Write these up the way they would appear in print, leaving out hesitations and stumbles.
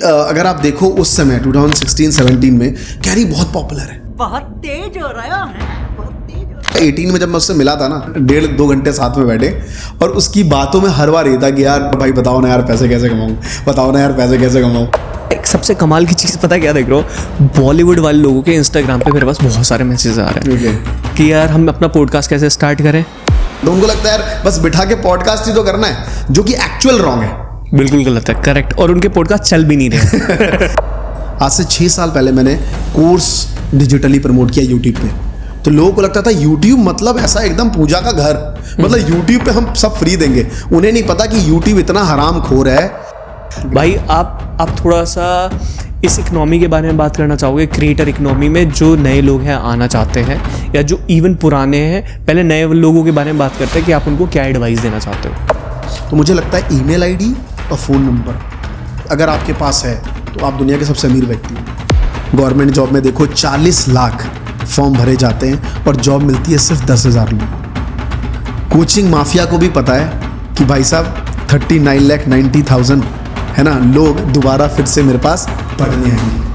अगर आप देखो उस समय 2016-17 में कैरी बहुत पॉपुलर है, बहुत तेज हो रहा है, बहुत तेज हो रहा 18 में जब मैं उससे मिला था ना, 1.5-2 घंटे साथ में बैठे और उसकी बातों में हर बार ये था कि यार भाई बताओ ना यार पैसे कैसे कमाऊं, बताओ ना यार पैसे कैसे कमाऊं। एक सबसे कमाल की चीज़ पता क्या देख रहे हो, बॉलीवुड वाले लोगों के इंस्टाग्राम पे मेरे पास बहुत सारे मैसेज आ रहे हैं कि यार हम अपना पॉडकास्ट कैसे स्टार्ट करें। तो उनको लगता है यार बस बिठा के पॉडकास्ट ही तो करना है, जो कि एक्चुअल रॉन्ग है, बिल्कुल गलत है, करेक्ट। और उनके पॉडकास्ट चल भी नहीं रहे। आज से 6 साल पहले मैंने कोर्स डिजिटली प्रमोट किया यूट्यूब पे, तो लोगों को लगता था यूट्यूब मतलब ऐसा एकदम पूजा का घर, मतलब यूट्यूब पे हम सब फ्री देंगे। उन्हें नहीं पता कि यूट्यूब इतना हराम खोर है। भाई आप थोड़ा सा इस इकनॉमी के बारे में बात करना चाहोगे, क्रिएटर इकनॉमी में जो नए लोग हैं आना चाहते हैं या जो इवन पुराने हैं, पहले नए लोगों के बारे में बात करते हैं कि आप उनको क्या एडवाइस देना चाहते हो। तो मुझे लगता है ईमेल आईडी और फ़ोन नंबर अगर आपके पास है तो आप दुनिया के सबसे अमीर व्यक्ति हो। गवर्नमेंट जॉब में देखो 40 लाख फॉर्म भरे जाते हैं और जॉब मिलती है सिर्फ 10,000 लोग। कोचिंग माफिया को भी पता है कि भाई साहब 39,90,000 है ना लोग दोबारा फिर से मेरे पास पढ़ने आएंगे।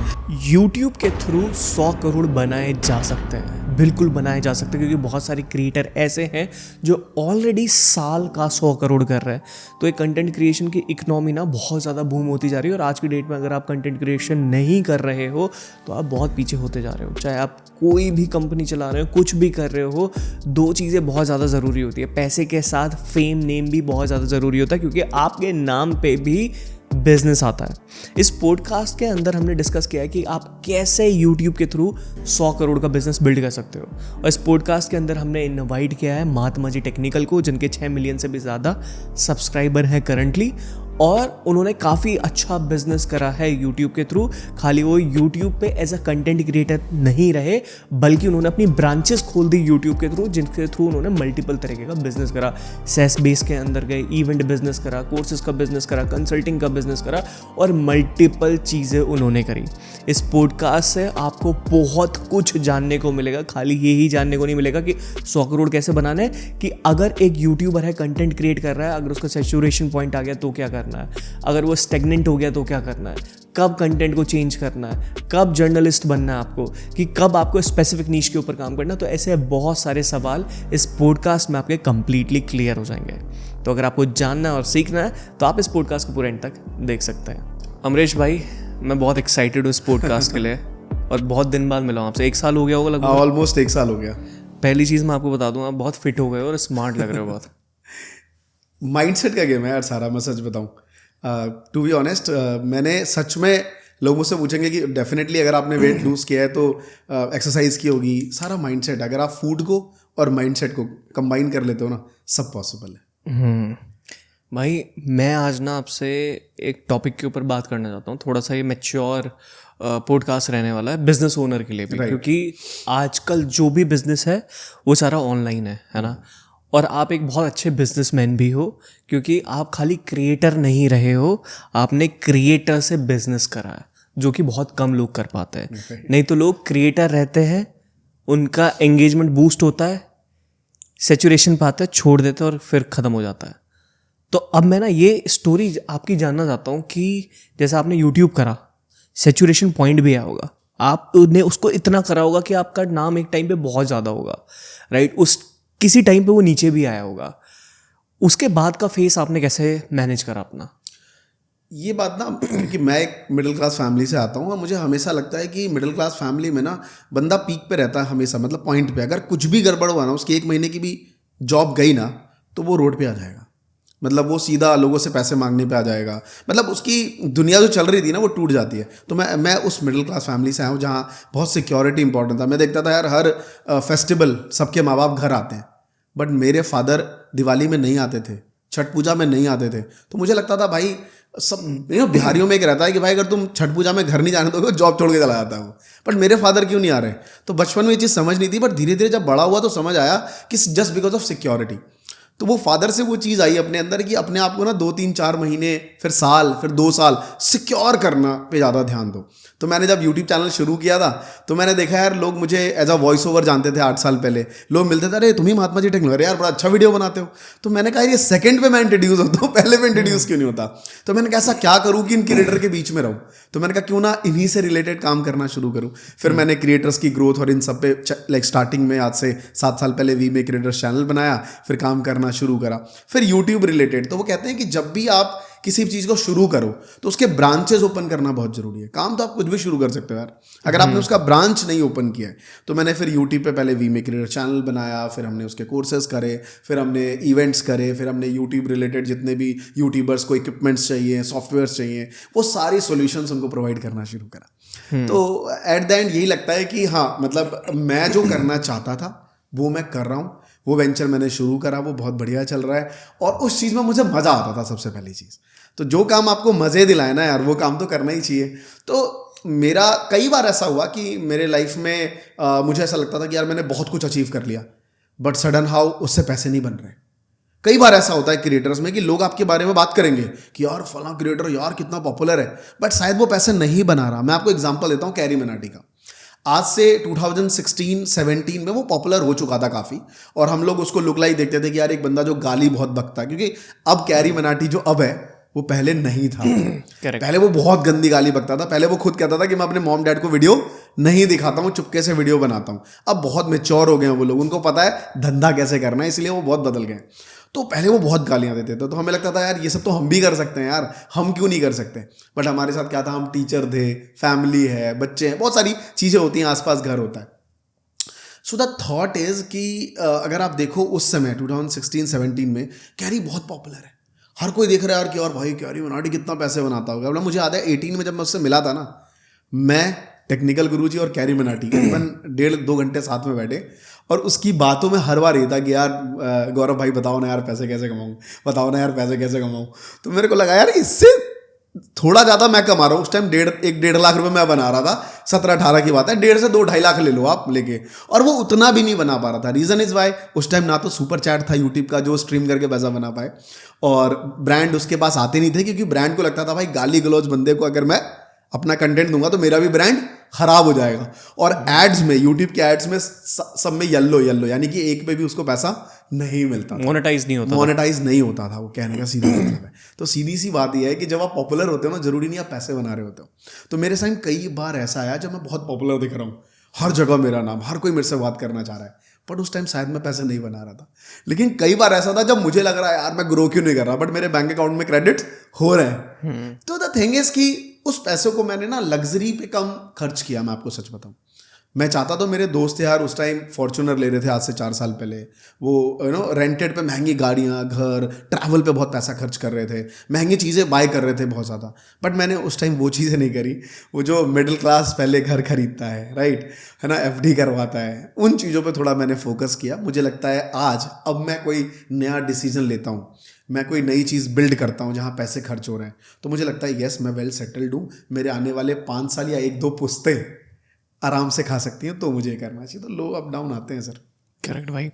यूट्यूब के थ्रू 100 करोड़ बनाए जा सकते हैं, बिल्कुल बनाए जा सकते हैं, क्योंकि बहुत सारे क्रिएटर ऐसे हैं जो ऑलरेडी साल का 100 करोड़ कर रहे हैं। तो एक कंटेंट क्रिएशन की इकनॉमी ना बहुत ज़्यादा बूम होती जा रही है और आज की डेट में अगर आप कंटेंट क्रिएशन नहीं कर रहे हो तो आप बहुत पीछे होते जा रहे हो। चाहे आप कोई भी कंपनी चला रहे हो, कुछ भी कर रहे हो, 2 चीज़ें बहुत ज़्यादा ज़रूरी होती है। पैसे के साथ फेम, नेम भी बहुत ज़्यादा ज़रूरी होता है, क्योंकि आपके नाम पे भी बिजनेस आता है। इस पॉडकास्ट के अंदर हमने डिस्कस किया है कि आप कैसे यूट्यूब के थ्रू 100 करोड़ का बिजनेस बिल्ड कर सकते हो। और इस पॉडकास्ट के अंदर हमने इनवाइट किया है महात्मा जी टेक्निकल को, जिनके 6 मिलियन से भी ज़्यादा सब्सक्राइबर हैं करंटली, और उन्होंने काफ़ी अच्छा बिजनेस करा है यूट्यूब के थ्रू। खाली वो यूट्यूब पे एज अ कंटेंट क्रिएटर नहीं रहे, बल्कि उन्होंने अपनी ब्रांचेस खोल दी यूट्यूब के थ्रू, जिनके थ्रू उन्होंने मल्टीपल तरीके का बिजनेस करा। सेस बेस के अंदर गए, इवेंट बिजनेस करा, कोर्सेज का बिजनेस करा, कंसल्टिंग का बिजनेस करा और मल्टीपल चीज़ें उन्होंने करी। इस पॉडकास्ट से आपको बहुत कुछ जानने को मिलेगा। खाली यही जानने को नहीं मिलेगा कि 100 करोड़ कैसे बनाना है, कि अगर एक यूट्यूबर है कंटेंट क्रिएट कर रहा है, अगर उसका सैचुरेशन पॉइंट आ गया तो क्या करना है, अगर वो स्टेगनेंट हो गया तो क्या करना है, कब कंटेंट को चेंज करना है, कब जर्नलिस्ट बनना है आपको, कि कब आपको स्पेसिफिक नीश के ऊपर काम करना है। तो ऐसे बहुत सारे सवाल इस पॉडकास्ट में आपके कंप्लीटली क्लियर हो जाएंगे। तो अगर आपको जानना है और सीखना है तो आप इस पॉडकास्ट को पूरे एंड तक देख सकते हैं। अमरीश भाई, मैं बहुत एक्साइटेड हूँ इस पॉडकास्ट के लिए और बहुत दिन बाद मिला हूँ आपसे। 1 साल हो गया होगा लगभग। ऑलमोस्ट 1 साल हो गया। पहली चीज़ मैं आपको बता दूँ, आप बहुत फिट हो गए और स्मार्ट लग रहे हो बहुत। माइंडसेट का गेम है यार सारा, मैं सच बताऊं। टू बी ऑनेस्ट, मैंने सच में, लोग मुझसे पूछेंगे कि डेफिनेटली अगर आपने वेट लूज़ किया है तो एक्सरसाइज की होगी। सारा माइंडसेट, अगर आप फूड को और माइंडसेट को कंबाइन कर लेते हो ना, सब पॉसिबल है। भाई मैं आज ना आपसे एक टॉपिक के ऊपर बात करना चाहता हूँ। थोड़ा सा ये मैच्योर पॉडकास्ट रहने वाला है बिजनेस ओनर के लिए भी, क्योंकि आजकल जो भी बिजनेस है वो सारा ऑनलाइन है ना। और आप एक बहुत अच्छे बिजनेसमैन भी हो, क्योंकि आप खाली क्रिएटर नहीं रहे हो, आपने क्रिएटर से बिजनेस करा है, जो कि बहुत कम लोग कर पाते हैं। नहीं तो लोग क्रिएटर रहते हैं, उनका एंगेजमेंट बूस्ट होता है, सैचुरेशन पाते हैं, छोड़ देते हैं और फिर ख़त्म हो जाता है। तो अब मैं ना ये स्टोरी आपकी जानना चाहता हूँ कि जैसे आपने यूट्यूब करा, सैचुरेशन पॉइंट भी आया होगा, आपने उसको इतना करा होगा कि आपका नाम एक टाइम पे बहुत ज़्यादा होगा, राइट। उस किसी टाइम पे वो नीचे भी आया होगा। उसके बाद का फेस आपने कैसे मैनेज करा अपना? ये बात ना, क्योंकि मैं एक मिडिल क्लास फैमिली से आता हूँ और मुझे हमेशा लगता है कि मिडिल क्लास फैमिली में ना बंदा पीक पे रहता है हमेशा, मतलब पॉइंट पे। अगर कुछ भी गड़बड़ हुआ ना, उसकी 1 महीने की भी जॉब गई ना, तो वो रोड पे आ जाएगा। मतलब वो सीधा लोगों से पैसे मांगने पे आ जाएगा। मतलब उसकी दुनिया जो चल रही थी ना, वो टूट जाती है। तो मैं उस मिडिल क्लास फैमिली से आया हूँ जहाँ बहुत सिक्योरिटी इंपॉर्टेंट था। मैं देखता था यार हर फेस्टिवल सबके माँ बाप घर आते हैं, बट मेरे फादर दिवाली में नहीं आते थे, छठ पूजा में नहीं आते थे। तो मुझे लगता था भाई, सब बिहारियों में एक रहता है कि भाई अगर तुम छठ पूजा में घर नहीं जाने दोगे, जॉब छोड़ के चला जाता है वो। बट मेरे फादर क्यों नहीं आ रहे? तो बचपन में ये चीज़ समझ नहीं थी, बट धीरे धीरे जब बड़ा हुआ तो समझ आया कि जस्ट बिकॉज ऑफ सिक्योरिटी। तो वो फादर से वो चीज़ आई अपने अंदर कि अपने आप को ना 2-3-4 महीने, फिर साल, फिर 2 साल सिक्योर करना पे ज़्यादा ध्यान दो। तो मैंने जब यूट्यूब चैनल शुरू किया था तो मैंने देखा यार लोग मुझे एज अ वॉइस ओवर जानते थे 8 साल पहले। लोग मिलते थे, अरे तुम ही महात्मा जी टेक्नोलॉजी, यार बड़ा अच्छा वीडियो बनाते हो। तो मैंने कहा ये सेकंड पे मैं इंट्रोड्यूस होता हूँ, पहले पे इंट्रोड्यूस क्यों नहीं होता। तो मैंने कहा ऐसा क्या करूँ कि इन क्रिएटर के बीच में रहूँ। तो मैंने कहा क्यों ना इन्हीं से रिलेटेड काम करना शुरू करूँ। फिर मैंने क्रिएटर्स की ग्रोथ और इन सब पे लाइक स्टार्टिंग में आज से 7 साल पहले वी में क्रिएटर्स चैनल बनाया, फिर काम करना शुरू करा। फिर यूट्यूब रिलेटेड, तो वो कहते हैं कि जब भी आप किसी भी चीज़ को शुरू करो तो उसके ब्रांचेस ओपन करना बहुत जरूरी है। काम तो आप कुछ भी शुरू कर सकते हो यार, अगर आपने उसका ब्रांच नहीं ओपन किया है। तो मैंने फिर यूट्यूब पे पहले वी में क्रिएटर चैनल बनाया, फिर हमने उसके कोर्सेज करे, फिर हमने इवेंट्स करे, फिर हमने यूट्यूब रिलेटेड जितने भी यूट्यूबर्स को इक्विपमेंट्स चाहिए, सॉफ्टवेयर चाहिए, वो सारी सॉल्यूशंस उनको प्रोवाइड करना शुरू करा। तो एट द एंड यही लगता है कि हाँ, मतलब मैं जो करना चाहता था वो मैं कर रहा हूँ। वो वेंचर मैंने शुरू करा, वो बहुत बढ़िया चल रहा है और उस चीज़ में मुझे मज़ा आता था। सबसे पहली चीज़ तो जो काम आपको मज़े दिलाए ना यार, वो काम तो करना ही चाहिए। तो मेरा कई बार ऐसा हुआ कि मेरे लाइफ में मुझे ऐसा लगता था कि यार मैंने बहुत कुछ अचीव कर लिया, बट सडन हाउ उससे पैसे नहीं बन रहे। कई बार ऐसा होता है क्रिएटर्स में कि लोग आपके बारे में बात करेंगे कि यार फलां क्रिएटर यार कितना पॉपुलर है, बट शायद वो पैसे नहीं बना रहा। मैं आपको एग्जांपल देता हूँ कैरी मिनाटी का। आज से 2016-17 में वो पॉपुलर हो चुका था काफ़ी, और हम लोग उसको लुक लाइक देखते थे कि यार एक बंदा जो गाली बहुत बकता है, क्योंकि अब कैरी मिनाटी जो अब है वो पहले नहीं था। पहले वो बहुत गंदी गाली बकता था। पहले वो खुद कहता था कि मैं अपने मॉम डैड को वीडियो नहीं दिखाता हूँ, चुपके से वीडियो बनाता हूँ। अब बहुत मैच्योर हो गए हैं वो लोग, उनको पता है धंधा कैसे करना है, इसलिए वो बहुत बदल गए। तो पहले वो बहुत गालियाँ देते थे, तो हमें लगता था यार ये सब तो हम भी कर सकते हैं यार, हम क्यों नहीं कर सकते। बट हमारे साथ क्या था, हम टीचर थे, फैमिली है, बच्चे हैं, बहुत सारी चीज़ें होती हैं, आसपास घर होता है। सो द थॉट इज़ कि अगर आप देखो उस समय 2016-17 में कैरी बहुत पॉपुलर है, हर कोई देख रहा है यार कि और भाई कैरी मिनाटी कितना पैसे बनाता होगा। मतलब मुझे याद है 18 में जब मैं उससे मिला था ना, मैं टेक्निकल गुरुजी और कैरी मिनाटी करीबन 1.5-2 घंटे साथ में बैठे, और उसकी बातों में हर बार ये था कि यार गौरव भाई बताओ ना यार पैसे कैसे कमाऊँ, बताओ ना यार पैसे कैसे कमाऊँ। तो मेरे को लगा यार इससे थोड़ा ज़्यादा मैं कमा रहा हूँ। उस टाइम 1.5 लाख रुपए मैं बना रहा था, 17-18 की बात है। 1.5 से 2-2.5 लाख ले लो आप लेके, और वो उतना भी नहीं बना पा रहा था। रीज़न इज़ वाई उस टाइम ना तो सुपर चैट था यूट्यूब का जो स्ट्रीम करके पैसा बना पाए, और ब्रांड उसके पास आते नहीं थे, क्योंकि ब्रांड को लगता था भाई गाली गलौज बंदे को अगर मैं अपना कंटेंट दूंगा तो मेरा भी ब्रांड खराब हो जाएगा। और एड्स में, यूट्यूब के एड्स में सब में येलो यानी कि एक पे भी उसको पैसा नहीं मिलता, मोनेटाइज नहीं होता था। वो कहने का सीधा मतलब है। तो सीधी सी बात यह है कि जब आप पॉपुलर होते हो ना, जरूरी नहीं आप पैसे बना रहे होते हो। तो मेरे साथ कई बार ऐसा आया जब मैं बहुत पॉपुलर दिख रहा हूँ, हर जगह मेरा नाम, हर कोई मेरे से बात करना चाह रहा है, बट उस टाइम शायद मैं पैसे नहीं बना रहा था। लेकिन कई बार ऐसा था जब मुझे लग रहा है यार मैं ग्रो क्यों नहीं कर रहा, बट मेरे बैंक अकाउंट में क्रेडिट हो रहे हैं। तो द थिंग इज कि उस पैसों को मैंने ना लग्जरी पे कम खर्च किया। मैं आपको सच बताऊं, मैं चाहता तो, मेरे दोस्त यार उस टाइम फॉर्च्यूनर ले रहे थे आज से 4 साल पहले, वो रेंटेड पे महंगी गाड़ियाँ, घर, ट्रैवल पे बहुत पैसा खर्च कर रहे थे, महंगी चीज़ें बाय कर रहे थे बहुत ज़्यादा। बट मैंने उस टाइम वो चीज़ें नहीं करी। वो जो मिडिल क्लास पहले घर खरीदता है, राइट है ना, FD करवाता है, उन चीज़ों पे थोड़ा मैंने फोकस किया। मुझे लगता है आज अब मैं कोई नया डिसीजन लेता हूँ, मैं कोई नई चीज़ बिल्ड करता हूँ जहाँ पैसे खर्च हो रहे हैं, तो मुझे लगता है यस मैं वेल सेटल्ड हूँ, मेरे आने वाले 5 साल या 1-2 पुश्तें आराम से खा सकती हैं, तो मुझे करना चाहिए। तो लो अप डाउन आते हैं सर। करेक्ट भाई।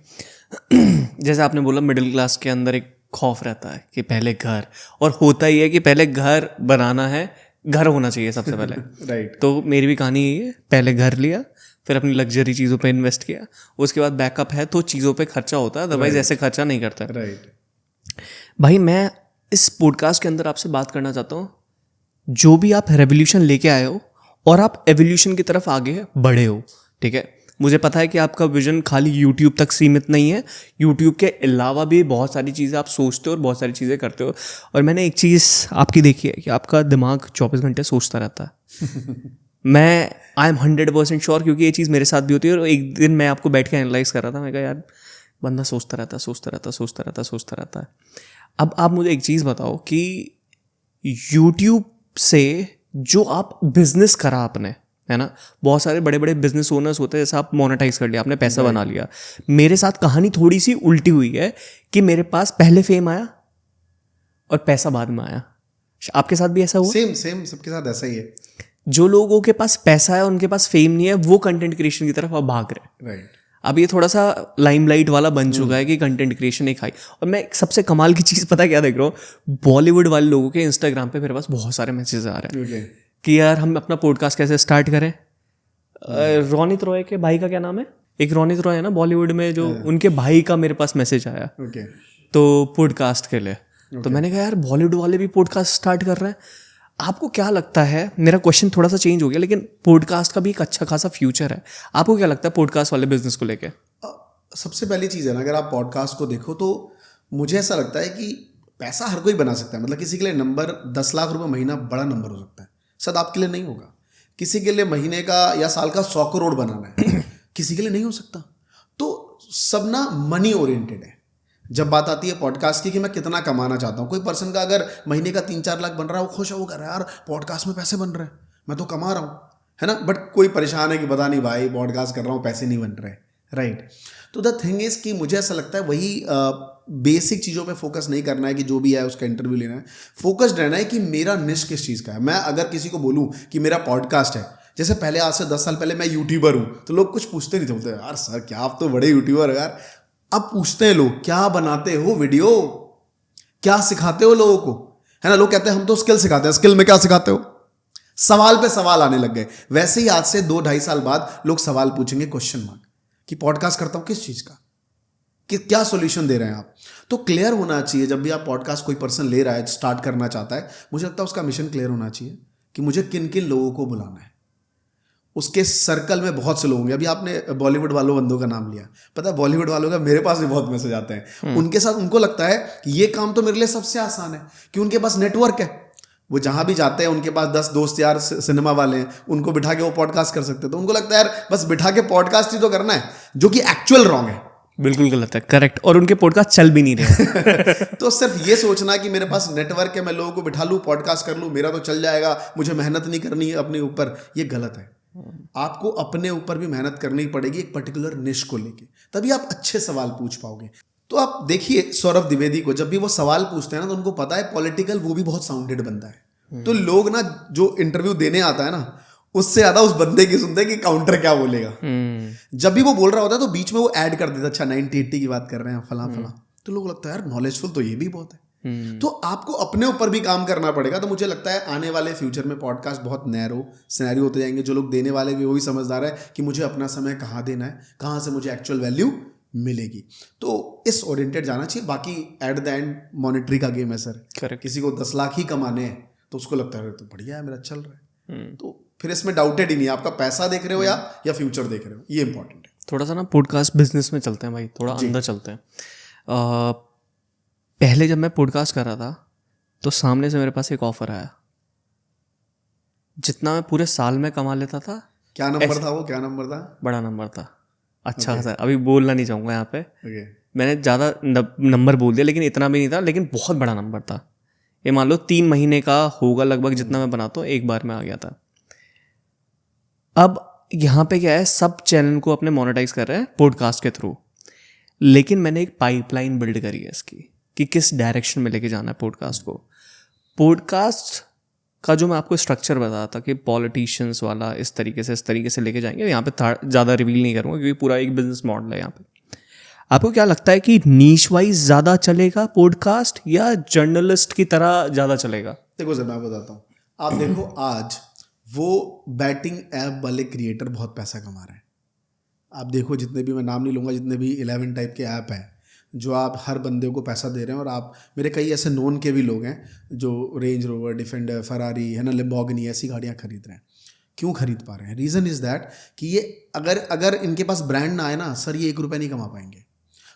जैसे आपने बोला मिडिल क्लास के अंदर एक खौफ रहता है कि पहले घर, और होता ही है कि पहले घर बनाना है, घर होना चाहिए सबसे पहले। राइट। तो मेरी भी कहानी यही है, पहले घर लिया, फिर अपनी लग्जरी चीज़ों पे इन्वेस्ट किया, उसके बाद बैकअप है तो चीज़ों पे खर्चा होता है, अदरवाइज ऐसे खर्चा नहीं करता। राइट भाई मैं इस पॉडकास्ट के अंदर आपसे बात करना चाहता हूँ, जो भी आप रेवोल्यूशन लेके आए हो और आप एवोल्यूशन की तरफ आगे बढ़े हो, ठीक है। मुझे पता है कि आपका विजन खाली यूट्यूब तक सीमित नहीं है, यूट्यूब के अलावा भी बहुत सारी चीज़ें आप सोचते हो और बहुत सारी चीज़ें करते हो। और मैंने एक चीज़ आपकी देखी है कि आपका दिमाग 24 घंटे सोचता रहता है। मैं आई एम 100% श्योर, क्योंकि ये चीज़ मेरे साथ भी होती है। और एक दिन मैं आपको बैठ के एनालाइज कर रहा था, मैं कहा यार बंदा सोचता रहता है। अब आप मुझे एक चीज़ बताओ कि यूट्यूब से जो आप बिजनेस करा आपने, है ना, बहुत सारे बड़े बड़े बिजनेस ओनर्स होते हैं, जैसे आप मोनेटाइज कर लिया, आपने पैसा बना लिया। मेरे साथ कहानी थोड़ी सी उल्टी हुई है कि मेरे पास पहले फेम आया और पैसा बाद में आया। आपके साथ भी ऐसा हुआ? सेम सबके साथ ऐसा ही है। जो लोगों के पास पैसा है, उनके पास फेम नहीं है, वो कंटेंट क्रिएशन की तरफ अब भाग रहे हैं। राइट। अब ये थोड़ा सा लाइमलाइट वाला बन चुका है कि कंटेंट क्रिएशन एक हाई। और मैं एक सबसे कमाल की चीज़ पता क्या देख रहा हूँ, बॉलीवुड वाले लोगों के इंस्टाग्राम पे मेरे पास बहुत सारे मैसेज आ रहे हैं कि यार हम अपना पॉडकास्ट कैसे स्टार्ट करें। रोनित रॉय के भाई का क्या नाम है, एक रोनित रॉय है ना बॉलीवुड में, जो उनके भाई का मेरे पास मैसेज आया तो पॉडकास्ट के लिए। तो मैंने कहा यार बॉलीवुड वाले भी पॉडकास्ट स्टार्ट कर रहे हैं, आपको क्या लगता है, मेरा क्वेश्चन थोड़ा सा चेंज हो गया, लेकिन पॉडकास्ट का भी एक अच्छा खासा फ्यूचर है, आपको क्या लगता है पॉडकास्ट वाले बिजनेस को लेके? सबसे पहली चीज़ है ना, अगर आप पॉडकास्ट को देखो तो मुझे ऐसा लगता है कि पैसा हर कोई बना सकता है। मतलब किसी के लिए नंबर 10 लाख रुपए महीना बड़ा नंबर हो सकता है, शायद आपके लिए नहीं होगा। किसी के लिए महीने का या साल का 100 करोड़ बनाना है, किसी के लिए नहीं हो सकता। तो सब ना मनी ओरिएंटेड है। जब बात आती है पॉडकास्ट की कि मैं कितना कमाना चाहता हूँ, कोई पर्सन का अगर महीने का 3-4 लाख बन रहा है, वो खुश है, वो कह रहा है यार पॉडकास्ट में पैसे बन रहे हैं, मैं तो कमा रहा हूँ, है ना। बट कोई परेशान है कि पता नहीं भाई पॉडकास्ट कर रहा हूँ पैसे नहीं बन रहे, राइट। तो द थिंग इज कि मुझे ऐसा लगता है वही बेसिक चीज़ों पे फोकस नहीं करना है कि जो भी है उसका इंटरव्यू लेना है। फोकस्ड रहना है कि मेरा निश किस चीज़ का है। मैं अगर किसी को बोलूँ कि मेरा पॉडकास्ट है, जैसे पहले आज से 10 साल पहले मैं यूट्यूबर हूँ, तो लोग कुछ पूछते नहीं थे, बोलते यार सर क्या आप तो बड़े यूट्यूबर हो यार। अब पूछते हैं लोग क्या बनाते हो वीडियो, क्या सिखाते हो लोगों को, है ना। लोग कहते हैं हम तो स्किल सिखाते हैं, स्किल में क्या सिखाते हो। सवाल पे सवाल आने लग गए। वैसे ही आज से 2-2.5 साल बाद लोग सवाल पूछेंगे क्वेश्चन मार्क कि पॉडकास्ट करता हूं किस चीज का, कि क्या सॉल्यूशन दे रहे हैं आप। तो क्लियर होना चाहिए जब भी आप पॉडकास्ट कोई पर्सन ले रहा है, स्टार्ट करना चाहता है, मुझे लगता है उसका मिशन क्लियर होना चाहिए कि मुझे किन किन लोगों को बुलाना है। उसके सर्कल में बहुत से लोग होंगे। अभी आपने बॉलीवुड वालों बंदों का नाम लिया, पता है बॉलीवुड वालों का मेरे पास भी बहुत मैसेज आते हैं। उनके साथ उनको लगता है कि ये काम तो मेरे लिए सबसे आसान है, कि उनके पास नेटवर्क है, वो जहां भी जाते हैं उनके पास 10 दोस्त यार सिनेमा वाले हैं, उनको बिठा के वो पॉडकास्ट कर सकते हैं। तो उनको लगता है यार बस बिठा के पॉडकास्ट ही तो करना है, जो कि एक्चुअल रॉन्ग है, बिल्कुल गलत है, करेक्ट। और उनके पॉडकास्ट चल भी नहीं रहे तो सिर्फ ये सोचना कि मेरे पास नेटवर्क है, मैं लोगों को बिठा लूं, पॉडकास्ट कर लूं, मेरा तो चल जाएगा, मुझे मेहनत नहीं करनी है अपने ऊपर, ये गलत है। आपको अपने ऊपर भी मेहनत करनी पड़ेगी एक पर्टिकुलर निश को लेके, तभी आप अच्छे सवाल पूछ पाओगे। तो आप देखिए सौरभ द्विवेदी को, जब भी वो सवाल पूछते हैं ना, तो उनको पता है पॉलिटिकल वो भी बहुत साउंडेड बंदा है। तो लोग ना जो इंटरव्यू देने आता है ना, उससे ज्यादा उस बंदे की सुनते हैं कि काउंटर क्या बोलेगा। जब भी वो बोल रहा होता है तो बीच में वो ऐड कर देता है, अच्छा 90-80 की बात कर रहे हैं फला फला, तो लोग लगता है यार नॉलेजफुल तो ये भी बहुत है। तो आपको अपने ऊपर भी काम करना पड़ेगा। तो मुझे लगता है आने वाले फ्यूचर में पॉडकास्ट बहुत नैरो सिनेरियो होते जाएंगे। जो लोग देने वाले भी वो भी समझदार है कि मुझे अपना समय कहाँ देना है, कहाँ से मुझे एक्चुअल वैल्यू मिलेगी। तो इस ओरिएंटेड जाना चाहिए। बाकी एट द एंड मॉनेटरी का गेम है सर। करेक्ट। किसी को 10 लाख ही कमाने हैं तो उसको लगता है तो बढ़िया है, मेरा चल रहा है। तो फिर इसमें डाउटेड ही नहीं, आपका पैसा देख रहे हो या फ्यूचर देख रहे हो, ये इंपॉर्टेंट है। थोड़ा सा ना पॉडकास्ट बिजनेस में चलते हैं भाई, थोड़ा अंदर चलते हैं। पहले जब मैं पॉडकास्ट कर रहा था तो सामने से मेरे पास एक ऑफर आया, जितना मैं पूरे साल में कमा लेता था। क्या नंबर था वो, क्या नंबर था? बड़ा नंबर था, अच्छा खासा। अभी बोलना नहीं चाहूँगा यहाँ पे, मैंने ज़्यादा नंबर बोल दिया, लेकिन इतना भी नहीं था, लेकिन बहुत बड़ा नंबर था। ये मान लो 3 महीने का होगा लगभग, जितना मैं बनाता हूँ एक बार में आ गया था। अब यहाँ पे क्या है, सब चैनल को अपने मोनेटाइज कर रहे हैं पॉडकास्ट के थ्रू, लेकिन मैंने एक पाइपलाइन बिल्ड करी है इसकी कि किस डायरेक्शन में लेके जाना है पॉडकास्ट को। पॉडकास्ट का जो मैं आपको स्ट्रक्चर बताया था कि पॉलिटिशियंस वाला इस तरीके से लेके जाएंगे, यहाँ पे ज़्यादा रिवील नहीं करूँगा क्योंकि पूरा एक बिजनेस मॉडल है यहाँ पे। आपको क्या लगता है कि नीश वाइज ज़्यादा चलेगा पॉडकास्ट या जर्नलिस्ट की तरह ज़्यादा चलेगा? देखो सर मैं बताता हूँ, आप देखो आज वो बैटिंग ऐप वाले क्रिएटर बहुत पैसा कमा रहे हैं। आप देखो जितने भी, मैं नाम नहीं लूँगा, जितने भी 11 टाइप के ऐप हैं जो आप हर बंदे को पैसा दे रहे हैं। और आप मेरे कई ऐसे नोन के भी लोग हैं जो रेंज रोवर, डिफेंडर, फरारी, है ना, लैम्बोर्गिनी ऐसी गाड़ियाँ खरीद रहे हैं। क्यों खरीद पा रहे हैं? रीज़न इज़ दैट कि ये अगर इनके पास ब्रांड ना आए ना सर, ये 1 रुपया नहीं कमा पाएंगे।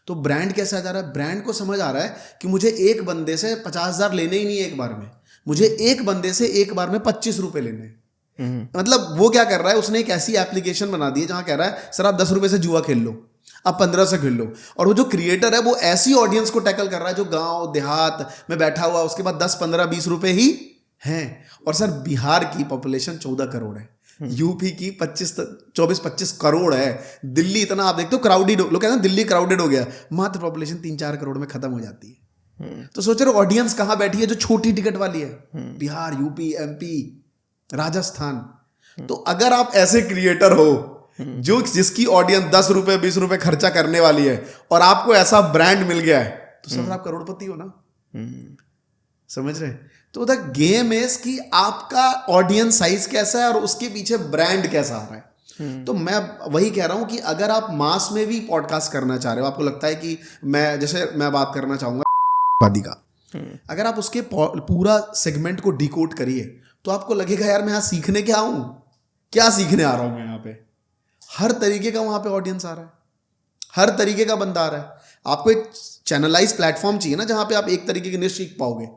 तो ब्रांड कैसे आ जा रहा है? ब्रांड को समझ आ रहा है कि मुझे एक बंदे से 50,000 लेने ही नहीं एक बार में, मुझे एक बंदे से एक बार में 25 रुपये लेने। मतलब वो क्या कर रहा है, उसने एक ऐसी एप्लीकेशन बना दी है जहां कह रहा है सर आप 10 रुपये से जुआ खेल लो, आप 15 से खेल लो। और वो जो क्रिएटर है वो ऐसी ऑडियंस को टैकल कर रहा है जो गांव देहात में बैठा हुआ, उसके बाद 10, 15, 20 रुपये ही हैं। और सर बिहार की पॉपुलेशन 14 करोड़ है, यूपी की 24-25 करोड़ है, दिल्ली इतना, आप देखते हो क्राउडेड, लोग कहते हैं दिल्ली क्राउडेड हो गया, मात्र पॉपुलेशन 3-4 करोड़ में खत्म हो जाती है। तो सोच रहे हो ऑडियंस कहाँ बैठी है जो छोटी टिकट वाली है? Bihar, UP, MP, Rajasthan. तो अगर आप ऐसे क्रिएटर हो जो जिसकी ऑडियंस 10 रुपए 20 रुपए खर्चा करने वाली है और आपको ऐसा ब्रांड मिल गया है तो सर आप करोड़पति हो ना। समझ रहे? तो द गेम इज कि आपका ऑडियंस साइज कैसा है और उसके पीछे ब्रांड कैसा आ रहा है। तो मैं वही कह रहा हूं कि अगर आप मास में भी पॉडकास्ट करना चाह रहे हो, आपको लगता है कि मैं बात करना चाहूंगा वादी का, अगर आप उसके पूरा सेगमेंट को डिकोड करिए तो आपको लगेगा यार मैं यहाँ सीखने क्या आऊं, क्या सीखने आ रहा हूं मैं यहाँ पे। हर तरीके का वहां पे ऑडियंस आ रहा है, हर तरीके का बंदा आ रहा है। आपको एक चैनलाइज प्लेटफॉर्म चाहिए ना जहां पे आप एक तरीके की निश सीख पाओगे।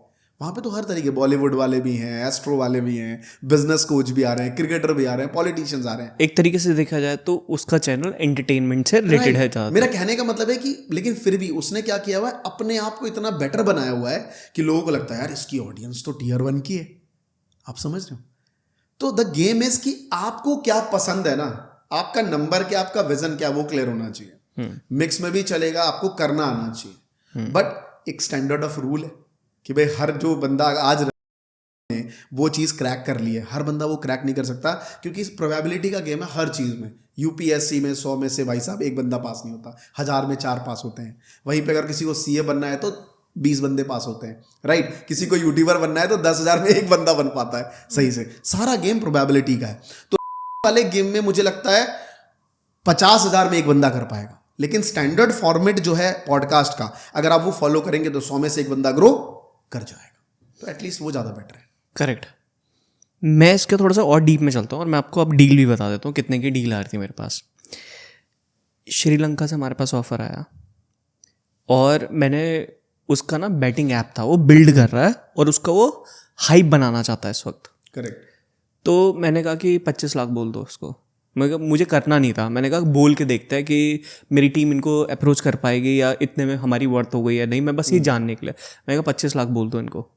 वहां पे तो हर तरीके, बॉलीवुड वाले भी हैं, एस्ट्रो वाले भी हैं, बिजनेस कोच भी आ रहे हैं, क्रिकेटर भी आ रहे हैं, पॉलिटिशियंस आ रहे हैं। एक तरीके से देखा जाए तो उसका चैनल एंटरटेनमेंट से रिलेटेड है ज़्यादा। मेरा कहने का मतलब है कि लेकिन फिर भी उसने क्या किया हुआ है, अपने आप को इतना बेटर बनाया हुआ है कि लोगों को लगता है यार इसकी ऑडियंस तो टियर 1 की है। आप समझ रहे हो? तो द गेम इज कि आपको क्या पसंद है ना, आपका नंबर क्या, आपका विजन क्या, वो क्लियर होना चाहिए। मिक्स में भी चलेगा, आपको करना आना चाहिए, बट एक स्टैंडर्ड ऑफ रूल है कि भाई हर जो बंदा आज वो चीज़ क्रैक कर ली है, हर बंदा वो क्रैक नहीं कर सकता, क्योंकि प्रोबेबिलिटी का गेम है हर चीज़ में। यूपीएससी में 100 में से भाई साहब एक बंदा पास नहीं होता, 1000 में 4 पास होते हैं। वहीं पे अगर किसी को सीए बनना है तो 20 बंदे पास होते हैं, राइट? किसी को यूट्यूबर बनना है तो 10,000 में एक बंदा बन पाता है सही से। सारा गेम प्रोबेबिलिटी का है। तो वाले गेम में मुझे लगता है 50,000 में एक बंदा कर पाएगा, लेकिन स्टैंडर्ड फॉर्मेट जो है पॉडकास्ट का, अगर आप वो फॉलो करेंगे तो 100 में से एक बंदा ग्रो कर जाएगा। तो एटलीस्ट वो ज़्यादा बेटर है। करेक्ट। मैं इसके थोड़ा सा और डीप में चलता हूँ और मैं आपको अब डील भी बता देता हूँ कितने की डील आ रही थी मेरे पास। श्रीलंका से हमारे पास ऑफर आया और मैंने उसका ना बैटिंग ऐप था, वो बिल्ड कर रहा है और उसका वो हाइप बनाना चाहता है इस वक्त। करेक्ट। तो मैंने कहा कि 25 लाख बोल दो उसको। मुझे करना नहीं था, मैंने कहा बोल के देखते हैं कि मेरी टीम इनको अप्रोच कर पाएगी या इतने में हमारी वर्थ हो गई या नहीं, मैं बस ये जानने के लिए। मैंने कहा 25 लाख बोल दो इनको।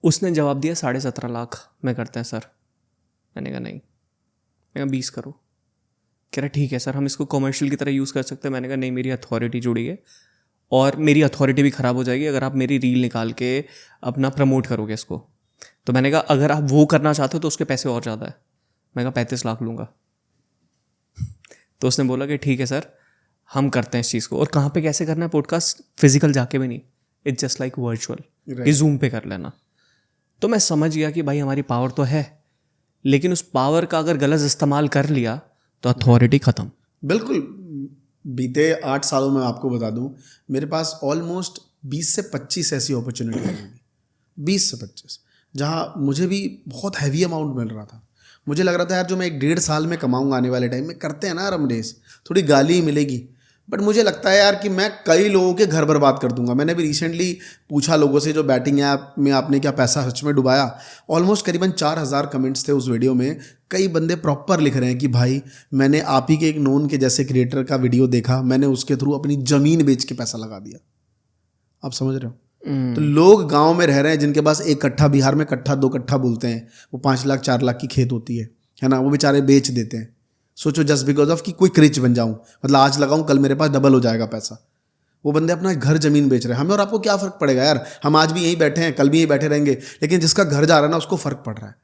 उसने जवाब दिया 17.5 लाख में करते हैं सर। मैंने कहा नहीं। मैंने कहा 20 करो। कह रहा ठीक है सर, हम इसको कॉमर्शियल की तरह यूज़ कर सकते हैं। मैंने कहा नहीं, मेरी अथॉरिटी जुड़ी है और मेरी अथॉरिटी भी ख़राब हो जाएगी अगर आप मेरी रील निकाल के अपना प्रमोट करोगे इसको। तो मैंने कहा अगर आप वो करना चाहते हो तो उसके पैसे और ज़्यादा है। मैंने कहा 35 लाख लूँगा। तो उसने बोला कि ठीक है सर, हम करते हैं इस चीज़ को। और कहाँ पे कैसे करना है पॉडकास्ट? फिजिकल जाके भी नहीं, इट्स जस्ट लाइक वर्चुअल, ये जूम पे कर लेना। तो मैं समझ गया कि भाई हमारी पावर तो है, लेकिन उस पावर का अगर गलत इस्तेमाल कर लिया तो अथॉरिटी ख़त्म। बिल्कुल। बीते 8 सालों में आपको बता दूं, मेरे पास ऑलमोस्ट 20 से 25 ऐसी अपॉर्चुनिटी आई, 20 से 25, जहाँ मुझे भी बहुत हैवी अमाउंट मिल रहा था। मुझे लग रहा था यार जो मैं 1-1.5 साल में कमाऊंगा आने वाले टाइम में, करते हैं ना रमरेस, थोड़ी गाली ही मिलेगी, बट मुझे लगता है यार कि मैं कई लोगों के घर बर्बाद कर दूंगा। मैंने भी रिसेंटली पूछा लोगों से जो बैटिंग ऐप में आपने क्या पैसा सच में डुबाया। ऑलमोस्ट करीबन 4,000 कमेंट्स थे उस वीडियो में। कई बंदे प्रॉपर लिख रहे हैं कि भाई मैंने आप ही के एक नोन के जैसे क्रिएटर का वीडियो देखा, मैंने उसके थ्रू अपनी ज़मीन बेच के पैसा लगा दिया। आप समझ रहे हो? तो लोग गांव में रह रहे हैं जिनके पास 1 कट्ठा, बिहार में कट्ठा 2 कट्ठा बोलते हैं, वो 5 लाख 4 लाख की खेत होती है ना, वो बेचारे बेच देते हैं। सोचो जस्ट बिकॉज ऑफ कि कोई रिच बन जाऊं, मतलब आज लगाऊं कल मेरे पास डबल हो जाएगा पैसा। वो बंदे अपना घर जमीन बेच रहे हैं। हमें और आपको क्या फ़र्क पड़ेगा यार? हम आज भी यहीं बैठे हैं, कल भी यहीं बैठे रहेंगे, लेकिन जिसका घर जा रहा है ना उसको फ़र्क पड़ रहा है।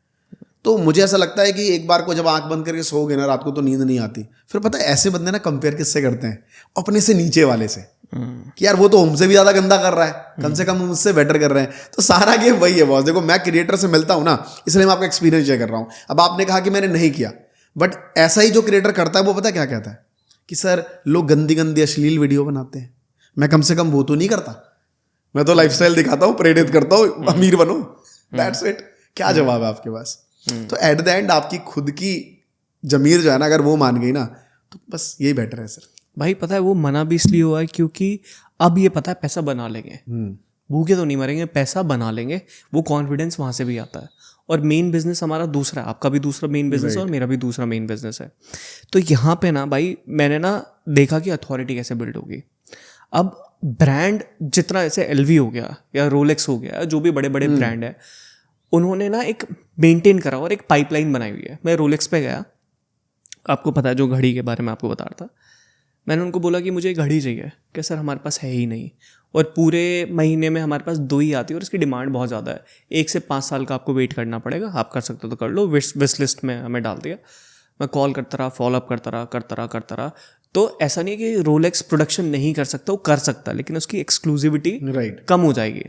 तो मुझे ऐसा लगता है कि एक बार को जब आंख बंद करके सोओगे ना रात को तो नींद नहीं आती। फिर पता है ऐसे बंदे ना कंपेयर किससे करते हैं? अपने से नीचे वाले से, कि यार वो तो हमसे भी ज़्यादा गंदा कर रहा है, कम से कम मुझसे बेटर कर रहे हैं। तो सारा गेम वही है बॉस। देखो मैं क्रिएटर से मिलता हूँ ना, इसलिए मैं आपका एक्सपीरियंस शेयर कर रहा हूँ। अब आपने कहा कि मैंने नहीं किया, बट ऐसा ही जो क्रिएटर करता है वो पता क्या कहता है कि सर लोग गंदी गंदी अश्लील वीडियो बनाते हैं, मैं कम से कम वो तो नहीं करता, मैं तो लाइफस्टाइल दिखाता हूँ, प्रेरित करता हूँ अमीर बनो, दैट्स इट। क्या जवाब है आपके पास? तो एट द एंड आपकी खुद की जमीर जो है ना, अगर वो मान गई ना तो बस यही बेटर है सर। भाई पता है वो मना भी इसलिए हुआ है क्योंकि अब ये पता है पैसा बना लेंगे, भूखे तो नहीं मरेंगे, पैसा बना लेंगे। वो कॉन्फिडेंस वहाँ से भी आता है। और मेन बिजनेस हमारा दूसरा है, आपका भी दूसरा मेन बिजनेस है और मेरा भी दूसरा मेन बिजनेस है। तो यहाँ पे ना भाई मैंने ना देखा कि अथॉरिटी कैसे बिल्ड होगी। अब ब्रांड जितना जैसे एलवी हो गया या रोलेक्स हो गया, जो भी बड़े बड़े ब्रांड है, उन्होंने ना एक मेंटेन करा और एक पाइपलाइन बनाई हुई है। मैं रोलेक्स पे गया, आपको पता है जो घड़ी के बारे में आपको बता रहा था, मैंने उनको बोला कि मुझे घड़ी चाहिए। क्या सर हमारे पास है ही नहीं, और पूरे महीने में हमारे पास 2 ही आती है और इसकी डिमांड बहुत ज़्यादा है। 1 से 5 साल का आपको वेट करना पड़ेगा, आप कर सकते हो तो कर लो, विश लिस्ट में हमें डाल दिया। मैं कॉल करता रहा, फॉलोअप करता रहा। तो ऐसा नहीं है कि रोलेक्स प्रोडक्शन नहीं कर सकता, वो कर सकता, लेकिन उसकी एक्सक्लूसिविटी कम हो जाएगी।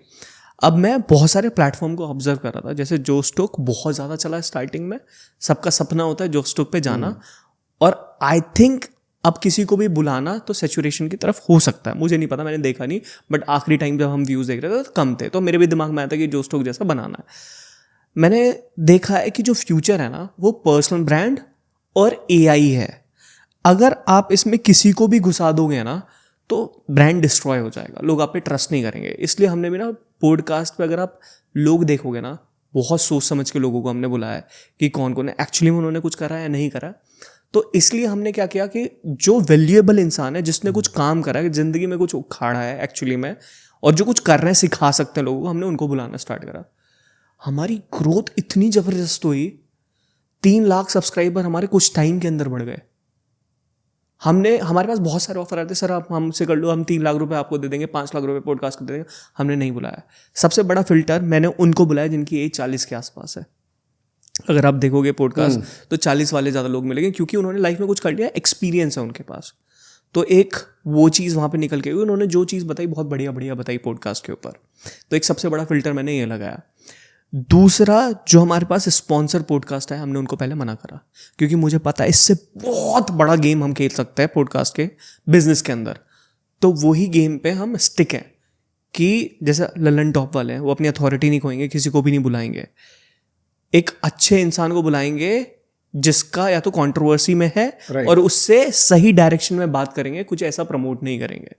अब मैं बहुत सारे प्लेटफॉर्म को ऑब्जर्व कर रहा था, जैसे जो स्टॉक बहुत ज़्यादा चला स्टार्टिंग में, सबका सपना होता है जो स्टॉक पे जाना, और आई थिंक अब किसी को भी बुलाना तो सैचुरेशन की तरफ हो सकता है, मुझे नहीं पता, मैंने देखा नहीं, बट आखिरी टाइम जब हम व्यूज़ देख रहे थे तो कम थे, तो मेरे भी दिमाग में आया था कि जो स्टॉक जैसा बनाना है। मैंने देखा है कि जो फ्यूचर है ना वो पर्सनल ब्रांड और एआई है। अगर आप इसमें किसी को भी घुसा दोगे ना तो ब्रांड डिस्ट्रॉय हो जाएगा, लोग आप पे ट्रस्ट नहीं करेंगे। इसलिए हमने भी ना पॉडकास्ट पे, अगर आप लोग देखोगे ना, बहुत सोच समझ के लोगों को हमने बुलाया है कि कौन कौन है एक्चुअली में उन्होंने कुछ करा या नहीं करा। तो इसलिए हमने क्या किया कि जो वैल्यूएबल इंसान है, जिसने कुछ काम करा है, ज़िंदगी में कुछ उखाड़ा है एक्चुअली में, और जो कुछ कर रहे हैं, सिखा सकते हैं लोगों को, हमने उनको बुलाना स्टार्ट करा। हमारी ग्रोथ इतनी ज़बरदस्त हुई, 3 लाख सब्सक्राइबर हमारे कुछ टाइम के अंदर बढ़ गए। हमारे पास बहुत सारे ऑफर आते, सर आप हमसे कर लो, हम 3 लाख रुपए आपको दे देंगे, 5 लाख रुपए पॉडकास्ट कर दे देंगे। हमने नहीं बुलाया। सबसे बड़ा फिल्टर मैंने उनको बुलाया जिनकी एज 40 के आसपास है। अगर आप देखोगे पॉडकास्ट तो 40 वाले ज़्यादा लोग मिलेंगे, क्योंकि उन्होंने लाइफ में कुछ कर लिया, एक्सपीरियंस है उनके पास। तो एक वो चीज़ वहाँ पे निकल के, उन्होंने जो चीज़ बताई बहुत बढ़िया बताई पॉडकास्ट के ऊपर। तो एक सबसे बड़ा फिल्टर मैंने ये लगाया। दूसरा, जो हमारे पास स्पॉन्सर पॉडकास्ट है, हमने उनको पहले मना करा, क्योंकि मुझे पता है इससे बहुत बड़ा गेम हम खेल सकते हैं पॉडकास्ट के बिजनेस के अंदर। तो वही गेम पे हम स्टिक हैं कि जैसे ललन टॉप वाले हैं, वो अपनी अथॉरिटी नहीं खोएंगे, किसी को भी नहीं बुलाएंगे। एक अच्छे इंसान को बुलाएंगे जिसका या तो कंट्रोवर्सी में है, और उससे सही डायरेक्शन में बात करेंगे, कुछ ऐसा प्रमोट नहीं करेंगे।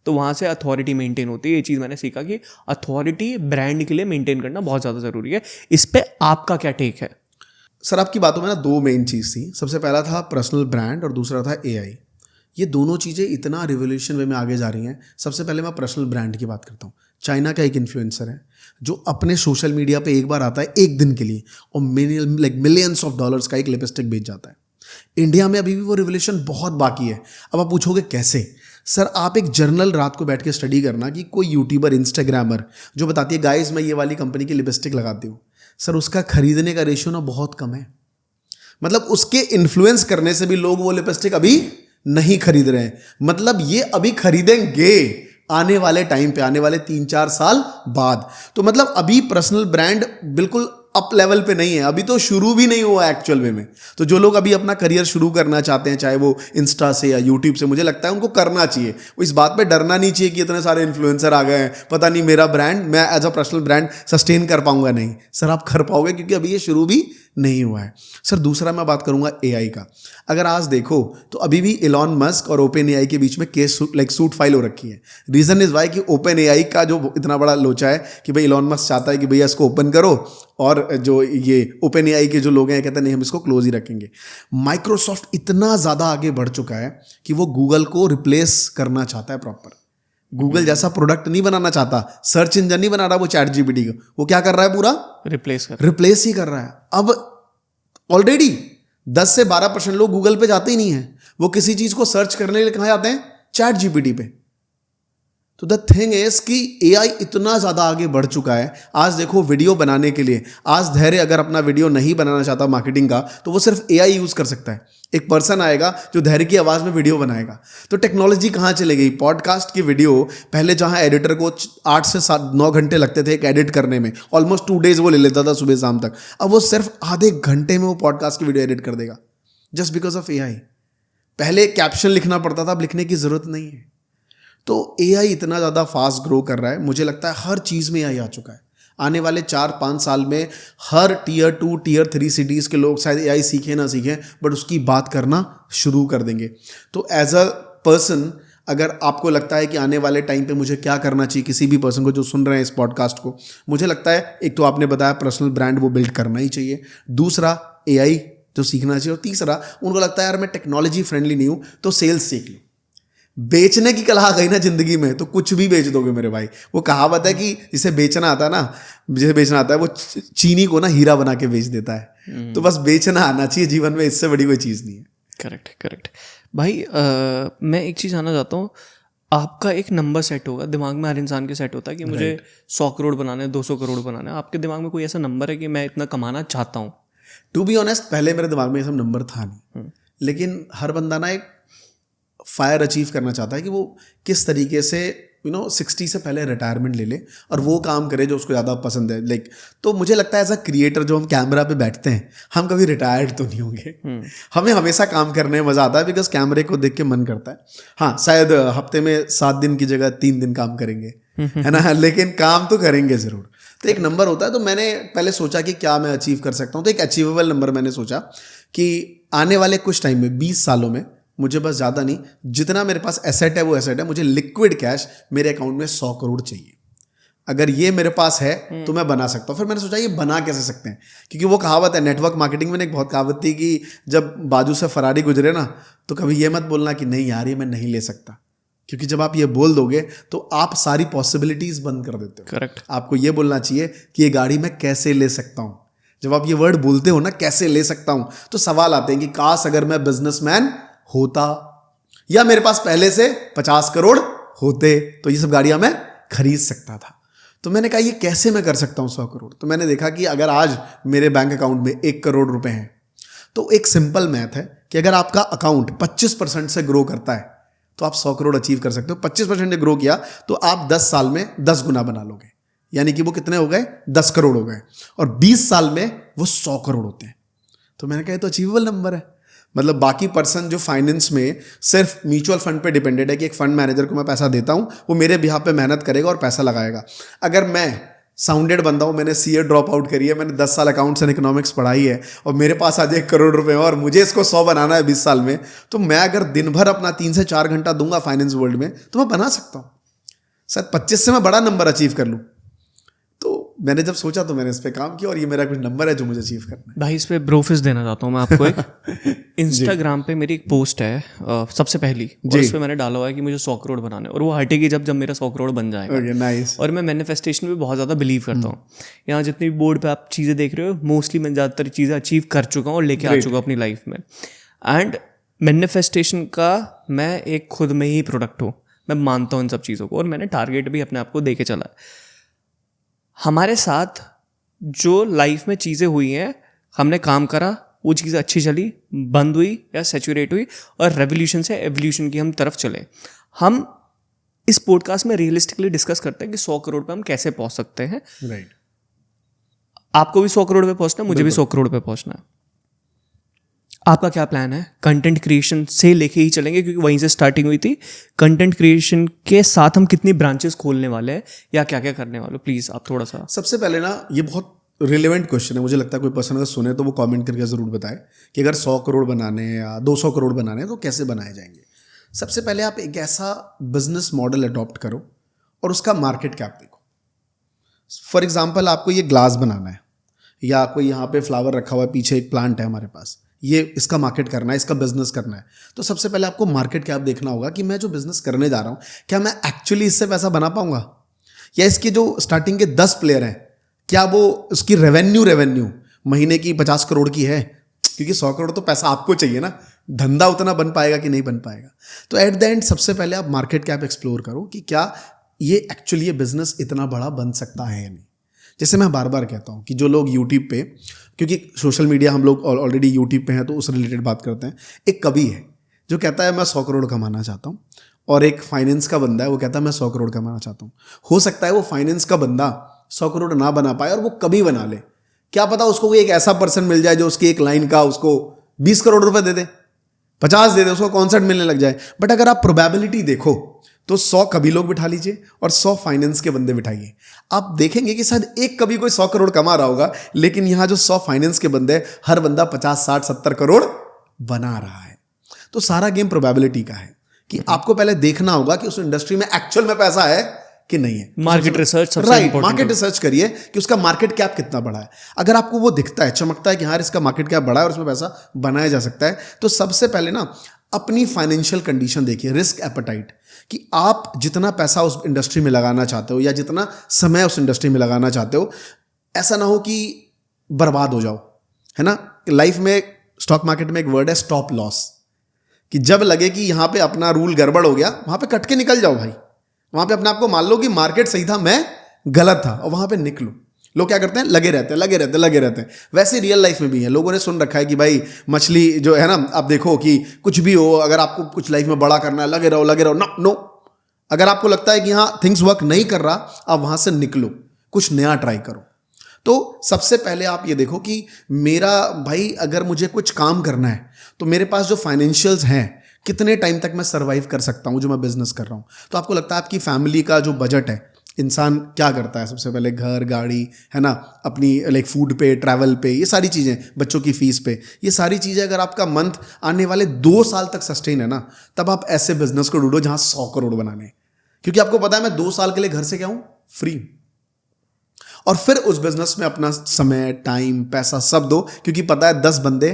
तो वहाँ से अथॉरिटी मेंटेन होती है। ये चीज़ मैंने सीखा कि अथॉरिटी ब्रांड के लिए मेंटेन करना बहुत ज़्यादा ज़रूरी है। इस पे आपका क्या टेक है? सर, आपकी बातों में ना 2 मेन चीज़ थी। सबसे पहला था पर्सनल ब्रांड और दूसरा था एआई। ये दोनों चीज़ें इतना रिवोल्यूशन वे में आगे जा रही हैं। सबसे पहले मैं पर्सनल ब्रांड की बात करता हूँ। चाइना का एक इन्फ्लुएंसर है जो अपने सोशल मीडिया पे एक बार आता है, एक दिन के लिए, और मिलियंस ऑफ डॉलर्स का एक लिपस्टिक बेच जाता है। इंडिया में अभी भी वो रिवोल्यूशन बहुत बाकी है। अब आप पूछोगे कैसे? सर, आप एक जर्नल रात को बैठ के स्टडी करना कि कोई यूट्यूबर, इंस्टाग्रामर जो बताती है गाइस मैं ये वाली कंपनी की लिपस्टिक लगाती हूँ, सर उसका खरीदने का रेशियो ना बहुत कम है। मतलब उसके इन्फ्लुएंस करने से भी लोग वो लिपस्टिक अभी नहीं खरीद रहे हैं। मतलब ये अभी खरीदेंगे आने वाले टाइम पे, आने वाले 3-4 साल बाद। तो मतलब अभी पर्सनल ब्रांड बिल्कुल अप लेवल पे नहीं है, अभी तो शुरू भी नहीं हुआ एक्चुअल में। तो जो लोग अभी अपना करियर शुरू करना चाहते हैं, चाहे वो इंस्टा से या यूट्यूब से, मुझे लगता है उनको करना चाहिए। वो इस बात पे डरना नहीं चाहिए कि इतने सारे इन्फ्लुएंसर आ गए हैं, पता नहीं मेरा ब्रांड, मैं as a personal brand sustain कर पाऊंगा। नहीं सर, आप कर पाओगे, क्योंकि अभी ये शुरू भी नहीं हुआ है। सर, दूसरा मैं बात करूंगा एआई का। अगर आज देखो तो अभी भी इलॉन मस्क और ओपन एआई के बीच में केस सूट फाइल हो रखी है। रीजन इज वाई कि ओपन एआई का जो इतना बड़ा लोचा है कि भाई इलॉन मस्क चाहता है कि भैया इसको ओपन करो, और जो ये ओपन एआई के जो लोग हैं कहते हैं नहीं हम इसको क्लोज ही रखेंगे। माइक्रोसॉफ्ट इतना ज़्यादा आगे बढ़ चुका है कि वो गूगल को रिप्लेस करना चाहता है प्रॉपर। गूगल जैसा प्रोडक्ट नहीं बनाना चाहता, सर्च इंजन नहीं बना रहा वो चैट जीपीटी को, वो क्या कर रहा है? पूरा रिप्लेस ही कर रहा है। अब ऑलरेडी 10 से 12% लोग गूगल पे जाते ही नहीं है, वो किसी चीज़ को सर्च करने के लिए कहाँ जाते हैं? चैट जीपीटी पे। तो द थिंग इज कि एआई इतना ज़्यादा आगे बढ़ चुका है। आज देखो वीडियो बनाने के लिए, आज धैर्य अगर अपना वीडियो नहीं बनाना चाहता मार्केटिंग का, तो वो सिर्फ एआई यूज़ कर सकता है। एक पर्सन आएगा जो धैर्य की आवाज़ में वीडियो बनाएगा। तो टेक्नोलॉजी कहाँ चले गई? पॉडकास्ट की वीडियो पहले जहाँ एडिटर को 8 से 9 घंटे लगते थे एक एडिट करने में, ऑलमोस्ट 2 डेज वो ले लेता था सुबह शाम तक, अब वो सिर्फ आधे घंटे में वो पॉडकास्ट की वीडियो एडिट कर देगा, जस्ट बिकॉज ऑफ एआई। पहले कैप्शन लिखना पड़ता था, अब लिखने की ज़रूरत नहीं है। तो एआई इतना ज़्यादा फास्ट ग्रो कर रहा है, मुझे लगता है हर चीज़ में एआई आ चुका है। आने वाले 4-5 साल में हर टियर 2, टियर 3 सिटीज़ के लोग शायद एआई सीखें ना सीखें, बट उसकी बात करना शुरू कर देंगे। तो एज अ पर्सन, अगर आपको लगता है कि आने वाले टाइम पे मुझे क्या करना चाहिए, किसी भी पर्सन को जो सुन रहे हैं इस पॉडकास्ट को, मुझे लगता है एक तो आपने बताया पर्सनल ब्रांड वो बिल्ड करना ही चाहिए, दूसरा एआई जो सीखना चाहिए, और तीसरा उनको लगता है यार मैं टेक्नोलॉजी फ्रेंडली नहीं हूँ तो सेल्स सीख लो। बेचने की कला आ गई ना जिंदगी में तो कुछ भी बेच दोगे मेरे भाई। वो कहावत है कि जिसे बेचना आता है ना, जिसे बेचना आता है वो चीनी को ना हीरा बना के बेच देता है। तो बस बेचना आना चाहिए जीवन में, इससे बड़ी कोई चीज़ नहीं है। करेक्ट भाई। मैं एक चीज़ आना चाहता हूँ, आपका एक नंबर सेट होगा दिमाग में, हर इंसान के सेट होता है कि मुझे 100 करोड़ बनाना है, 200 करोड़ बनाना है। आपके दिमाग में कोई ऐसा नंबर है कि मैं इतना कमाना चाहता हूँ? टू बी ऑनेस्ट पहले मेरे दिमाग में ये सब नंबर था नहीं, लेकिन हर बंदा ना एक फायर अचीव करना चाहता है कि वो किस तरीके से 60 से पहले रिटायरमेंट ले ले और वो काम करे जो उसको ज़्यादा पसंद है। लाइक तो मुझे लगता है एज अ क्रिएटर जो हम कैमरा पे बैठते हैं हम कभी रिटायर्ड तो नहीं होंगे। हमें हमेशा काम करने में मज़ा आता है बिकॉज कैमरे को देख के मन करता है। हाँ, शायद हफ्ते में 7 दिन की जगह 3 दिन काम करेंगे, है ना, लेकिन काम तो करेंगे ज़रूर। तो एक नंबर होता है, तो मैंने पहले सोचा कि क्या मैं अचीव कर सकता हूँ। तो एक अचीवेबल नंबर मैंने सोचा कि आने वाले कुछ टाइम में 20 सालों में मुझे बस ज़्यादा नहीं, जितना मेरे पास एसेट है वो एसेट है, मुझे लिक्विड कैश मेरे अकाउंट में 100 करोड़ चाहिए। अगर ये मेरे पास है तो मैं बना सकता हूँ। फिर मैंने सोचा ये बना कैसे सकते हैं, क्योंकि वो कहावत है नेटवर्क मार्केटिंग में एक बहुत कहावत थी कि जब बाजू से फरारी गुजरे ना तो कभी ये मत बोलना कि नहीं यार ये मैं नहीं ले सकता, क्योंकि जब आप ये बोल दोगे तो आप सारी पॉसिबिलिटीज बंद कर देते हो। करेक्ट। आपको ये बोलना चाहिए कि ये गाड़ी मैं कैसे ले सकता हूँ। जब आप ये वर्ड बोलते हो ना कैसे ले सकता हूँ, तो सवाल आते हैं कि काश अगर मैं बिजनेसमैन होता या मेरे पास पहले से 50 करोड़ होते तो ये सब गाड़ियां मैं खरीद सकता था। तो मैंने कहा ये कैसे मैं कर सकता हूँ 100 करोड़। तो मैंने देखा कि अगर आज मेरे बैंक अकाउंट में 1 करोड़ रुपए हैं तो एक सिंपल मैथ है कि अगर आपका अकाउंट 25% से ग्रो करता है तो आप 100 करोड़ अचीव कर सकते हो। 25% ने ग्रो किया तो आप 10 साल में 10 गुना बना लोगे, यानी कि वो कितने हो गए 10 करोड़ हो गए, और 20 साल में वो 100 करोड़ होते हैं। तो मैंने कहा तो अचीवेबल नंबर है। मतलब बाकी पर्सन जो फाइनेंस में सिर्फ म्यूचुअल फंड पे डिपेंडेड है कि एक फंड मैनेजर को मैं पैसा देता हूँ वो मेरे बिहाफ पे मेहनत करेगा और पैसा लगाएगा। अगर मैं साउंडेड बंदा हूँ, मैंने सीए ड्रॉप आउट करी है, मैंने 10 साल अकाउंट्स एंड इकोनॉमिक्स पढ़ाई है और मेरे पास आज 1 करोड़ रुपए है और मुझे इसको 100 बनाना है 20 साल में, तो मैं अगर दिन भर अपना 3 से 4 घंटा दूंगा फाइनेंस वर्ल्ड में तो मैं बना सकता हूँ। शायद 25 से मैं बड़ा नंबर अचीव कर लूँ। तो मैंने जब सोचा तो मैंने इस पे काम किया और ये मेरा कुछ नंबर है जो मुझे अचीव करना है। भाई इस पे ब्रोफिस देना चाहता हूँ मैं आपको एक इंस्टाग्राम पे मेरी एक पोस्ट है सबसे पहली, और उस पे मैंने डाला हुआ है कि मुझे 100 करोड़ बनाने, और वो हटेगी जब मेरा 100 करोड़ बन जाएगा। Okay, nice. और मैं मैनिफेस्टेशन में बहुत ज़्यादा बिलीव करता हूँ। यहाँ जितनी भी बोर्ड पे आप चीज़ें देख रहे हो मोस्टली मैं ज़्यादातर चीज़ें अचीव कर चुका हूँ और लेके आ चुका हूँ अपनी लाइफ में। एंड मैनिफेस्टेशन का मैं एक खुद में ही प्रोडक्ट हूँ, मैं मानता हूँ इन सब चीज़ों को, और मैंने टारगेट भी अपने आप को दे के चला है। हमारे साथ जो लाइफ में चीज़ें हुई हैं, हमने काम करा, वो चीज़ अच्छी चली, बंद हुई या सैचुरेट हुई, और रेवोल्यूशन से एवोल्यूशन की हम तरफ चले। हम इस पॉडकास्ट में रियलिस्टिकली डिस्कस करते हैं कि 100 करोड़ पे हम कैसे पहुंच सकते हैं। राइट। आपको भी 100 करोड़ पे पहुंचना है, मुझे भी 100 करोड़ पे पहुंचना है। आपका क्या प्लान है? कंटेंट क्रिएशन से लेके ही चलेंगे क्योंकि वहीं से स्टार्टिंग हुई थी। कंटेंट क्रिएशन के साथ हम कितनी ब्रांचेस खोलने वाले हैं या क्या क्या करने वाले, प्लीज़ आप थोड़ा सा। सबसे पहले ना ये बहुत रिलेवेंट क्वेश्चन है, मुझे लगता है कोई पर्सन अगर सुने तो वो कमेंट करके ज़रूर बताए कि अगर 100 करोड़ बनाने हैं या 200 करोड़ बनाने हैं तो कैसे बनाए जाएंगे। सबसे पहले आप एक ऐसा बिजनेस मॉडल अडॉप्ट करो और उसका मार्केट कैप देखो। फॉर एग्जाम्पल आपको ये ग्लास बनाना है या कोई यहाँ पे फ्लावर रखा हुआ है, पीछे एक प्लांट है हमारे पास, ये इसका मार्केट करना है, इसका बिजनेस करना है। तो सबसे पहले आपको मार्केट कैप देखना होगा कि मैं जो बिजनेस करने जा रहा हूँ क्या मैं एक्चुअली इससे पैसा बना पाऊंगा, या इसके जो स्टार्टिंग के 10 प्लेयर हैं क्या वो उसकी रेवेन्यू महीने की 50 करोड़ की है, क्योंकि 100 करोड़ तो पैसा आपको चाहिए ना, धंधा उतना बन पाएगा कि नहीं बन पाएगा। तो एट द एंड सबसे पहले आप मार्केट कैप एक्सप्लोर करो कि क्या ये एक्चुअली ये बिजनेस इतना बड़ा बन सकता है या नहीं। जैसे मैं बार बार कहता हूँ कि जो लोग यूट्यूब पे, क्योंकि सोशल मीडिया हम लोग ऑलरेडी यूट्यूब पे हैं तो उस रिलेटेड बात करते हैं। एक कवि है जो कहता है मैं 100 करोड़ कमाना चाहता हूँ, और एक फाइनेंस का बंदा है वो कहता है मैं 100 करोड़ कमाना चाहता हूँ। हो सकता है वो फाइनेंस का बंदा 100 करोड़ ना बना पाए और वो कभी बना ले, क्या पता उसको कोई एक ऐसा पर्सन मिल जाए जो उसकी एक लाइन का उसको 20 करोड़ रुपए दे दे, 50 दे दे, उसको कॉन्सर्ट मिलने लग जाए। बट अगर आप प्रोबेबिलिटी देखो तो 100 कभी लोग बिठा लीजिए और 100 फाइनेंस के बंदे बिठाइए, आप देखेंगे कि शायद एक कभी कोई 100 करोड़ कमा रहा होगा, लेकिन यहां जो 100 फाइनेंस के बंदे हर बंदा 50, 60, 70 करोड़ बना रहा है। तो सारा गेम प्रोबेबिलिटी का है कि आपको पहले देखना होगा कि उस इंडस्ट्री में एक्चुअल में पैसा है कि नहीं है। मार्केट रिसर्च सबसे राइट, इंपॉर्टेंट मार्केट रिसर्च करिए कि उसका मार्केट कैप कितना बड़ा है। अगर आपको वो दिखता है, चमकता है कि हाँ इसका मार्केट कैप बड़ा है और उसमें पैसा बनाया जा सकता है, तो सबसे पहले ना अपनी फाइनेंशियल कंडीशन देखिए, रिस्क एपेटाइट, कि आप जितना पैसा उस इंडस्ट्री में लगाना चाहते हो या जितना समय उस इंडस्ट्री में लगाना चाहते हो, ऐसा ना हो कि बर्बाद हो जाओ, है ना। लाइफ में स्टॉक मार्केट में एक वर्ड है स्टॉप लॉस, कि जब लगे कि यहाँ पे अपना रूल गड़बड़ हो गया वहाँ पे कट के निकल जाओ भाई, वहाँ पे अपने आप को मान लो कि मार्केट सही था, मैं गलत था, और वहाँ पे निकलो। लोग क्या करते हैं, लगे रहते हैं। वैसे रियल लाइफ में भी है, लोगों ने सुन रखा है कि भाई मछली जो है ना, आप देखो कि कुछ भी हो, अगर आपको कुछ लाइफ में बड़ा करना है, लगे रहो। नो, अगर आपको लगता है कि हाँ थिंग्स वर्क नहीं कर रहा, आप वहां से निकलो, कुछ नया ट्राई करो। तो सबसे पहले आप ये देखो कि मेरा भाई अगर मुझे कुछ काम करना है तो मेरे पास जो फाइनेंशियल्स हैं, कितने टाइम तक मैं सर्वाइव कर सकता हूँ जो मैं बिजनेस कर रहा हूँ। तो आपको लगता है आपकी फैमिली का जो बजट है, इंसान क्या करता है सबसे पहले, घर, गाड़ी, है ना, अपनी लाइक फूड पे, ट्रैवल पे, ये सारी चीज़ें, बच्चों की फीस पे, ये सारी चीज़ें अगर आपका मंथ आने वाले 2 साल तक सस्टेन है ना, तब आप ऐसे बिजनेस को ढूंढो जहाँ 100 करोड़ बनाने, क्योंकि आपको पता है मैं 2 साल के लिए घर से क्या हूँ, फ्री। और फिर उस बिजनेस में अपना समय, टाइम, पैसा सब दो, क्योंकि पता है 10 बंदे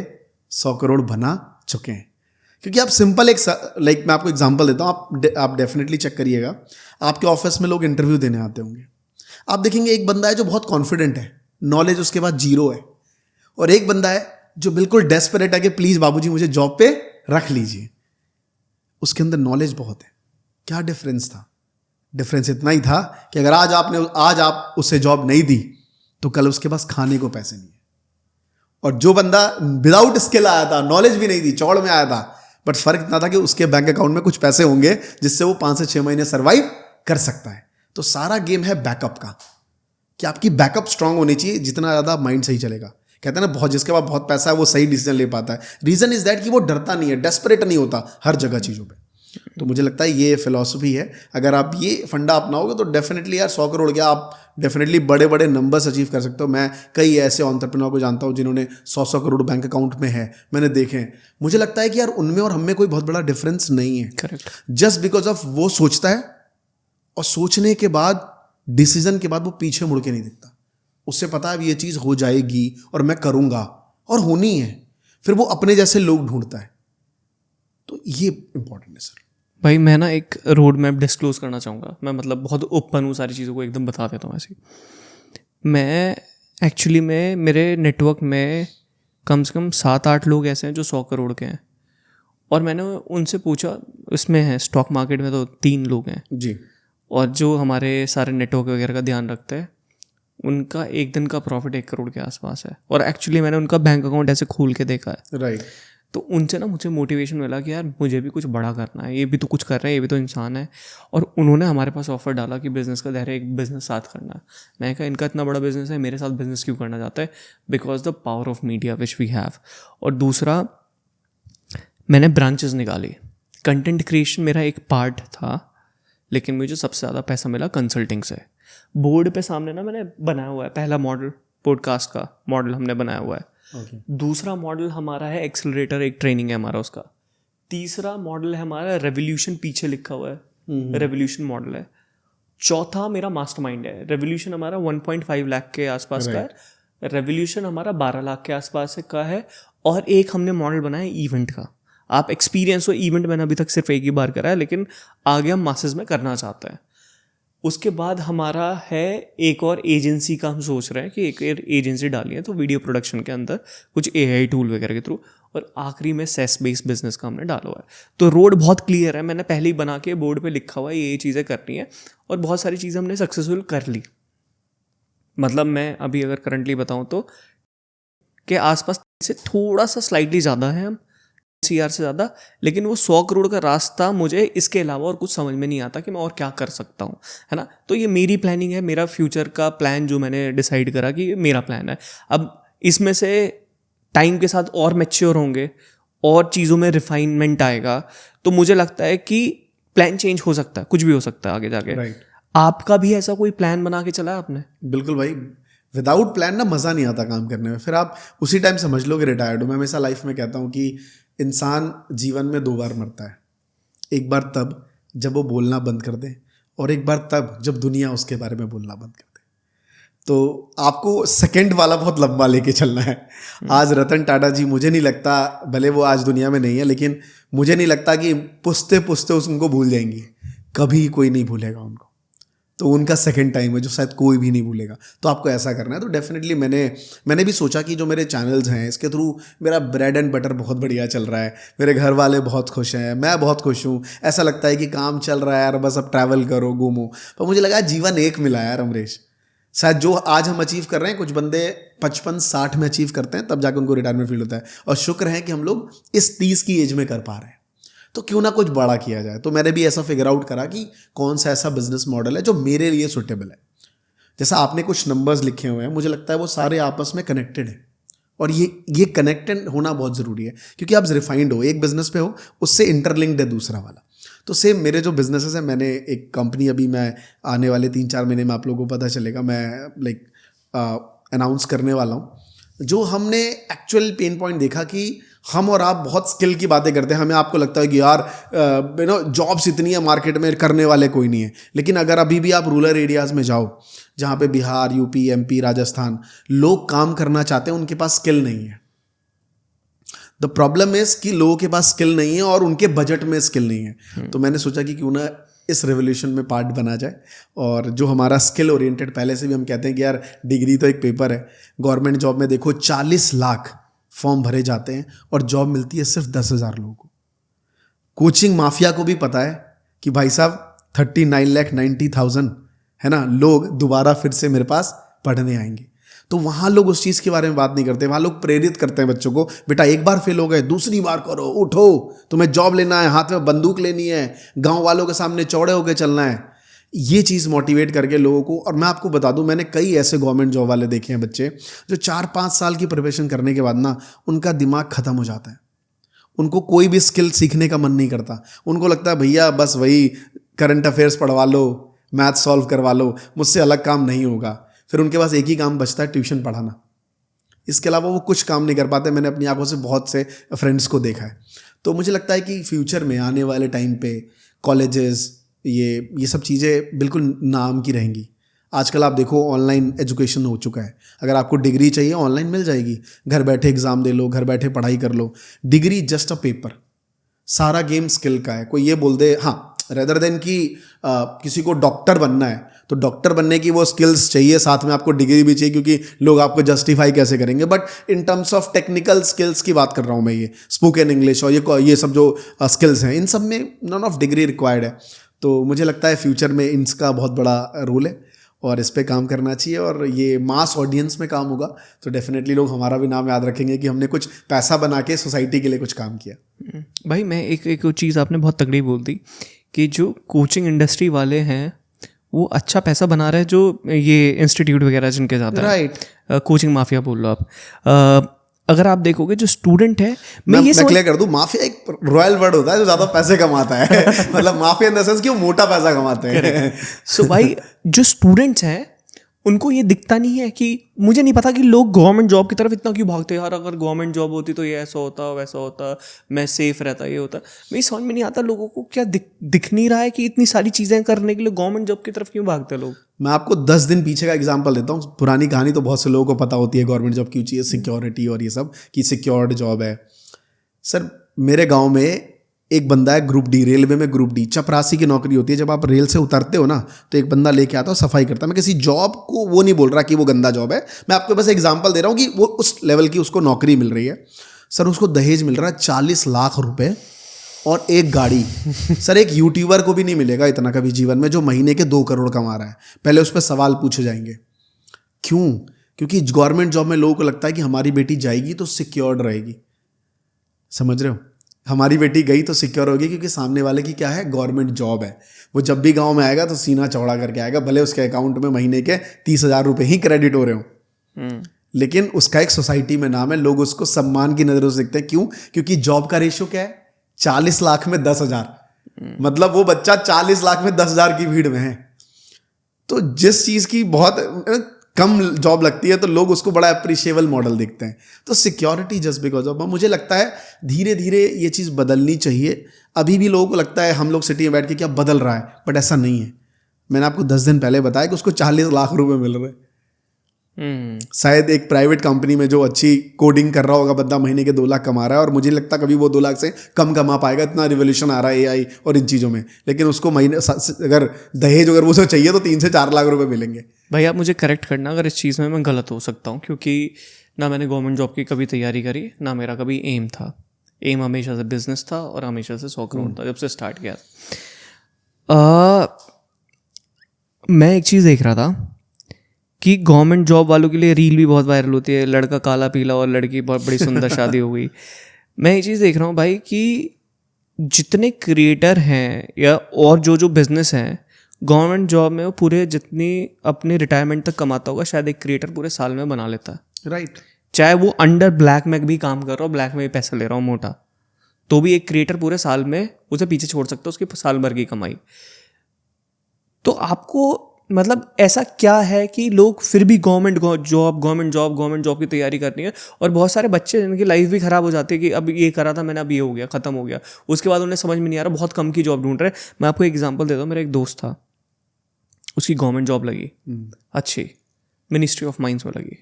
100 करोड़ बना चुके हैं। क्योंकि आप सिंपल एक लाइक मैं आपको एग्जांपल देता हूँ, आप डेफिनेटली चेक करिएगा, आपके ऑफिस में लोग इंटरव्यू देने आते होंगे, आप देखेंगे एक बंदा है जो बहुत कॉन्फिडेंट है, नॉलेज उसके पास 0 है, और एक बंदा है जो बिल्कुल डेस्परेट है कि प्लीज बाबूजी मुझे जॉब पे रख लीजिए। उसके अंदर नॉलेज बहुत है। क्या डिफरेंस था? डिफरेंस इतना ही था कि अगर आज आप उसे जॉब नहीं दी तो कल उसके पास खाने को पैसे नहीं है। और जो बंदा विदाउट स्किल आया था, नॉलेज भी नहीं थी, चौड़ में आया था, बट फर्क इतना था कि उसके बैंक अकाउंट में कुछ पैसे होंगे जिससे वो 5 से 6 महीने सर्वाइव कर सकता है। तो सारा गेम है बैकअप का, कि आपकी बैकअप स्ट्रांग होनी चाहिए, जितना ज़्यादा माइंड सही चलेगा। कहते हैं ना, बहुत जिसके पास बहुत पैसा है वो सही डिसीजन ले पाता है। रीजन इज दैट कि वो डरता नहीं है, डेस्परेट नहीं होता हर जगह चीज़ों पे। तो मुझे लगता है ये फिलॉसफी है, अगर आप ये फंडा अपनाओगे तो डेफिनेटली यार 100 करोड़ क्या, आप डेफिनेटली बड़े बड़े नंबर्स अचीव कर सकते हो। मैं कई ऐसे एंटरप्रेन्योर को जानता हूँ जिन्होंने 100 करोड़ बैंक अकाउंट में है, मैंने देखे हैं। मुझे लगता है कि यार उनमें और हमें कोई बहुत बड़ा डिफरेंस नहीं है। करेक्ट। जस्ट बिकॉज ऑफ वो सोचता है, और सोचने के बाद, डिसीजन के बाद वो पीछे मुड़ के नहीं दिखता। उससे पता है ये चीज़ हो जाएगी और मैं करूँगा, और होनी है। फिर वो अपने जैसे लोग ढूंढता है। तो ये इंपॉर्टेंट है सर। भाई मैं ना एक रोड मैप डिस्क्लोज करना चाहूँगा। मैं मतलब बहुत ओपन हूँ, सारी चीज़ों को एकदम बता देता हूँ ऐसे। मैं एक्चुअली में मेरे नेटवर्क में कम से कम 7-8 लोग ऐसे हैं जो 100 करोड़ के हैं, और मैंने उनसे पूछा, इसमें है स्टॉक मार्केट में तो 3 लोग हैं जी, और जो हमारे सारे नेटवर्क वगैरह का ध्यान रखते हैं, उनका एक दिन का प्रॉफिट 1 करोड़ के आसपास है। और एक्चुअली मैंने उनका बैंक अकाउंट ऐसे खोल के देखा है। राइट। तो उनसे ना मुझे मोटिवेशन मिला कि यार मुझे भी कुछ बड़ा करना है, ये भी तो कुछ कर रहे हैं, ये भी तो इंसान है। और उन्होंने हमारे पास ऑफर डाला कि बिज़नेस का दायरा, एक बिज़नेस साथ करना है। मैं कहा इनका इतना बड़ा बिज़नेस है, मेरे साथ बिज़नेस क्यों करना चाहता है? Because the power of media which we have. और दूसरा, मैंने ब्रांचेस निकाली। कंटेंट क्रिएशन मेरा एक पार्ट था, लेकिन मुझे सबसे ज़्यादा पैसा मिला कंसल्टिंग से। बोर्ड पे सामने ना मैंने बनाया हुआ है, पहला मॉडल पॉडकास्ट का मॉडल हमने बनाया हुआ है। दूसरा मॉडल हमारा है एक्सेलरेटर, एक ट्रेनिंग है हमारा उसका। तीसरा मॉडल है हमारा रेवोल्यूशन, पीछे लिखा हुआ है रेवोल्यूशन मॉडल है। चौथा मेरा मास्टरमाइंड है। रेवोल्यूशन हमारा 1.5 लाख के आसपास का है, रेवोल्यूशन हमारा 12 लाख के आसपास का है। और एक हमने मॉडल बनाया इवेंट का। आप एक्सपीरियंस हो, इवेंट मैंने अभी तक सिर्फ एक ही बार करा है, लेकिन आगे हम मासेस में करना चाहते हैं। उसके बाद हमारा है एक और एजेंसी का, हम सोच रहे हैं कि एक एजेंसी डाली है तो वीडियो प्रोडक्शन के अंदर कुछ AI टूल वगैरह के थ्रू। और आखिरी में सेस बेस्ड बिजनेस का हमने डाला हुआ है। तो रोड बहुत क्लियर है, मैंने पहले ही बना के बोर्ड पे लिखा हुआ है ये चीज़ें करनी है, और बहुत सारी चीज़ें हमने सक्सेसफुल कर ली। मतलब मैं अभी अगर करंटली बताऊँ तो के आसपास से थोड़ा सा स्लाइटली ज़्यादा है हम, CR से ज़्यादा, लेकिन वो 100 करोड़ का रास्ता मुझे इसके अलावा और कुछ समझ में नहीं आता कि मैं और क्या कर सकता हूँ, है ना। तो ये मेरी प्लानिंग है, मेरा फ्यूचर का प्लान जो मैंने डिसाइड करा कि मेरा प्लान है। अब इसमें से टाइम के साथ और मैच्योर होंगे और चीज़ों में रिफाइनमेंट आएगा, तो मुझे लगता है कि प्लान चेंज हो सकता है, कुछ भी हो सकता है आगे जाके। राइट। आपका भी ऐसा कोई प्लान बना के चला है आपने? बिल्कुल भाई, विदाउट प्लान ना मज़ा नहीं आता काम करने में। फिर आप उसी टाइम समझ लो कि रिटायर्ड हो। मैं हमेशा लाइफ में कहता हूँ कि इंसान जीवन में 2 बार मरता है। एक बार तब जब वो बोलना बंद कर दे, और एक बार तब जब दुनिया उसके बारे में बोलना बंद कर दे। तो आपको सेकंड वाला बहुत लंबा लेके चलना है। आज रतन टाटा जी, मुझे नहीं लगता, भले वो आज दुनिया में नहीं है, लेकिन मुझे नहीं लगता कि पुश्ते पुश्ते उनको भूल जाएंगी। कभी कोई नहीं भूलेगा उनको। तो उनका सेकंड टाइम है जो शायद कोई भी नहीं भूलेगा। तो आपको ऐसा करना है। तो डेफिनेटली मैंने भी सोचा कि जो मेरे चैनल्स हैं इसके थ्रू मेरा ब्रेड एंड बटर बहुत बढ़िया चल रहा है, मेरे घर वाले बहुत खुश हैं, मैं बहुत खुश हूँ। ऐसा लगता है कि काम चल रहा है यार, बस अब ट्रैवल करो, घूमो। पर मुझे लगा जीवन एक मिला यार अमरीश, शायद जो आज हम अचीव कर रहे हैं कुछ बंदे 55-60 में अचीव करते हैं, तब जाकर उनको रिटायरमेंट फील होता है। और शुक्र है कि हम लोग इस 30 की एज में कर पा रहे हैं। तो क्यों ना कुछ बड़ा किया जाए। तो मैंने भी ऐसा फिगर आउट करा कि कौन सा ऐसा बिजनेस मॉडल है जो मेरे लिए सुटेबल है। जैसा आपने कुछ नंबर्स लिखे हुए हैं, मुझे लगता है वो सारे आपस में कनेक्टेड हैं। और ये कनेक्टेड होना बहुत ज़रूरी है, क्योंकि आप रिफाइंड हो, एक बिजनेस पे हो, उससे इंटरलिंक्ड है दूसरा वाला। तो सेम मेरे जो बिजनेसेस हैं, मैंने एक कंपनी अभी मैं आने वाले 3-4 महीने में, आप लोगों को पता चलेगा, मैं लाइक अनाउंस करने वाला हूँ। जो हमने एक्चुअल पेन पॉइंट देखा कि हम और आप बहुत स्किल की बातें करते हैं, हमें आपको लगता है कि यार जॉब्स इतनी है मार्केट में, करने वाले कोई नहीं है। लेकिन अगर अभी भी आप रूरल एरियाज़ में जाओ, जहाँ पे बिहार, यूपी, एमपी, राजस्थान, लोग काम करना चाहते हैं, उनके पास स्किल नहीं है। द प्रॉब्लम इज कि लोगों के पास स्किल नहीं है और उनके बजट में स्किल नहीं है। तो मैंने सोचा कि क्यों ना इस रेवोल्यूशन में पार्ट बना जाए। और जो हमारा स्किल ओरिएंटेड, पहले से भी हम कहते हैं कि यार डिग्री तो एक पेपर है। गवर्नमेंट जॉब में देखो 40 लाख फॉर्म भरे जाते हैं और जॉब मिलती है सिर्फ 10,000 लोगों को। कोचिंग माफिया को भी पता है कि भाई साहब 39,90,000 है ना, लोग दोबारा फिर से मेरे पास पढ़ने आएंगे। तो वहाँ लोग उस चीज़ के बारे में बात नहीं करते। वहाँ लोग प्रेरित करते हैं बच्चों को, बेटा एक बार फेल हो गए, दूसरी बार करो, उठो, तुम्हें जॉब लेना है, हाथ में बंदूक लेनी है, गांव वालों के सामने चौड़े होकर चलना है। ये चीज़ मोटिवेट करके लोगों को। और मैं आपको बता दूं, मैंने कई ऐसे गवर्नमेंट जॉब वाले देखे हैं बच्चे जो 4-5 साल की प्रिपरेशन करने के बाद ना उनका दिमाग ख़त्म हो जाता है। उनको कोई भी स्किल सीखने का मन नहीं करता। उनको लगता है भैया बस वही करंट अफेयर्स पढ़वा लो, मैथ सॉल्व करवा लो, मुझसे अलग काम नहीं होगा। फिर उनके पास एक ही काम बचता है, ट्यूशन पढ़ाना। इसके अलावा वो कुछ काम नहीं कर पाते। मैंने अपनी आंखों से बहुत से फ्रेंड्स को देखा है। तो मुझे लगता है कि फ्यूचर में आने वाले टाइम पे कॉलेजेस, ये सब चीज़ें बिल्कुल नाम की रहेंगी। आजकल आप देखो ऑनलाइन एजुकेशन हो चुका है। अगर आपको डिग्री चाहिए ऑनलाइन मिल जाएगी, घर बैठे एग्ज़ाम दे लो, घर बैठे पढ़ाई कर लो। डिग्री जस्ट अ पेपर, सारा गेम स्किल का है। कोई ये बोल दे हाँ, रेदर देन कि किसी को डॉक्टर बनना है तो डॉक्टर बनने की वो स्किल्स चाहिए, साथ में आपको डिग्री भी चाहिए, क्योंकि लोग आपको जस्टिफाई कैसे करेंगे। But in terms of technical skills की बात कर रहा हूँ मैं, ये स्पोकन इंग्लिश और ये सब जो स्किल्स हैं, इन सब में नॉन ऑफ डिग्री रिक्वायर्ड है। तो मुझे लगता है फ्यूचर में इनका बहुत बड़ा रोल है और इस पे काम करना चाहिए। और ये मास ऑडियंस में काम होगा तो डेफिनेटली लोग हमारा भी नाम याद रखेंगे कि हमने कुछ पैसा बना के सोसाइटी के लिए कुछ काम किया। भाई मैं एक चीज़ आपने बहुत तगड़ी बोल दी कि जो कोचिंग इंडस्ट्री वाले हैं वो अच्छा पैसा बना रहे हैं, जो ये इंस्टीट्यूट वगैरह जिनके जाता है, राइट, कोचिंग माफिया बोल लो आप। अगर आप देखोगे जो स्टूडेंट है, मैं क्लियर कर दूं, माफिया एक रॉयल वर्ड होता है जो ज्यादा पैसे कमाता है। मतलब माफिया इन द सेंस कि वो मोटा पैसा कमाते हैं। सो भाई जो स्टूडेंट्स हैं उनको ये दिखता नहीं है कि, मुझे नहीं पता कि लोग गवर्नमेंट जॉब की तरफ इतना क्यों भागते हैं। यार अगर गवर्नमेंट जॉब होती तो ये ऐसा होता, वैसा होता, मैं सेफ रहता, ये होता। मेरी समझ में नहीं आता लोगों को क्या दिख नहीं रहा है कि इतनी सारी चीज़ें करने के लिए गवर्नमेंट जॉब की तरफ क्यों भागते हैं लोग। मैं आपको 10 दिन पीछे का एग्जांपल देता हूँ। पुरानी कहानी तो बहुत से लोगों को पता होती है, गवर्नमेंट जॉब क्यों चाहिए, सिक्योरिटी और ये सब कि सिक्योर्ड जॉब है। सर मेरे गाँव में एक बंदा है, ग्रुप डी, रेलवे में ग्रुप डी, चपरासी की नौकरी होती है। जब आप रेल से उतरते हो ना तो एक बंदा लेके आता है, सफाई करता है। मैं किसी जॉब को वो नहीं बोल रहा कि वो गंदा जॉब है, मैं आपको बस एग्जांपल दे रहा हूँ कि वो उस लेवल की उसको नौकरी मिल रही है। सर उसको दहेज मिल रहा है 40 लाख रुपए और एक गाड़ी। सर एक यूट्यूबर को भी नहीं मिलेगा इतना कभी जीवन में, जो महीने के 2 करोड़ कमा रहा है। पहले उस पर सवाल पूछे जाएंगे, क्यों? क्योंकि गवर्नमेंट जॉब में लोगों को लगता है कि हमारी बेटी जाएगी तो सिक्योर्ड रहेगी। समझ रहे हो? हमारी बेटी गई तो सिक्योर होगी, क्योंकि सामने वाले की क्या है, गवर्नमेंट जॉब है। वो जब भी गांव में आएगा तो सीना चौड़ा करके आएगा, भले उसके अकाउंट में महीने के 30,000 रुपए ही क्रेडिट हो रहे हो, लेकिन उसका एक सोसाइटी में नाम है। लोग उसको सम्मान की नजरों से देखते हैं। क्यों? क्योंकि जॉब का रेशियो क्या है, 40 लाख में 10,000। मतलब वो बच्चा 40 लाख में 10,000 की भीड़ में है। तो जिस चीज की बहुत कम जॉब लगती है तो लोग उसको बड़ा अप्रिशिएबल मॉडल देखते हैं। तो सिक्योरिटी जस्ट बिकॉज ऑफ, मुझे लगता है धीरे धीरे ये चीज़ बदलनी चाहिए। अभी भी लोगों को लगता है हम लोग सिटी में बैठ के क्या बदल रहा है, बट ऐसा नहीं है। मैंने आपको 10 दिन पहले बताया कि उसको 40 लाख रुपए मिल रहे हैं। शायद एक प्राइवेट कंपनी में जो अच्छी कोडिंग कर रहा होगा बंदा, महीने के 2 लाख कमा रहा है। और मुझे लगता कभी वो 2 लाख से कम कमा पाएगा, इतना रिवोल्यूशन आ रहा है एआई और इन चीज़ों में। लेकिन उसको महीने अगर दहेज अगर वो सब चाहिए तो 3 से 4 लाख रुपए मिलेंगे। भाई आप मुझे करेक्ट करना अगर इस चीज़ में मैं गलत हो सकता हूँ, क्योंकि ना मैंने गवर्नमेंट जॉब की कभी तैयारी करी, ना मेरा कभी एम था। एम हमेशा से बिजनेस था और हमेशा से 100 करोड़ था जब से स्टार्ट किया। मैं एक चीज़ देख रहा था कि गवर्नमेंट जॉब वालों के लिए रील भी बहुत वायरल होती है, लड़का काला पीला और लड़की बहुत बड़ी सुंदर शादी हो गई। मैं ये चीज़ देख रहा हूँ भाई कि जितने क्रिएटर हैं या और जो बिजनेस हैं, गवर्नमेंट जॉब में वो पूरे जितनी अपनी रिटायरमेंट तक कमाता होगा शायद एक क्रिएटर पूरे साल में बना लेता है। राइट। चाहे वो अंडर ब्लैक में भी काम कर रहा हो, ब्लैक में भी पैसा ले रहा हूँ मोटा, तो भी एक क्रिएटर पूरे साल में उसे पीछे छोड़ सकता है उसकी साल भर की कमाई। तो आपको मतलब ऐसा क्या है कि लोग फिर भी गवर्नमेंट जॉब की तैयारी करनी है, और बहुत सारे बच्चे जिनकी लाइफ भी ख़राब हो जाती है कि अब ये करा था मैंने, अब ये हो गया, ख़त्म हो गया, उसके बाद उन्हें समझ में नहीं आ रहा, बहुत कम की जॉब ढूंढ रहे। मैं आपको एक एग्जांपल देता हूँ। मेरा एक दोस्त था, उसकी गवर्नमेंट जॉब लगी अच्छी, मिनिस्ट्री ऑफ माइंस में लगी,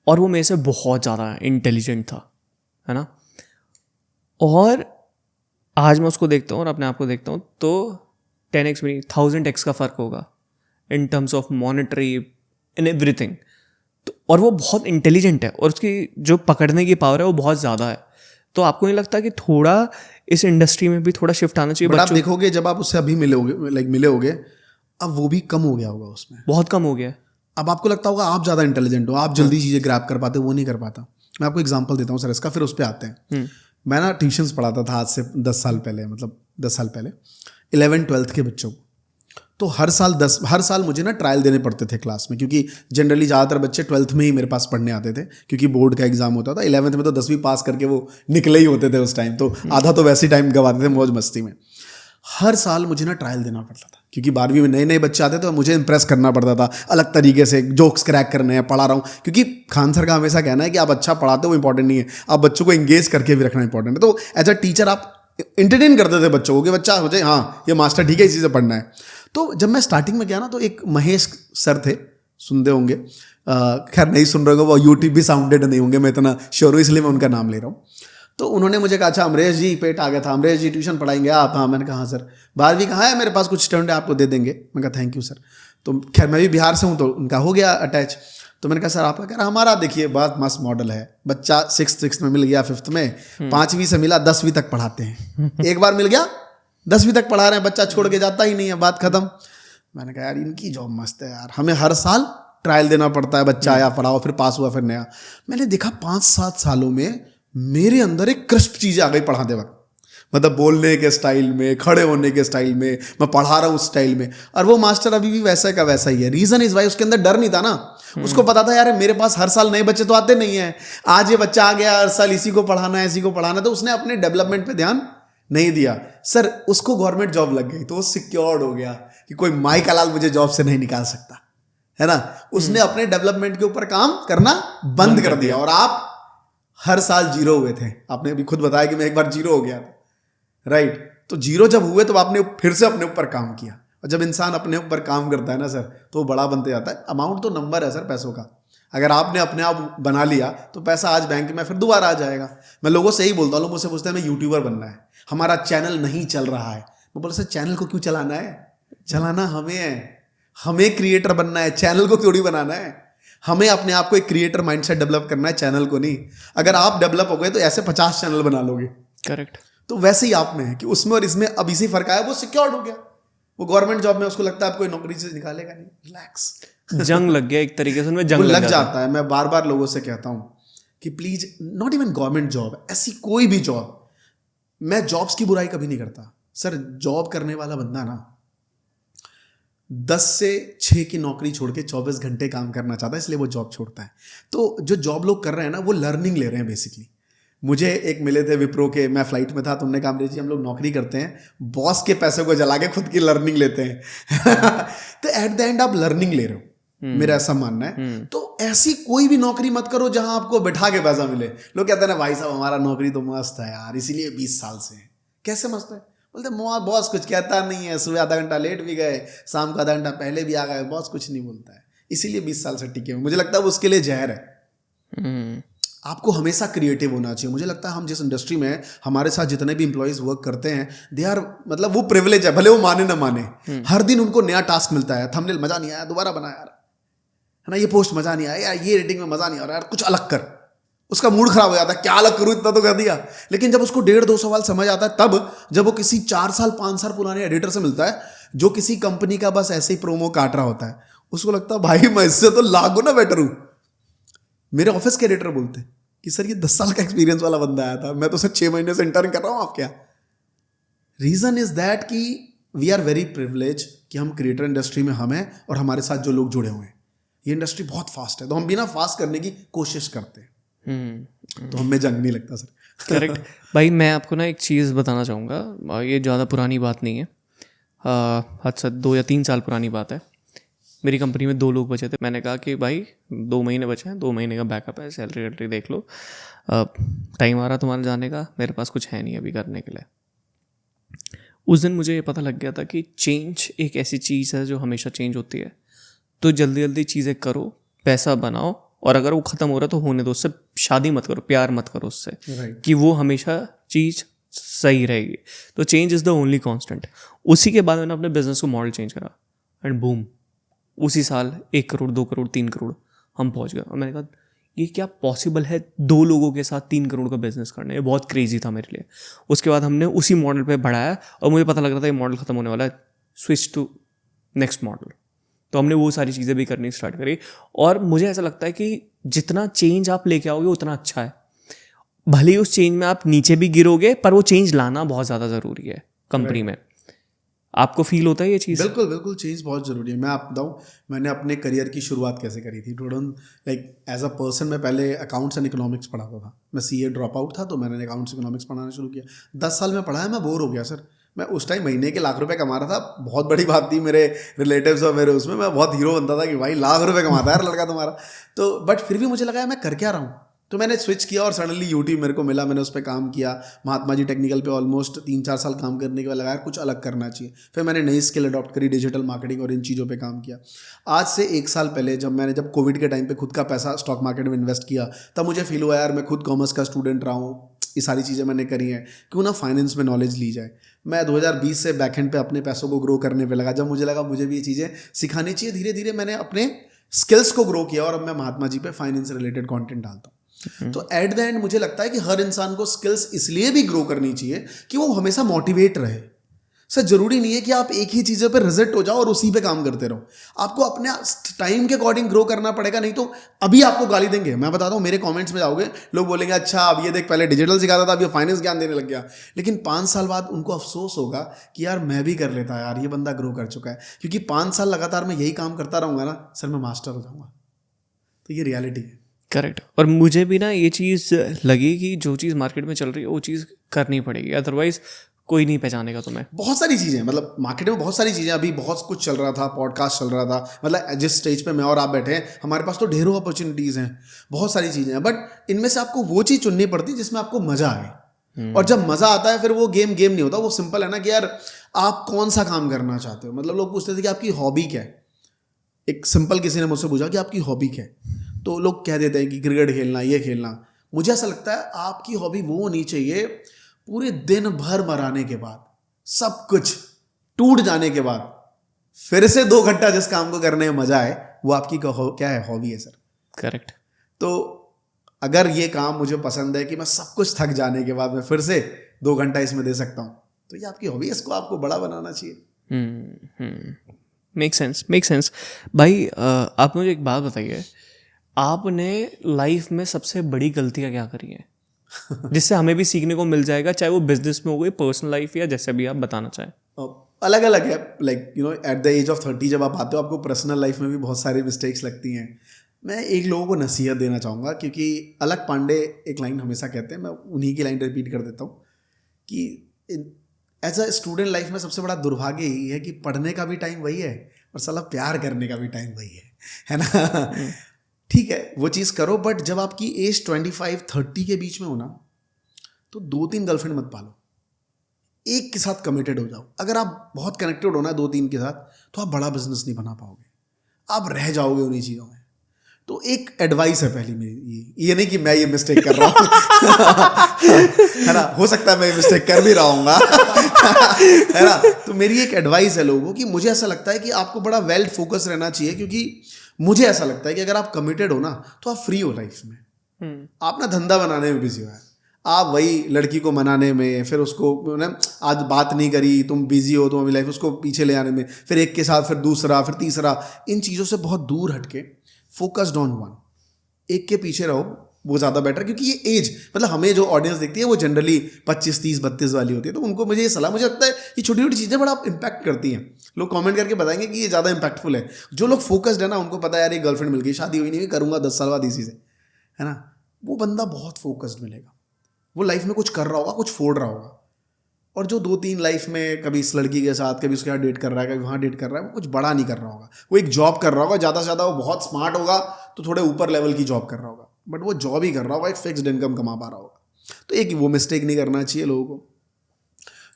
और वो मेरे से बहुत ज़्यादा इंटेलिजेंट था, है ना। और आज मैं उसको देखता हूँ और अपने आप को देखता हूँ तो 10x में 1000x का फ़र्क होगा in terms of monetary in everything. तो और वो बहुत इंटेलिजेंट है और उसकी जो पकड़ने की पावर है वो बहुत ज़्यादा है। तो आपको नहीं लगता कि थोड़ा इस इंडस्ट्री में भी थोड़ा शिफ्ट आना चाहिए? बट आप देखोगे जब आप उससे अभी मिले होगे, अब वो भी कम हो गया होगा, उसमें बहुत कम हो गया। अब आपको लगता होगा आप ज़्यादा इंटेलिजेंट हो, आप जल्दी चीज़ें ग्रैब कर पाते हो, वो नहीं कर पाता। मैं आपको एग्जांपल देता हूँ सर इसका, फिर उस पर आते हैं। मैं ना ट्यूशन्स पढ़ाता था आज से 10 साल पहले, मतलब 10 साल पहले 11th-12th के बच्चों को। तो हर साल मुझे ना ट्रायल देने पड़ते थे क्लास में, क्योंकि जनरली ज़्यादातर बच्चे 12th में ही मेरे पास पढ़ने आते थे, क्योंकि बोर्ड का एग्जाम होता था। 11th में तो 10वीं पास करके वो निकले ही होते थे उस टाइम, तो आधा तो वैसे ही टाइम गवाते थे मौज मस्ती में। हर साल मुझे ना ट्रायल देना पड़ता था, क्योंकि 12वीं में नए नए बच्चे आते थे तो मुझे इंप्रेस करना पड़ता था, अलग तरीके से जोक्स क्रैक करने हैं, पढ़ा रहा हूँ। क्योंकि खान सर का हमेशा कहना है कि आप अच्छा पढ़ाते हो वो इंपॉर्टेंट नहीं है, आप बच्चों को एंगेज करके भी रखना इंपॉर्टेंट है। तो एज अ टीचर आप इंटरटेन करते थे बच्चों को कि बच्चा मुझे, हाँ ये मास्टर ठीक है, इसी से पढ़ना है। तो जब मैं स्टार्टिंग में गया ना, तो एक महेश सर थे, सुनते होंगे, खैर नहीं सुन रहे होंगे, वो यूट्यूब भी साउंडेड नहीं होंगे, मैं इतना श्योर हूँ इसलिए मैं उनका नाम ले रहा हूँ। तो उन्होंने मुझे कहा, अच्छा अमरेश जी, पेट आ गया था, अमरेश जी ट्यूशन पढ़ाएंगे आप? हाँ। मैंने कहा हाँ सर। 12वीं कहाँ है? मेरे पास कुछ स्टूडेंट है, आपको दे देंगे। मैं कहा थैंक यू सर। तो खैर मैं भी बिहार से हूँ, तो उनका हो गया अटैच। तो मैंने कहा सर आपका? कह रहा हमारा देखिए बहुत मस्त मॉडल है, बच्चा 6th में मिल गया, 5th में, 5वीं से मिला, 10वीं तक पढ़ाते हैं। एक बार मिल गया 10वीं तक पढ़ा रहे हैं, बच्चा छोड़ के जाता ही नहीं है, बात खत्म। मैंने कहा यार इनकी जॉब मस्त है यार, हमें हर साल ट्रायल देना पड़ता है, बच्चा आया पढ़ाओ, फिर पास हुआ, फिर नया। मैंने देखा 5-7 सालों में मेरे अंदर एक क्रिस्प चीज़ आ गई पढ़ाते वक्त, मतलब बोलने के स्टाइल में, खड़े होने के स्टाइल में, मैं पढ़ा रहा हूँ उस स्टाइल में। और वो मास्टर अभी भी वैसा का वैसा ही है। रीज़न इज वाई उसके अंदर डर नहीं था ना, उसको पता था यार मेरे पास हर साल नए बच्चे तो आते नहीं हैं, आज ये बच्चा आ गया, हर साल इसी को पढ़ाना है, इसी को पढ़ाना है, तो उसने अपने डेवलपमेंट पे ध्यान नहीं दिया। सर उसको गवर्नमेंट जॉब लग गई तो वो सिक्योर्ड हो गया कि कोई माई का लाल मुझे जॉब से नहीं निकाल सकता, है ना। उसने अपने डेवलपमेंट के ऊपर काम करना बंद कर दिया। और आप हर साल जीरो हुए थे, आपने अभी खुद बताया कि मैं एक बार जीरो हो गया था, राइट। तो जीरो जब हुए तो आपने फिर से अपने ऊपर काम किया, और जब इंसान अपने ऊपर काम करता है ना सर, तो वो बड़ा बनते जाता है। अमाउंट तो नंबर है सर पैसों का, अगर आपने अपने आप बना लिया तो पैसा आज बैंक में फिर दोबारा आ जाएगा। मैं लोगों से यही बोलता हूँ, लोग मुझसे पूछते हैं मैं यूट्यूबर बनना है, हमारा चैनल नहीं चल रहा है। मैं बोला सर चैनल को क्यों चलाना है, चलाना हमें है, हमें क्रिएटर बनना है, चैनल को थोड़ी बनाना है। हमें अपने आप को एक क्रिएटर माइंडसेट डेवलप करना है, चैनल को नहीं। अगर आप डेवलप हो गए तो ऐसे 50 चैनल बना लोगे, करेक्ट। तो वैसे ही आप में है कि उसमें और इसमें अब इसी फर्क आया, वो सिक्योर्ड हो गया। वो गवर्नमेंट जॉब में उसको लगता है आप कोई नौकरी से निकालेगा नहीं, रिलैक्स। जंग लग गया एक तरीके से, उनमें जंग लग जाता है। मैं बार बार लोगों से कहता हूँ कि please, not even government job, ऐसी कोई भी जॉब, मैं जॉब्स की बुराई कभी नहीं करता सर। जॉब करने वाला बंदा ना 10 से 6 की नौकरी छोड़ के 24 घंटे काम करना चाहता है, इसलिए वो जॉब छोड़ता है। तो जो जॉब लोग कर रहे हैं ना, वो लर्निंग ले रहे हैं बेसिकली। मुझे एक मिले थे विप्रो के, मैं फ्लाइट में था, तो उन्होंने कहा अमरीश जी हम लोग नौकरी करते हैं, बॉस के पैसे को जला के खुद की लर्निंग लेते हैं। तो एट द एंड आप लर्निंग ले रहे हो, मेरा ऐसा मानना है। तो ऐसी कोई भी नौकरी मत करो जहां आपको बैठा के पैसा मिले। लोग कहते हैं ना भाई साहब हमारा नौकरी तो मस्त है यार, इसीलिए 20 साल से है। कैसे मस्त है? बोलते बॉस कुछ कहता नहीं है, सुबह आधा घंटा लेट भी गए, शाम को आधा घंटा पहले भी आ गए, बॉस कुछ नहीं बोलता है, इसीलिए 20 साल से टिके हुए। मुझे लगता है वो उसके लिए जहर है। आपको हमेशा क्रिएटिव होना चाहिए। मुझे लगता है हम जिस इंडस्ट्री में हैं, हमारे साथ जितने भी एम्प्लॉयज वर्क करते हैं, दे आर, मतलब वो प्रिविलेज है, भले वो माने ना माने। हर दिन उनको नया टास्क मिलता है। थंबनेल मजा नहीं आया, दोबारा बना यार, है ना। ये पोस्ट मजा नहीं आया यार, ये रेटिंग में मजा नहीं आ रहा यार, कुछ अलग कर। उसका मूड खराब हो जाता है, क्या अलग करूं, इतना तो कर दिया। लेकिन जब उसको 1.5-2 सवाल समझ आता है, तब जब वो किसी 4 साल 5 साल पुराने एडिटर से मिलता है, जो किसी कंपनी का बस ऐसे ही प्रोमो काट रहा होता है, उसको लगता है भाई मैं इससे तो लाख गुना बेटर हूं। मेरे ऑफिस के एडिटर बोलते कि सर ये 10 साल का एक्सपीरियंस वाला बंदा आया था, मैं तो सर 6 महीने से इंटर्न कर रहा हूं, आप क्या। रीजन इज दैट कि वी आर वेरी प्रिविलेज कि हम क्रिएटर इंडस्ट्री में हम हैं और हमारे साथ जो लोग जुड़े हुए हैं। ये इंडस्ट्री बहुत फास्ट है, तो हम बिना फास्ट करने की कोशिश करते हैं, तो हमें जंग नहीं लगता सर। करेक्ट। भाई मैं आपको ना एक चीज़ बताना चाहूँगा, ये ज़्यादा पुरानी बात नहीं है, हद से 2 या 3 साल पुरानी बात है। मेरी कंपनी में 2 लोग बचे थे। मैंने कहा कि भाई 2 महीने बचे हैं, 2 महीने का बैकअप है, सैलरी वैलरी देख लो, टाइम आ रहा तुम्हारा जाने का, मेरे पास कुछ है नहीं अभी करने के लिए। उस दिन मुझे ये पता लग गया था कि चेंज एक ऐसी चीज़ है जो हमेशा चेंज होती है। तो जल्दी जल्दी चीज़ें करो, पैसा बनाओ, और अगर वो ख़त्म हो रहा है तो होने दो, उससे शादी मत करो, प्यार मत करो उससे, कि वो हमेशा चीज़ सही रहेगी। तो change is the only constant. उसी के बाद मैंने अपने बिजनेस को मॉडल चेंज करा एंड बूम, उसी साल 1 करोड़ 2 करोड़ 3 करोड़ हम पहुंच गए। और मैंने कहा ये क्या पॉसिबल है 2 लोगों के साथ 3 करोड़ का बिजनेस करना, ये बहुत क्रेजी था मेरे लिए। उसके बाद हमने उसी मॉडल पे बढ़ाया और मुझे पता लग रहा था ये मॉडल ख़त्म होने वाला है, स्विच टू नेक्स्ट मॉडल। तो हमने वो सारी चीज़ें भी करनी स्टार्ट करी। और मुझे ऐसा लगता है कि जितना चेंज आप लेके आओगे उतना अच्छा है। भले ही उस चेंज में आप नीचे भी गिरोगे, पर वो चेंज लाना बहुत ज़्यादा ज़रूरी है कंपनी में। आपको फील होता है ये चीज़? बिल्कुल बिल्कुल, चेंज बहुत ज़रूरी है। मैं आप बताऊँ मैंने अपने करियर की शुरुआत कैसे करी थी। लाइक एज अ पर्सन मैं पहले अकाउंट्स एंड इकोनॉमिक्स पढ़ाता था। मैं CA ड्रॉप आउट था, तो मैंने अकाउंट्स इकोनॉमिक्स पढ़ाना शुरू किया। 10 साल में पढ़ाया, मैं बोर हो गया सर। मैं उस टाइम महीने के लाख रुपए कमा रहा था, बहुत बड़ी बात थी मेरे रिलेटिव्स और मेरे उसमें, मैं बहुत हीरो बनता था कि भाई लाख रुपए कमाता है यार लड़का तुम्हारा। तो बट फिर भी मुझे लगा मैं कर क्या रहा हूँ। तो मैंने स्विच किया और सडनली यूट्यूब मेरे को मिला, मैंने उस पर काम किया। महात्मा जी टेक्निकल पे ऑलमोस्ट 3-4 साल काम करने के बाद लगा यार कुछ अलग करना चाहिए। फिर मैंने नई स्किल अडॉप्ट करी, डिजिटल मार्केटिंग और इन चीज़ों पे काम किया। आज से 1 साल पहले जब कोविड के टाइम पे खुद का पैसा स्टॉक मार्केट में इन्वेस्ट किया, तब मुझे फील हुआ यार मैं खुद कॉमर्स का स्टूडेंट रहा हूँ, ये सारी चीज़ें मैंने करी हैं, क्यों ना फाइनेंस में नॉलेज ली जाए। मैं 2020 से बैकएंड पे अपने पैसों को ग्रो करने पे लगा। जब मुझे लगा मुझे भी ये चीज़ें सिखानी चाहिए, धीरे धीरे मैंने अपने स्किल्स को ग्रो किया और अब मैं महात्मा जी पे फाइनेंस रिलेटेड कंटेंट डालता हूँ। तो एट द एंड मुझे लगता है कि हर इंसान को स्किल्स इसलिए भी ग्रो करनी चाहिए कि वो हमेशा मोटिवेट रहे। सर जरूरी नहीं है कि आप एक ही चीज़ों पे रिजल्ट हो जाओ और उसी पे काम करते रहो। आपको अपने टाइम के अकॉर्डिंग ग्रो करना पड़ेगा, नहीं तो अभी आपको गाली देंगे। मैं बताता हूँ, मेरे कमेंट्स में जाओगे लोग बोलेंगे अच्छा अब ये देख पहले डिजिटल सिखाता था अब ये फाइनेंस ज्ञान देने लग गया। लेकिन 5 साल बाद उनको अफसोस होगा कि यार मैं भी कर लेता यार, ये बंदा ग्रो कर चुका है। क्योंकि 5 साल लगातार मैं यही काम करता रहूँगा ना सर, मैं मास्टर हो जाऊँगा। तो ये रियलिटी है। करेक्ट। और मुझे भी ना ये चीज़ लगी कि जो चीज़ मार्केट में चल रही है वो चीज़ करनी पड़ेगी, अदरवाइज कोई नहीं पहचानेगा तुम्हें। बहुत सारी चीज़ें, मतलब मार्केट में बहुत सारी चीज़ें, अभी बहुत कुछ चल रहा था, पॉडकास्ट चल रहा था, मतलब जिस स्टेज पे मैं और आप बैठे हैं हमारे पास तो ढेरों अपॉर्चुनिटीज़ हैं, बहुत सारी चीज़ें हैं। बट इनमें से आपको वो चीज़ चुननी पड़ती है जिसमें आपको मज़ा आए। और जब मज़ा आता है फिर वो गेम नहीं होता, वो सिंपल है ना कि यार आप कौन सा काम करना चाहते हो। मतलब लोग पूछते थे कि आपकी हॉबी क्या है। एक सिंपल किसी ने मुझसे पूछा कि आपकी हॉबी क्या है, तो लोग कह देते हैं कि क्रिकेट खेलना, ये खेलना। मुझे ऐसा लगता है आपकी हॉबी वो होनी चाहिए पूरे दिन भर मराने के बाद, सब कुछ टूट जाने के बाद फिर से 2 घंटा जिस काम को करने में मजा आए, वो आपकी क्या है, हॉबी है सर। करेक्ट। तो अगर ये काम मुझे पसंद है कि मैं सब कुछ थक जाने के बाद मैं फिर से 2 घंटा इसमें दे सकता हूँ, तो ये आपकी हॉबी है, इसको आपको बड़ा बनाना चाहिए। Make sense. भाई आप मुझे एक बात बताइए, आपने लाइफ में सबसे बड़ी गलतियाँ क्या करी हैं जिससे हमें भी सीखने को मिल जाएगा, चाहे वो बिजनेस में हो गई, पर्सनल लाइफ, या जैसे भी आप बताना चाहें। अलग अलग है। Like at the age of 30 जब आप आते हो आपको पर्सनल लाइफ में भी बहुत सारी मिस्टेक्स लगती हैं। मैं एक लोगों को नसीहत देना चाहूँगा, क्योंकि अलग पांडे एक लाइन हमेशा कहते हैं, मैं उन्हीं की लाइन रिपीट कर देता हूँ कि एज अ स्टूडेंट लाइफ में सबसे बड़ा दुर्भाग्य यही है कि पढ़ने का भी टाइम वही है और साला प्यार करने का भी टाइम वही है ना। ठीक है वो चीज़ करो, बट जब आपकी एज 25-30 के बीच में हो ना, तो 2-3 गर्लफ्रेंड मत पालो, एक के साथ कमिटेड हो जाओ। अगर आप बहुत कनेक्टेड हो ना 2-3 के साथ, तो आप बड़ा बिजनेस नहीं बना पाओगे, आप रह जाओगे उन्हीं चीज़ों में। तो एक एडवाइस है पहली मेरी, ये नहीं कि मैं ये मिस्टेक कर रहा हूँ है ना, हो सकता है मैं ये मिस्टेक कर भी रहा हूँगा है ना। तो मेरी एक एडवाइस है लोगों की, मुझे ऐसा लगता है कि आपको बड़ा वेल फोकस रहना चाहिए, क्योंकि मुझे ऐसा लगता है कि अगर आप कमिटेड हो ना तो आप फ्री हो लाइफ में। आप ना धंधा बनाने में बिजी हो, आप वही लड़की को मनाने में, फिर उसको ना आज बात नहीं करी, तुम बिजी हो, तुम अभी लाइफ, उसको पीछे ले आने में, फिर एक के साथ फिर दूसरा, फिर तीसरा, इन चीज़ों से बहुत दूर हटके फोकस्ड ऑन वन, एक के पीछे रहो, वो ज़्यादा बेटर। क्योंकि ये एज, मतलब हमें जो ऑडियंस देखती है वो जनरली 25, 30, 32 वाली होती है, तो उनको मुझे ये सलाह, मुझे लगता है ये छोटी छोटी चीज़ें बड़ा इम्पैक्ट करती हैं। लोग कमेंट करके बताएंगे कि ये ज़्यादा इंपैक्टफुल है। जो लोग फोकस्ड है ना, उनको पता है यार ये गर्लफ्रेंड मिल गई, शादी हुई नहीं, करूँगा 10 साल बाद इसी से, है ना, वो बंदा बहुत फोकस्ड मिलेगा। वो लाइफ में कुछ कर रहा होगा, कुछ फोड़ रहा होगा। और जो 2-3 लाइफ में कभी इस लड़की के साथ, कभी उसके साथ डेट कर रहा है, कभी वहाँ डेट कर रहा है, वो कुछ बड़ा नहीं कर रहा होगा। वो एक जॉब कर रहा होगा, ज़्यादा से ज़्यादा वो बहुत स्मार्ट होगा तो थोड़े ऊपर लेवल की जॉब कर रहा होगा, बट वो जॉब ही कर रहा होगा, एक फिक्स्ड इनकम कमा पा रहा होगा। तो एक वो मिस्टेक नहीं करना चाहिए लोगों को।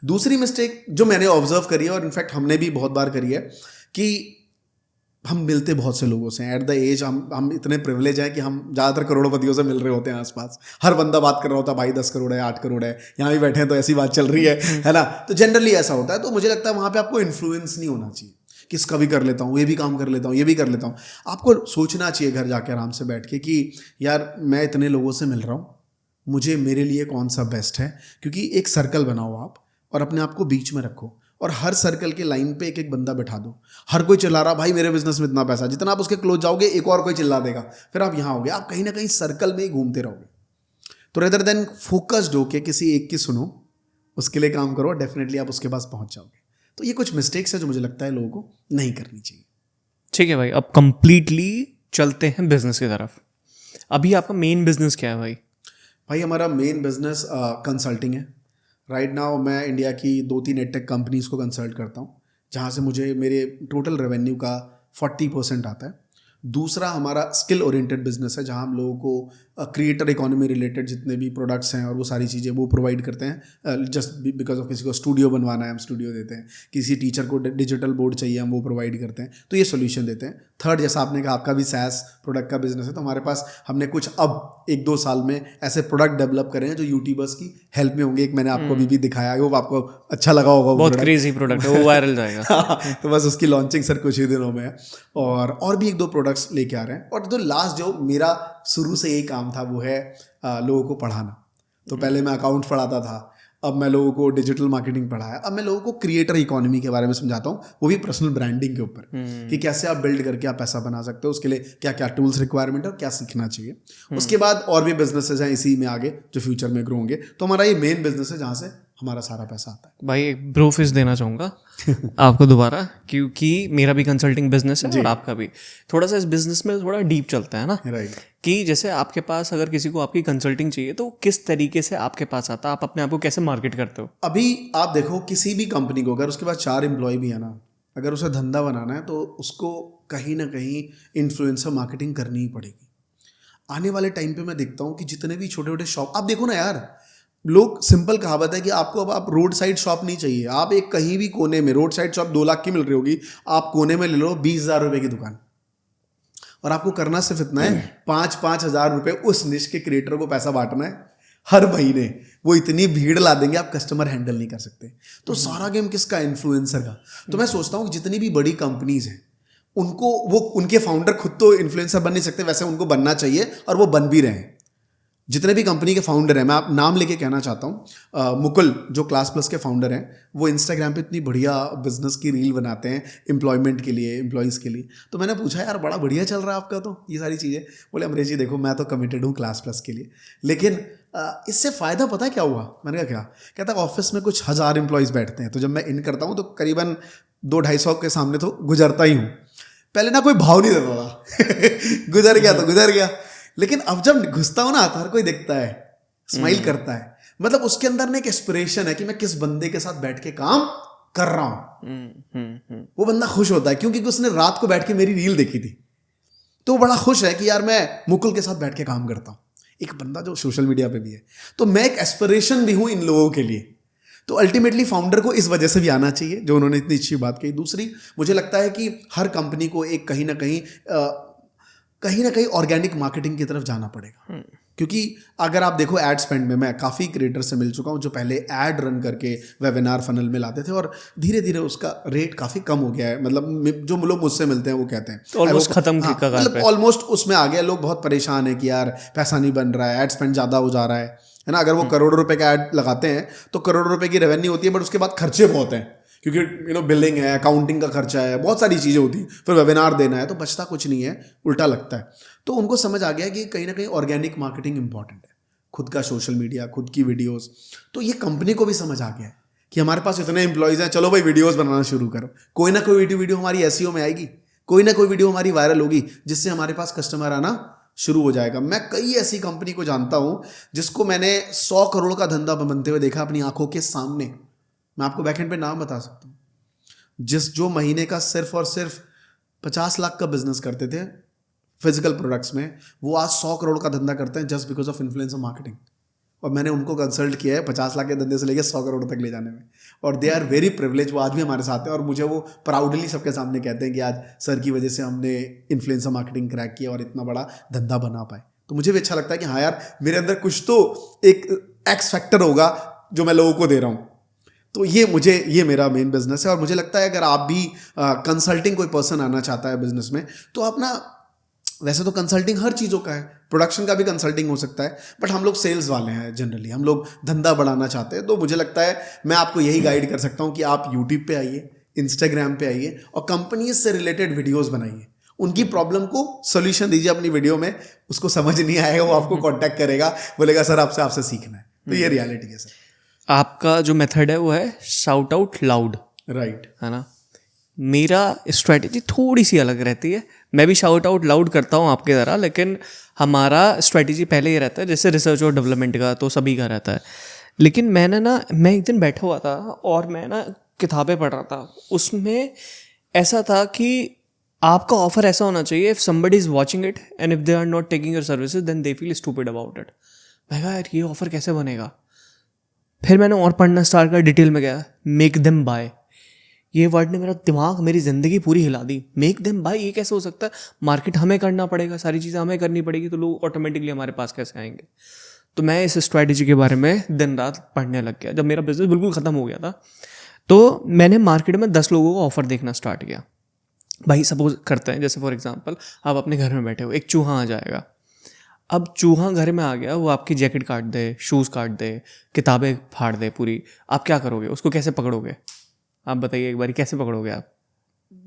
दूसरी मिस्टेक जो मैंने ऑब्जर्व करी है, और इनफैक्ट हमने भी बहुत बार करी है, कि हम मिलते बहुत से लोगों से एट द एज, हम इतने प्रिविलेज हैं कि हम ज़्यादातर करोड़पतियों से मिल रहे होते हैं आसपास। हर बंदा बात कर रहा होता है, भाई 10 करोड़ है, 8 करोड़ है, यहाँ भी बैठे हैं तो ऐसी बात चल रही है ना। तो जनरली ऐसा होता है। तो मुझे लगता है वहाँ पे आपको इन्फ्लुएंस नहीं होना चाहिए कि इसका भी कर लेता हूँ, ये भी काम कर लेता हूँ, ये भी कर लेता हूँ। आपको सोचना चाहिए घर जाके आराम से बैठ के कि यार मैं इतने लोगों से मिल रहा हूँ, मुझे मेरे लिए कौन सा बेस्ट है। क्योंकि एक सर्कल बनाओ आप और अपने आप को बीच में रखो, और हर सर्कल के लाइन पे एक एक बंदा बैठा दो। हर कोई चिल्ला रहा भाई मेरे बिजनेस में इतना पैसा, जितना आप उसके क्लोज जाओगे एक और कोई चिल्ला देगा, फिर आप यहाँ होगे, आप कहीं ना कहीं सर्कल में ही घूमते रहोगे। तो रेदर देन फोकस्ड होके किसी एक की सुनो, उसके लिए काम करो, डेफिनेटली आप उसके पास पहुंच जाओगे। तो ये कुछ मिस्टेक्स है जो मुझे लगता है लोगों को नहीं करनी चाहिए। ठीक है भाई, अब कंप्लीटली चलते हैं बिजनेस की तरफ। अभी आपका मेन बिजनेस क्या है भाई? भाई हमारा मेन बिजनेस कंसल्टिंग है। राइट नाउ मैं इंडिया की 2-3 एडटेक कंपनीज़ को कंसल्ट करता हूँ, जहाँ से मुझे मेरे टोटल रेवेन्यू का 40% आता है। दूसरा हमारा स्किल ओरिएंटेड बिजनेस है, जहाँ हम लोगों को क्रिएटर इकोनॉमी रिलेटेड जितने भी प्रोडक्ट्स हैं और वो सारी चीज़ें वो प्रोवाइड करते हैं। जस्ट बिकॉज ऑफ किसी को स्टूडियो बनवाना है हम स्टूडियो देते हैं, किसी टीचर को डिजिटल बोर्ड चाहिए हम वो प्रोवाइड करते हैं, तो ये सोल्यूशन देते हैं। थर्ड, जैसा आपने कहा आपका भी SaaS प्रोडक्ट का बिजनेस है, तो हमारे पास हमने कुछ अब 1-2 साल में ऐसे प्रोडक्ट डेवलप करे हैं जो यूट्यूबर्स की हेल्प में होंगे। एक मैंने आपको अभी भी दिखाया है, वो आपको अच्छा लगा होगा, बहुत क्रेजी प्रोडक्ट है, वो वायरल जाएगा। तो बस उसकी लॉन्चिंग सर कुछ ही दिनों में है, और भी 1-2 प्रोडक्ट्स लेके आ रहे हैं। और जो लास्ट जो मेरा शुरू से यही काम था वो है लोगों को पढ़ाना। तो पहले मैं अकाउंट पढ़ाता था, अब मैं लोगों को डिजिटल मार्केटिंग पढ़ाया, अब मैं लोगों को क्रिएटर इकोनॉमी के बारे में समझाता हूँ, वो भी पर्सनल ब्रांडिंग के ऊपर, कि कैसे आप बिल्ड करके आप पैसा बना सकते हो, उसके लिए क्या क्या टूल्स रिक्वायरमेंट है और क्या सीखना चाहिए। उसके बाद और भी बिजनेसेस हैं इसी में आगे जो फ्यूचर में ग्रो होंगे। तो हमारा ये मेन बिजनेस है जहाँ से हमारा सारा पैसा आता है। भाई एक ब्रोफिस देना चाहूँगा आपको दोबारा, क्योंकि मेरा भी कंसल्टिंग बिजनेस है और आपका भी। थोड़ा सा इस बिजनेस में थोड़ा डीप चलता है ना, राइट। कि जैसे आपके पास अगर किसी को आपकी कंसल्टिंग चाहिए तो किस तरीके से आपके पास आता है, आप अपने आप को कैसे मार्केट करते हो? अभी आप देखो किसी भी कंपनी को अगर उसके पास 4 एम्प्लॉय भी है ना, अगर उसे धंधा बनाना है तो उसको कहीं ना कहीं इन्फ्लुएंसर मार्केटिंग करनी ही पड़ेगी। आने वाले टाइम पे मैं देखता हूँ कि जितने भी छोटे छोटे शॉप आप देखो ना यार, लोग सिंपल कहावत है कि आपको अब आप रोड साइड शॉप नहीं चाहिए, आप एक कहीं भी कोने में रोड साइड शॉप 2 लाख की मिल रही होगी, आप कोने में ले लो 20,000 रुपये की दुकान, और आपको करना सिर्फ इतना है 5-5 हज़ार रुपये उस निश के क्रिएटर को पैसा बांटना है हर महीने। वो इतनी भीड़ ला देंगे आप कस्टमर हैंडल नहीं कर सकते। तो सारा गेम किसका? इन्फ्लुएंसर का। तो मैं सोचता हूँ कि जितनी भी बड़ी कंपनीज हैं उनको, वो उनके फाउंडर खुद तो इन्फ्लुएंसर बन नहीं सकते, वैसे उनको बनना चाहिए और वो बन भी रहे हैं। जितने भी कंपनी के फाउंडर हैं, मैं आप नाम लेके कहना चाहता हूँ, मुकुल जो क्लास प्लस के फाउंडर हैं, वो इंस्टाग्राम पे इतनी बढ़िया बिजनेस की रील बनाते हैं एम्प्लॉयमेंट के लिए, एम्प्लॉयज़ के लिए। तो मैंने पूछा यार बड़ा बढ़िया चल रहा है आपका तो ये सारी चीज़ें। बोले अमरीश जी देखो मैं तो कमिटेड हूँ क्लास प्लस के लिए, लेकिन इससे फ़ायदा पता है क्या हुआ? मैंने कहा क्या? कहता ऑफिस में कुछ 1000 एम्प्लॉयज़ बैठते हैं, तो जब मैं इन करता हूँ तो करीबन 200-250 के सामने तो गुजरता ही हूँ। पहले ना कोई भाव नहीं देता था गुजर गया तो गुजर गया, लेकिन अब जब घुसता हूं ना तो हर कोई देखता है, स्माइल करता है, मतलब उसके अंदर ना एक एस्पिरेशन है कि मैं किस बंदे के साथ बैठ के काम कर रहा हूं। वो बंदा खुश होता है क्योंकि उसने रात को बैठ के मेरी रील देखी थी, तो वो बड़ा खुश है कि यार मैं मुकुल के साथ बैठ के काम करता हूं। एक बंदा जो सोशल मीडिया पे भी है, तो मैं एक एस्पिरेशन भी हूं इन लोगों के लिए। तो अल्टीमेटली फाउंडर को इस वजह से भी आना चाहिए जो उन्होंने इतनी अच्छी बात कही। दूसरी, मुझे लगता है कि हर कंपनी को एक कहीं ना कहीं ऑर्गेनिक मार्केटिंग की तरफ जाना पड़ेगा, क्योंकि अगर आप देखो एड स्पेंड में, मैं काफ़ी क्रिएटर से मिल चुका हूँ जो पहले ऐड रन करके वेबिनार फनल में लाते थे और धीरे धीरे उसका रेट काफ़ी कम हो गया है। मतलब जो लोग मुझसे मिलते हैं वो कहते हैं ऑलमोस्ट खत्म, मतलब ऑलमोस्ट उसमें आ गया। लोग बहुत परेशान है कि यार पैसा नहीं बन रहा है, एड स्पेंड ज़्यादा हो जा रहा है, है ना। अगर वो करोड़ों रुपए का ऐड लगाते हैं तो करोड़ों रुपए की रेवेन्यू होती है, बट उसके बाद खर्चे बहुत हैं, क्योंकि बिलिंग है, अकाउंटिंग का खर्चा है, बहुत सारी चीज़ें होती हैं, फिर वेबिनार देना है, तो बचता कुछ नहीं है, उल्टा लगता है। तो उनको समझ आ गया कि कहीं ना कहीं ऑर्गेनिक मार्केटिंग इंपॉर्टेंट है, खुद का सोशल मीडिया, खुद की वीडियोस। तो ये कंपनी को भी समझ आ गया है कि हमारे पास इतने एम्प्लॉयज़ हैं, चलो भाई वीडियोस बनाना शुरू करो। कोई ना कोई वीडियो हमारी एसईओ में आएगी, कोई ना कोई वीडियो हमारी वायरल होगी, जिससे हमारे पास कस्टमर आना शुरू हो जाएगा। मैं कई ऐसी कंपनी को जानता हूं जिसको मैंने 100 करोड़ का धंधा बनते हुए देखा अपनी आंखों के सामने। मैं आपको बैकएंड पे नाम बता सकता हूं, जो महीने का सिर्फ और सिर्फ 50 लाख का बिजनेस करते थे फिजिकल प्रोडक्ट्स में, वो आज 100 करोड़ का धंधा करते हैं just because of influencer marketing. और मैंने उनको कंसल्ट किया है 50 लाख के धंधे से लेकर 100 करोड़ तक ले जाने में, और दे आर वेरी प्रिविलेज। वो आज भी हमारे साथ हैं और मुझे वो प्राउडली सबके सामने कहते हैं कि आज सर की वजह से हमने इन्फ्लुएंसर मार्केटिंग क्रैक किया और इतना बड़ा धंधा बना पाए। तो मुझे भी अच्छा लगता है कि हाँ यार, मेरे अंदर कुछ तो एक एक्स फैक्टर होगा जो मैं लोगों को दे रहा हूँ। तो ये मेरा मेन बिजनेस है। और मुझे लगता है अगर आप भी कंसल्टिंग कोई पर्सन आना चाहता है बिजनेस में, तो आप ना, वैसे तो कंसल्टिंग हर चीज़ों का है, प्रोडक्शन का भी कंसल्टिंग हो सकता है, बट हम लोग सेल्स वाले हैं जनरली, हम लोग धंधा बढ़ाना चाहते हैं। तो मुझे लगता है मैं आपको यही गाइड कर सकता हूँ कि आप यूट्यूब पे आइए, इंस्टाग्राम पे आइए और कंपनीज से रिलेटेड वीडियोस बनाइए, उनकी प्रॉब्लम को सोल्यूशन दीजिए अपनी वीडियो में। उसको समझ नहीं आएगा, वो आपको कॉन्टैक्ट करेगा, बोलेगा सर आपसे सीखना है। तो ये रियलिटी है सर। आपका जो मेथड है वो है शाउट आउट लाउड, राइट, है ना। मेरा स्ट्रैटेजी थोड़ी सी अलग रहती है। मैं भी शाउट आउट लाउड करता हूँ आपके तरह, लेकिन हमारा स्ट्रैटेजी पहले ये रहता है, जैसे रिसर्च और डेवलपमेंट का तो सभी का रहता है। लेकिन मैं एक दिन बैठा हुआ था और मैं ना किताबें पढ़ रहा था। उसमें ऐसा था कि आपका ऑफर ऐसा होना चाहिए, if somebody is watching it and if they are not taking your services then they feel stupid about it. मैं कहा यार ये ऑफर कैसे बनेगा। फिर मैंने और पढ़ना स्टार्ट किया, डिटेल में गया, मेक देम बाय। ये वर्ड ने मेरा दिमाग, मेरी ज़िंदगी पूरी हिला दी। मेक देम बाय, ये कैसे हो सकता है। मार्केट हमें करना पड़ेगा, सारी चीज़ें हमें करनी पड़ेगी, तो लोग ऑटोमेटिकली हमारे पास कैसे आएंगे। तो मैं इस स्ट्रैटेजी के बारे में दिन रात पढ़ने लग गया। जब मेरा बिजनेस बिल्कुल ख़त्म हो गया था तो मैंने मार्केट में 10 लोगों को ऑफर देखना स्टार्ट किया। भाई सपोज करते हैं, जैसे फॉर एग्जांपल आप अपने घर में बैठे हो, एक चूहा आ जाएगा। अब चूहा घर में आ गया, वो आपकी जैकेट काट दे, शूज़ काट दे, किताबें फाड़ दे पूरी, आप क्या करोगे, उसको कैसे पकड़ोगे? आप बताइए एक बार, कैसे पकड़ोगे आप?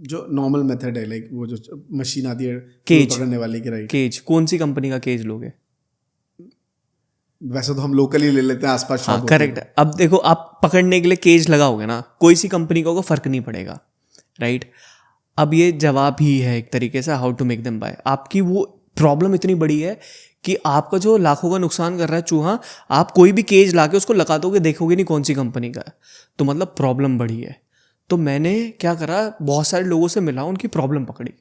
जो नॉर्मल मेथड है, लाइक वो जो मशीन आती है केज पकड़ने वाली की, राइट। केज, कौन सी कंपनी का केज लोगे? वैसे तो हम लोकल ही ले लेते हैं, आसपास शॉप। हाँ करेक्ट। अब देखो, आप पकड़ने के लिए केज लगाओगे ना, कोई सी कंपनी का होगा, फर्क नहीं पड़ेगा, राइट। अब ये जवाब ही है एक तरीके से how to make them buy. आपकी वो प्रॉब्लम इतनी बड़ी है कि आपका जो लाखों का नुकसान कर रहा है चूहा, आप कोई भी केज लाके उसको लगा दोगे, देखोगे नहीं कौन सी कंपनी का है, तो मतलब प्रॉब्लम बड़ी है। तो मैंने क्या करा, बहुत सारे लोगों से मिला, उनकी प्रॉब्लम पकड़ी,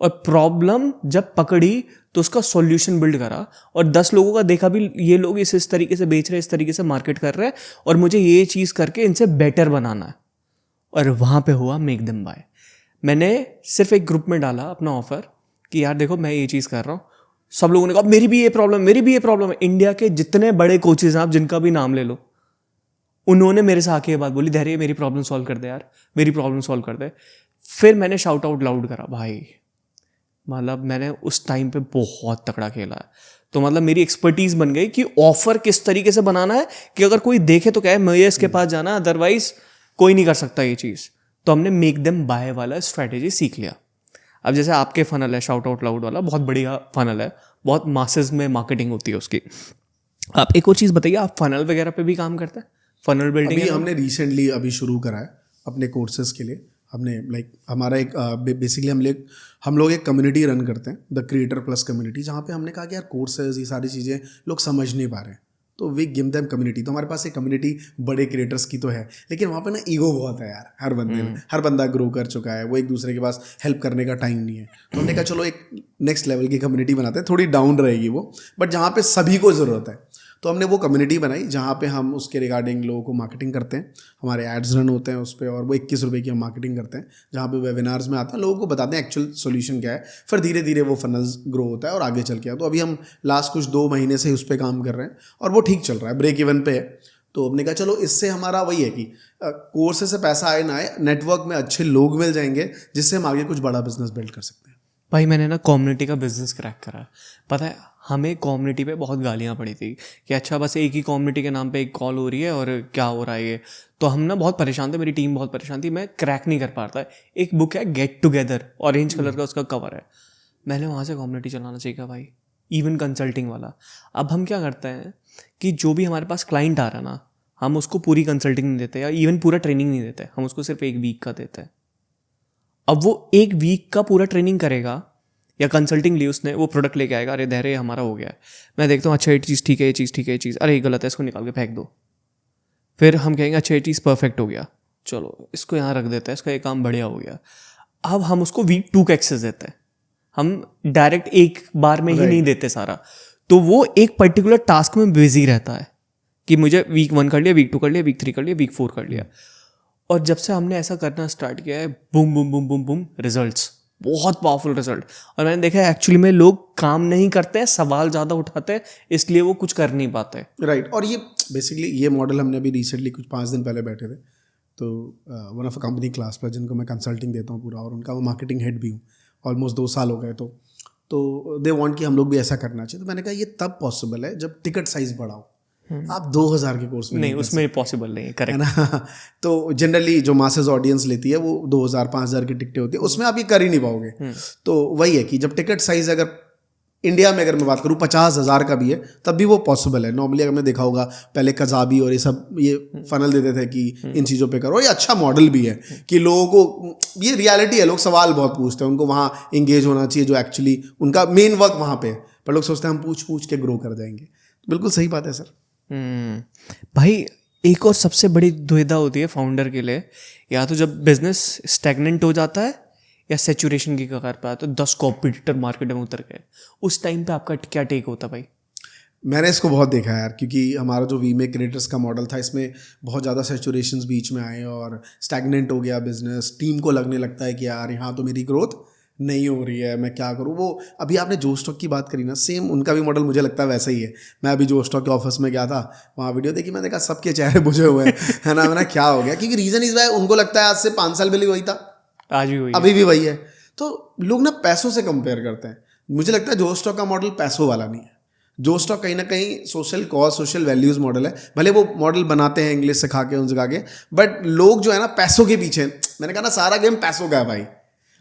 और प्रॉब्लम जब पकड़ी तो उसका सॉल्यूशन बिल्ड करा, और 10 लोगों का देखा भी, ये लोग इस तरीके से बेच रहे हैं, इस तरीके से मार्केट कर रहे हैं, और मुझे ये चीज़ करके इनसे बेटर बनाना है। और वहाँ पे हुआ मेक देम बाय। मैंने सिर्फ एक ग्रुप में डाला अपना ऑफर कि यार देखो मैं ये चीज़ कर रहा हूँ। सब लोगों ने कहा मेरी भी ये प्रॉब्लम, मेरी भी ये प्रॉब्लम है। इंडिया के जितने बड़े कोचेज हैं, आप जिनका भी नाम ले लो, उन्होंने मेरे से आके ये बात बोली, धैर्य मेरी प्रॉब्लम सॉल्व कर दे यार, मेरी प्रॉब्लम सॉल्व कर दे। फिर मैंने शाउट आउट लाउड करा भाई, मतलब मैंने उस टाइम पे बहुत तगड़ा खेला है। तो मतलब मेरी एक्सपर्टीज बन गई कि ऑफर किस तरीके से बनाना है कि अगर कोई देखे तो कहे मुझे इसके पास जाना, अदरवाइज कोई नहीं कर सकता ये चीज़। तो हमने मेक देम बाय वाला स्ट्रैटेजी सीख लिया। अब जैसे आपके फनल है शाउट आउट लाउड वाला, बहुत बढ़िया फनल है, बहुत मासेस में मार्केटिंग होती है उसकी। आप एक और चीज़ बताइए, आप फनल वगैरह पे भी काम करते हैं? फनल बिल्डिंग अभी हमने रिसेंटली अभी शुरू करा है अपने कोर्सेज के लिए। हमने लाइक हमारा एक बेसिकली हम लोग एक कम्युनिटी रन करते हैं, द क्रिएटर प्लस कम्युनिटी, जहाँ पे हमने कहा कि यार कोर्सेज, ये सारी चीज़ें लोग समझ नहीं पा रहे हैं, तो वी गिव देम कम्युनिटी। तो हमारे पास एक कम्युनिटी बड़े क्रिएटर्स की तो है, लेकिन वहाँ पे ना ईगो बहुत है यार हर बंदे में। हर बंदा ग्रो कर चुका है, वो एक दूसरे के पास हेल्प करने का टाइम नहीं है। तो हमने कहा चलो एक नेक्स्ट लेवल की कम्युनिटी बनाते हैं, थोड़ी डाउन रहेगी वो, बट जहाँ पे सभी को ज़रूरत है। तो हमने वो कम्युनिटी बनाई जहाँ पे हम उसके रिगार्डिंग लोगों को मार्केटिंग करते हैं, हमारे एड्स रन होते हैं उस पर, और वो 21 रुपये की हम मार्केटिंग करते हैं, जहाँ पे वेबिनार्स में आते हैं, लोगों को बताते हैं एक्चुअल सोल्यूशन क्या है। फिर धीरे धीरे वो फनल्स ग्रो होता है और आगे चल के। तो अभी हम लास्ट कुछ 2 महीने से उस पर काम कर रहे हैं और वो ठीक चल रहा है, ब्रेक इवन पे है। तो हमने कहा चलो इससे हमारा वही है कि कोर्स से पैसा आए ना आए, नेटवर्क में अच्छे लोग मिल जाएंगे जिससे हम आगे कुछ बड़ा बिजनेस बिल्ड कर सकते हैं। भाई मैंने ना कम्युनिटी का बिजनेस क्रैक करा। पता है हमें कम्युनिटी पे बहुत गालियाँ पड़ी थी कि अच्छा बस एक ही कम्युनिटी के नाम पे एक कॉल हो रही है और क्या हो रहा है ये। तो हम ना बहुत परेशान थे, मेरी टीम बहुत परेशान थी, मैं क्रैक नहीं कर पा रहा था। एक बुक है गेट टुगेदर, ऑरेंज कलर का उसका कवर है। मैंने वहाँ से कम्युनिटी चलाना सीखा भाई, इवन कंसल्टिंग वाला। अब हम क्या करते हैं कि जो भी हमारे पास क्लाइंट आ रहा है ना, हम उसको पूरी कंसल्टिंग नहीं देते या इवन पूरा ट्रेनिंग नहीं देते, हम उसको सिर्फ 1 वीक का देते हैं। अब वो 1 वीक का पूरा ट्रेनिंग करेगा या कंसल्टिंग ली उसने, वो प्रोडक्ट लेके आएगा, अरे धैर्य हमारा हो गया है। मैं देखता हूँ अच्छा ये चीज़ ठीक है, ये चीज़ ठीक है, ये चीज़ अरे ये गलत है, इसको निकाल के फेंक दो। फिर हम कहेंगे अच्छा ये चीज़ परफेक्ट हो गया, चलो इसको यहाँ रख देते हैं, इसका ये काम बढ़िया हो गया। अब हम उसको वीक 2 का एक्सेस देते हैं, हम डायरेक्ट एक बार में ही नहीं देते सारा। तो वो एक पर्टिकुलर टास्क में बिजी रहता है कि मुझे वीक 1 कर लिया, वीक 2 कर लिया, वीक 3 कर लिया, वीक 4 कर लिया। और जब से हमने ऐसा करना स्टार्ट किया है, boom boom boom boom boom results, बहुत पावरफुल रिजल्ट। और मैंने देखा है एक्चुअली में लोग काम नहीं करते हैं, सवाल ज़्यादा उठाते हैं, इसलिए वो कुछ कर नहीं पाते। राइट। और ये बेसिकली ये मॉडल हमने अभी रिसेंटली कुछ 5 दिन पहले बैठे थे, तो one of a company class पर जिनको मैं कंसल्टिंग देता हूँ पूरा, और उनका वो मार्केटिंग हेड भी हूँ, ऑलमोस्ट 2 साल हो गए। तो दे वांट कि हम लोग भी ऐसा करना चाहिए। तो मैंने कहा ये तब पॉसिबल है जब टिकट साइज बढ़ाओ। आप 2000 के कोर्स में नहीं, उसमें पॉसिबल नहीं है, करेक्ट है ना। तो जनरली जो मासेस ऑडियंस लेती है वो 2000 5000 की टिकटें होती है, उसमें आप ये कर ही नहीं पाओगे। तो वही है कि जब टिकट साइज अगर इंडिया में अगर मैं बात करूँ 50,000 का भी है तब भी वो पॉसिबल है। नॉर्मली अगर मैं देखा होगा पहले कजाबी और ये सब ये फनल देते थे कि इन चीज़ों पे करो, ये अच्छा मॉडल भी है कि लोगों को, ये रियलिटी है, लोग सवाल बहुत पूछते हैं, उनको वहाँ इंगेज होना चाहिए जो एक्चुअली उनका मेन वर्क वहाँ पे है, पर लोग सोचते हैं हम पूछ पूछ के ग्रो कर जाएंगे। बिल्कुल सही बात है सर। भाई एक और सबसे बड़ी दुविधा होती है फाउंडर के लिए, या तो जब बिजनेस स्टैग्नेंट हो जाता है या सेचुरेशन की कगार पे आता है, 10 कॉम्पिटिटर मार्केट में उतर गए, उस टाइम पे आपका क्या टेक होता भाई? मैंने इसको बहुत देखा है यार, क्योंकि हमारा जो वीमेक क्रिएटर्स का मॉडल था इसमें बहुत ज़्यादा सैचुरेशंस बीच में आए और स्टैग्नेंट हो गया बिजनेस। टीम को लगने लगता है कि यार यहाँ तो मेरी ग्रोथ नहीं हो रही है, मैं क्या करूँ। वो अभी आपने जो स्टॉक की बात करी ना, सेम उनका भी मॉडल मुझे लगता है वैसा ही है। मैं अभी जो स्टॉक के ऑफिस में गया था, वहाँ वीडियो देखी, मैंने देखा सबके चेहरे बुझे हुए हैं, है ना। मैंने क्या हो गया, क्योंकि रीज़न इस वाई उनको लगता है आज से 5 साल पहले वही था, आज भी वही, अभी भी वही है। तो लोग ना पैसों से कंपेयर करते हैं। मुझे लगता है जो स्टॉक का मॉडल पैसों वाला नहीं है। जो स्टॉक कहीं ना कहीं social cause, social values model है। भले वो मॉडल बनाते हैं इंग्लिश सिखा के उन जगह के, बट लोग जो है ना पैसों के पीछे, मैंने कहा ना सारा गेम पैसों का है भाई।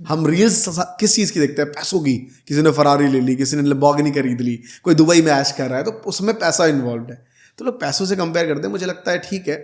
हम रील्स किस चीज़ की देखते हैं? पैसों की। किसी ने फरारी ले ली, किसी ने लैम्बोर्गिनी खरीद ली, कोई दुबई में ऐश कर रहा है, तो उसमें पैसा इन्वॉल्व है। तो लोग पैसों से कंपेयर करते हैं। मुझे लगता है ठीक है,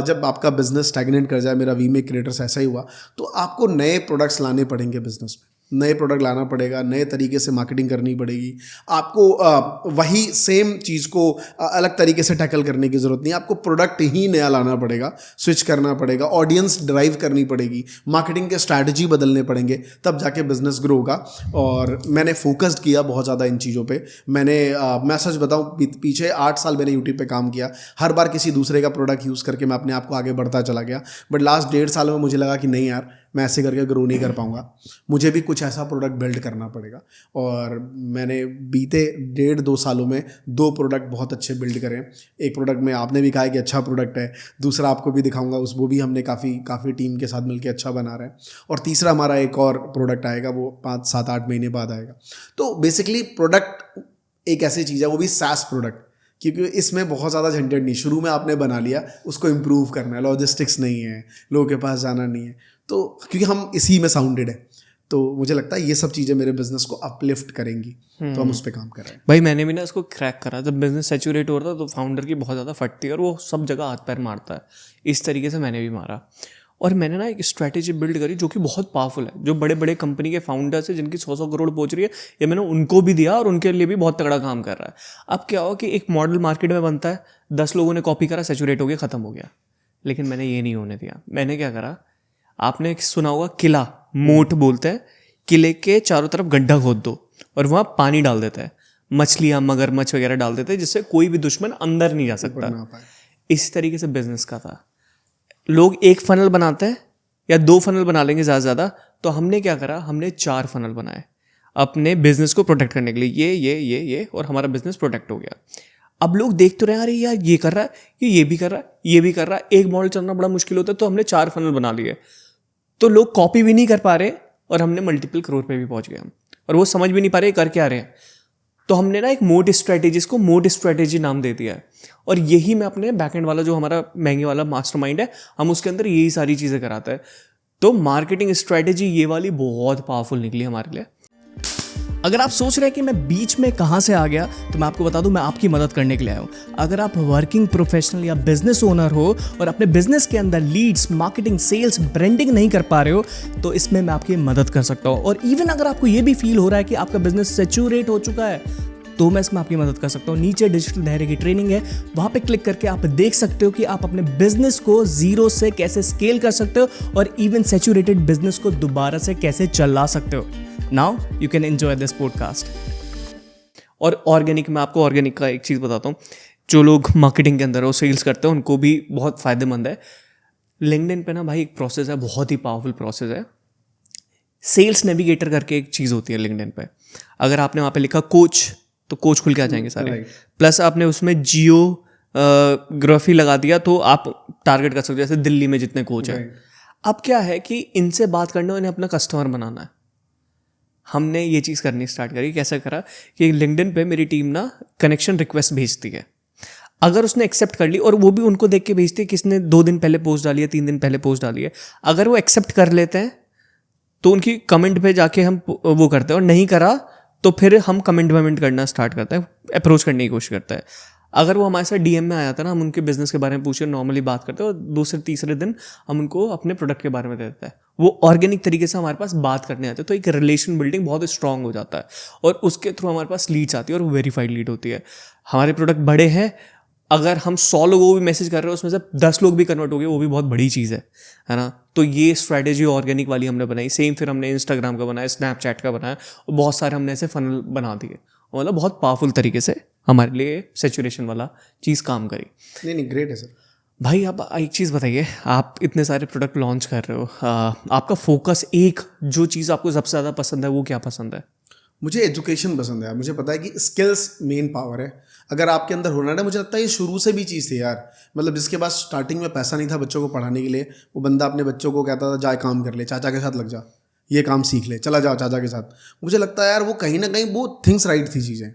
जब आपका बिजनेस स्टैग्नेंट कर जाए, मेरा वीमेक क्रिएटर्स ऐसा ही हुआ, तो आपको नए प्रोडक्ट्स लाने पड़ेंगे बिजनेस में, नए प्रोडक्ट लाना पड़ेगा, नए तरीके से मार्केटिंग करनी पड़ेगी आपको। वही सेम चीज़ को अलग तरीके से टैकल करने की ज़रूरत नहीं, आपको प्रोडक्ट ही नया लाना पड़ेगा, स्विच करना पड़ेगा, ऑडियंस ड्राइव करनी पड़ेगी, मार्केटिंग के स्ट्रैटेजी बदलने पड़ेंगे, तब जाके बिजनेस ग्रो होगा। और मैंने फोकस्ड किया बहुत ज़्यादा इन चीज़ों पे। मैं सच बताऊँ, पीछे 8 साल मैंने यूट्यूब पे काम किया, हर बार किसी दूसरे का प्रोडक्ट यूज़ करके मैं अपने आप को आगे बढ़ता चला गया। बट लास्ट 1.5 साल में मुझे लगा कि नहीं यार, मैं ऐसे करके ग्रो नहीं कर पाऊंगा, मुझे भी कुछ ऐसा प्रोडक्ट बिल्ड करना पड़ेगा। और मैंने बीते 1.5-2 सालों में 2 प्रोडक्ट बहुत अच्छे बिल्ड करें। एक प्रोडक्ट में आपने भी कहा है कि अच्छा प्रोडक्ट है, दूसरा आपको भी दिखाऊंगा, वो भी हमने काफ़ी टीम के साथ मिलकर अच्छा बना रहे हैं। और तीसरा हमारा एक और प्रोडक्ट आएगा, वो 5-7-8 महीने बाद आएगा। तो बेसिकली प्रोडक्ट एक ऐसी चीज़ है, वो भी SaaS प्रोडक्ट, क्योंकि इसमें बहुत ज़्यादा झंझट नहीं। शुरू में आपने बना लिया, उसको इम्प्रूव करना है, लॉजिस्टिक्स नहीं है, लोगों के पास जाना नहीं है, तो क्योंकि हम इसी में साउंडेड है, तो मुझे लगता है ये सब चीज़ें मेरे बिजनेस को अपलिफ्ट करेंगी। तो हम उस पर काम कर रहे हैं। भाई मैंने भी ना इसको क्रैक करा। जब बिजनेस सैचुरेट हो रहा था तो फाउंडर की बहुत ज़्यादा फटती है और वो सब जगह हाथ पैर मारता है। इस तरीके से मैंने भी मारा और मैंने ना एक स्ट्रैटेजी बिल्ड करी जो कि बहुत पावरफुल है। जो बड़े बड़े कंपनी के फाउंडर्स हैं जिनकी 100-100 करोड़ पहुंच रही है, ये मैंने उनको भी दिया और उनके लिए भी बहुत तगड़ा काम कर रहा है। अब क्या हो कि एक मॉडल मार्केट में बनता है, 10 लोगों ने कॉपी करा, सैचुरेट हो गया, ख़त्म हो गया। लेकिन मैंने ये नहीं होने दिया। मैंने क्या करा, आपने सुना होगा किला, मोट बोलते हैं, किले के चारों तरफ गड्ढा खोद दो और वहाँ पानी डाल देता है, मछलियाँ मगरमच्छ वगैरह डाल देते हैं, जिससे कोई भी दुश्मन अंदर नहीं जा सकता। इस तरीके से बिजनेस का था। लोग एक फनल बनाते हैं या 2 फनल बना लेंगे ज़्यादा से ज़्यादा, तो हमने क्या करा, हमने 4 फनल बनाए अपने बिजनेस को प्रोटेक्ट करने के लिए। ये और हमारा बिजनेस प्रोटेक्ट हो गया। अब लोग देख तो रहे हैं, अरे यार ये कर रहा है, ये भी कर रहा है, ये भी कर रहा है, एक मॉडल चलना बड़ा मुश्किल होता है, तो हमने 4 फनल बना लिए। तो लोग कॉपी भी नहीं कर पा रहे और हमने मल्टीपल करोड़ पे भी पहुंच गए हम। और वो समझ भी नहीं पा रहे कर क्या रहे हैं। तो हमने ना एक मोड स्ट्रेटेजी, इसको मोड स्ट्रेटेजी नाम दे दिया है। और यही मैं अपने बैकएंड वाला जो हमारा महंगे वाला मास्टरमाइंड है, हम उसके अंदर यही सारी चीज़ें कराते हैं। तो मार्केटिंग स्ट्रेटेजी ये वाली बहुत पावरफुल निकली हमारे लिए। अगर आप सोच रहे हैं कि मैं बीच में कहाँ से आ गया, तो मैं आपको बता दूं, मैं आपकी मदद करने के लिए आया हूँ। अगर आप वर्किंग प्रोफेशनल या बिजनेस ओनर हो और अपने बिजनेस के अंदर लीड्स, मार्केटिंग, सेल्स, ब्रांडिंग नहीं कर पा रहे हो, तो इसमें मैं आपकी मदद कर सकता हूँ। और इवन अगर आपको ये भी फील हो रहा है कि आपका बिजनेस सैचुरेट हो चुका है, तो मैं इसमें आपकी मदद कर सकता हूँ। नीचे डिजिटल धैर्य की ट्रेनिंग है, वहाँ पे क्लिक करके आप देख सकते हो कि आप अपने बिजनेस को जीरो से कैसे स्केल कर सकते हो और इवन सैचुरेटेड बिजनेस को दोबारा से कैसे चला सकते हो। Now you can enjoy this podcast. और ऑर्गेनिक, मैं आपको ऑर्गेनिक का एक चीज़ बताता हूँ। जो लोग मार्केटिंग के अंदर हो, सेल्स करते हैं, उनको भी बहुत फ़ायदेमंद है। लिंक्डइन पे ना भाई एक प्रोसेस है, बहुत ही पावरफुल प्रोसेस है। सेल्स नेविगेटर करके एक चीज़ होती है लिंक्डइन पे। अगर आपने वहाँ पे लिखा कोच, तो कोच खुल के आ जाएंगे सारे। प्लस आपने उसमें जियोग्राफी लगा दिया तो आप टारगेट कर सकते हो, जैसे दिल्ली में जितने कोच हैं। अब क्या है कि इनसे बात करना, उन्हें अपना कस्टमर बनाना है। हमने ये चीज़ करनी स्टार्ट करी। कैसे करा कि लिंक्डइन पे मेरी टीम ना कनेक्शन रिक्वेस्ट भेजती है। अगर उसने एक्सेप्ट कर ली, और वो भी उनको देख के भेजती है किसने 2 दिन पहले पोस्ट डाली है, 3 दिन पहले पोस्ट डाली है। अगर वो एक्सेप्ट कर लेते हैं तो उनकी कमेंट पे जाके हम वो करते हैं, और नहीं करा तो फिर हम कमेंट वमेंट करना स्टार्ट करते हैं, अप्रोच करने की कोशिश करता है। अगर वो हमारे साथ डीएम में आया था ना, हम उनके बिजनेस के बारे में पूछे, नॉर्मली बात करते हैं, और दूसरे तीसरे दिन हम उनको अपने प्रोडक्ट के बारे में दे देता है। वो ऑर्गेनिक तरीके से हमारे पास बात करने आते हैं, तो एक रिलेशन बिल्डिंग बहुत स्ट्रांग हो जाता है। और उसके थ्रू हमारे पास लीड्स आती है, और वो वेरीफाइड लीड होती है। हमारे प्रोडक्ट बड़े हैं, अगर हम 100 लोगों को भी मैसेज कर रहे हो, उसमें से 10 लोग भी कन्वर्ट हो गए, वो भी बहुत बड़ी चीज़ है ना। तो ये स्ट्रैटेजी ऑर्गेनिक वाली हमने बनाई। सेम फिर हमने इंस्टाग्राम का बनाया, स्नैपचैट का बनाया, और बहुत सारे हमने ऐसे फनल बना दिए। मतलब बहुत पावरफुल तरीके से हमारे लिए सैचुरेशन वाला चीज़ काम करी। नहीं ग्रेट है सर। भाई आप एक चीज़ बताइए, आप इतने सारे प्रोडक्ट लॉन्च कर रहे हो, आपका फोकस, एक जो चीज़ आपको सबसे ज़्यादा पसंद है, वो क्या पसंद है? मुझे एजुकेशन पसंद है। मुझे पता है कि स्किल्स मेन पावर है। अगर आपके अंदर हुनर है, मुझे लगता है ये शुरू से भी चीज़ थी यार। मतलब जिसके पास स्टार्टिंग में पैसा नहीं था बच्चों को पढ़ाने के लिए, वो बंदा अपने बच्चों को कहता था जाए काम कर ले, चाचा के साथ लग जा, ये काम सीख ले, चला जाओ चाचा के साथ। मुझे लगता है यार वो कहीं ना कहीं वो थिंग्स राइट थी चीज़ें।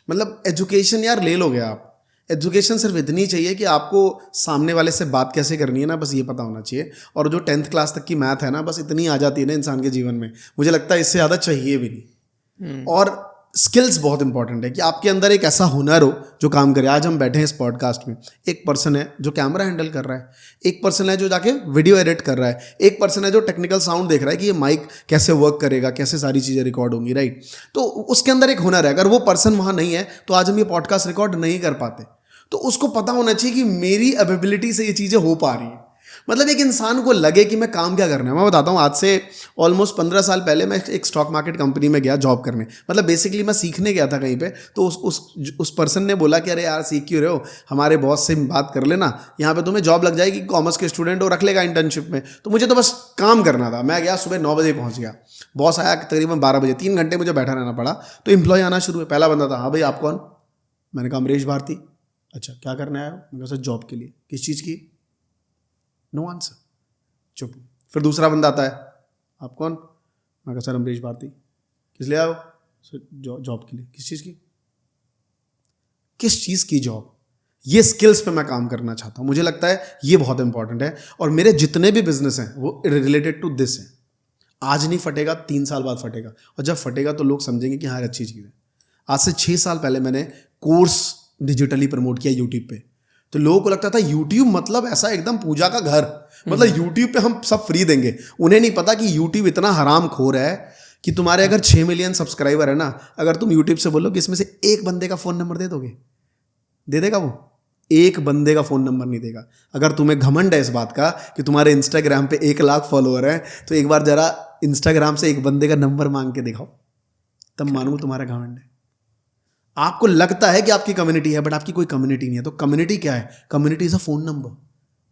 मतलब एजुकेशन यार ले लोगे आप, एजुकेशन सिर्फ इतनी चाहिए कि आपको सामने वाले से बात कैसे करनी है ना, बस ये पता होना चाहिए। और जो 10th क्लास तक की मैथ है ना, बस इतनी आ जाती है ना इंसान के जीवन में, मुझे लगता है इससे ज़्यादा चाहिए भी नहीं। और स्किल्स बहुत इंपॉर्टेंट है कि आपके अंदर एक ऐसा हुनर हो जो काम करे। आज हम बैठे हैं इस पॉडकास्ट में, एक पर्सन है जो कैमरा हैंडल कर रहा है, एक पर्सन है जो जाके वीडियो एडिट कर रहा है, एक पर्सन है जो टेक्निकल साउंड देख रहा है कि ये माइक कैसे वर्क करेगा, कैसे सारी चीज़ें रिकॉर्ड होंगी, राइट। तो उसके अंदर एक हुनर है। अगर वो पर्सन वहाँ नहीं है तो आज हम ये पॉडकास्ट रिकॉर्ड नहीं कर पाते। तो उसको पता होना चाहिए कि मेरी एबिलिटी से ये चीज़ें हो पा रही हैं। मतलब एक इंसान को लगे कि मैं काम क्या करना है। मैं बताता हूँ, आज से ऑलमोस्ट 15 साल पहले मैं एक स्टॉक मार्केट कंपनी में गया जॉब करने। मतलब बेसिकली मैं सीखने गया था कहीं पे। तो उस पर्सन ने बोला कि अरे यार सीख क्यों रहे हो, हमारे बॉस से बात कर लेना, यहाँ पे तुम्हें जॉब लग जाएगी, कॉमर्स के स्टूडेंट हो, रख लेगा इंटर्नशिप में। तो मुझे तो बस काम करना था। मैं गया, सुबह 9 बजे पहुँच गया, बॉस आया तकरीबन 12 बजे, 3 घंटे मुझे बैठा रहना पड़ा। तो एम्प्लॉय आना शुरू हुआ। पहला बंदा था, हाँ भाई आप कौन? मैंने कहा अमरीश भारती। अच्छा क्या करना है? मैंने कहा सर जॉब के लिए। किस चीज़ की? नो आंसर, चुप। फिर दूसरा बंदा आता है, आप कौन? मैं कहा सर अमरीश भारती। किस लिए आओ? सर जॉब के लिए। किस चीज़ की? किस चीज़ की जॉब? ये स्किल्स पे मैं काम करना चाहता हूँ। मुझे लगता है ये बहुत इंपॉर्टेंट है। और मेरे जितने भी बिजनेस हैं वो रिलेटेड टू दिस हैं। आज नहीं फटेगा, 3 साल बाद फटेगा, और जब फटेगा तो लोग समझेंगे कि हाँ अच्छी चीज़ है। आज से 6 साल पहले मैंने कोर्स डिजिटली प्रमोट किया यूट्यूब पे। तो लोगों को लगता था यूट्यूब मतलब ऐसा एकदम पूजा का घर, मतलब यूट्यूब पे हम सब फ्री देंगे। उन्हें नहीं पता कि यूट्यूब इतना हराम खोर है कि तुम्हारे अगर 6 मिलियन सब्सक्राइबर है ना, अगर तुम यूट्यूब से बोलो कि इसमें से एक बंदे का फ़ोन नंबर दे दोगे, दे देगा वो? एक बंदे का फ़ोन नंबर नहीं देगा। अगर तुम्हें घमंड है इस बात का कि तुम्हारे इंस्टाग्राम पे 1 लाख फॉलोअर हैं, तो एक बार जरा इंस्टाग्राम से एक बंदे का नंबर मांग के दिखाओ, तब मानूंगा तुम्हारा घमंड है। आपको लगता है कि आपकी कम्युनिटी है, बट आपकी कोई कम्युनिटी नहीं है। तो कम्युनिटी क्या है? Community is a phone number,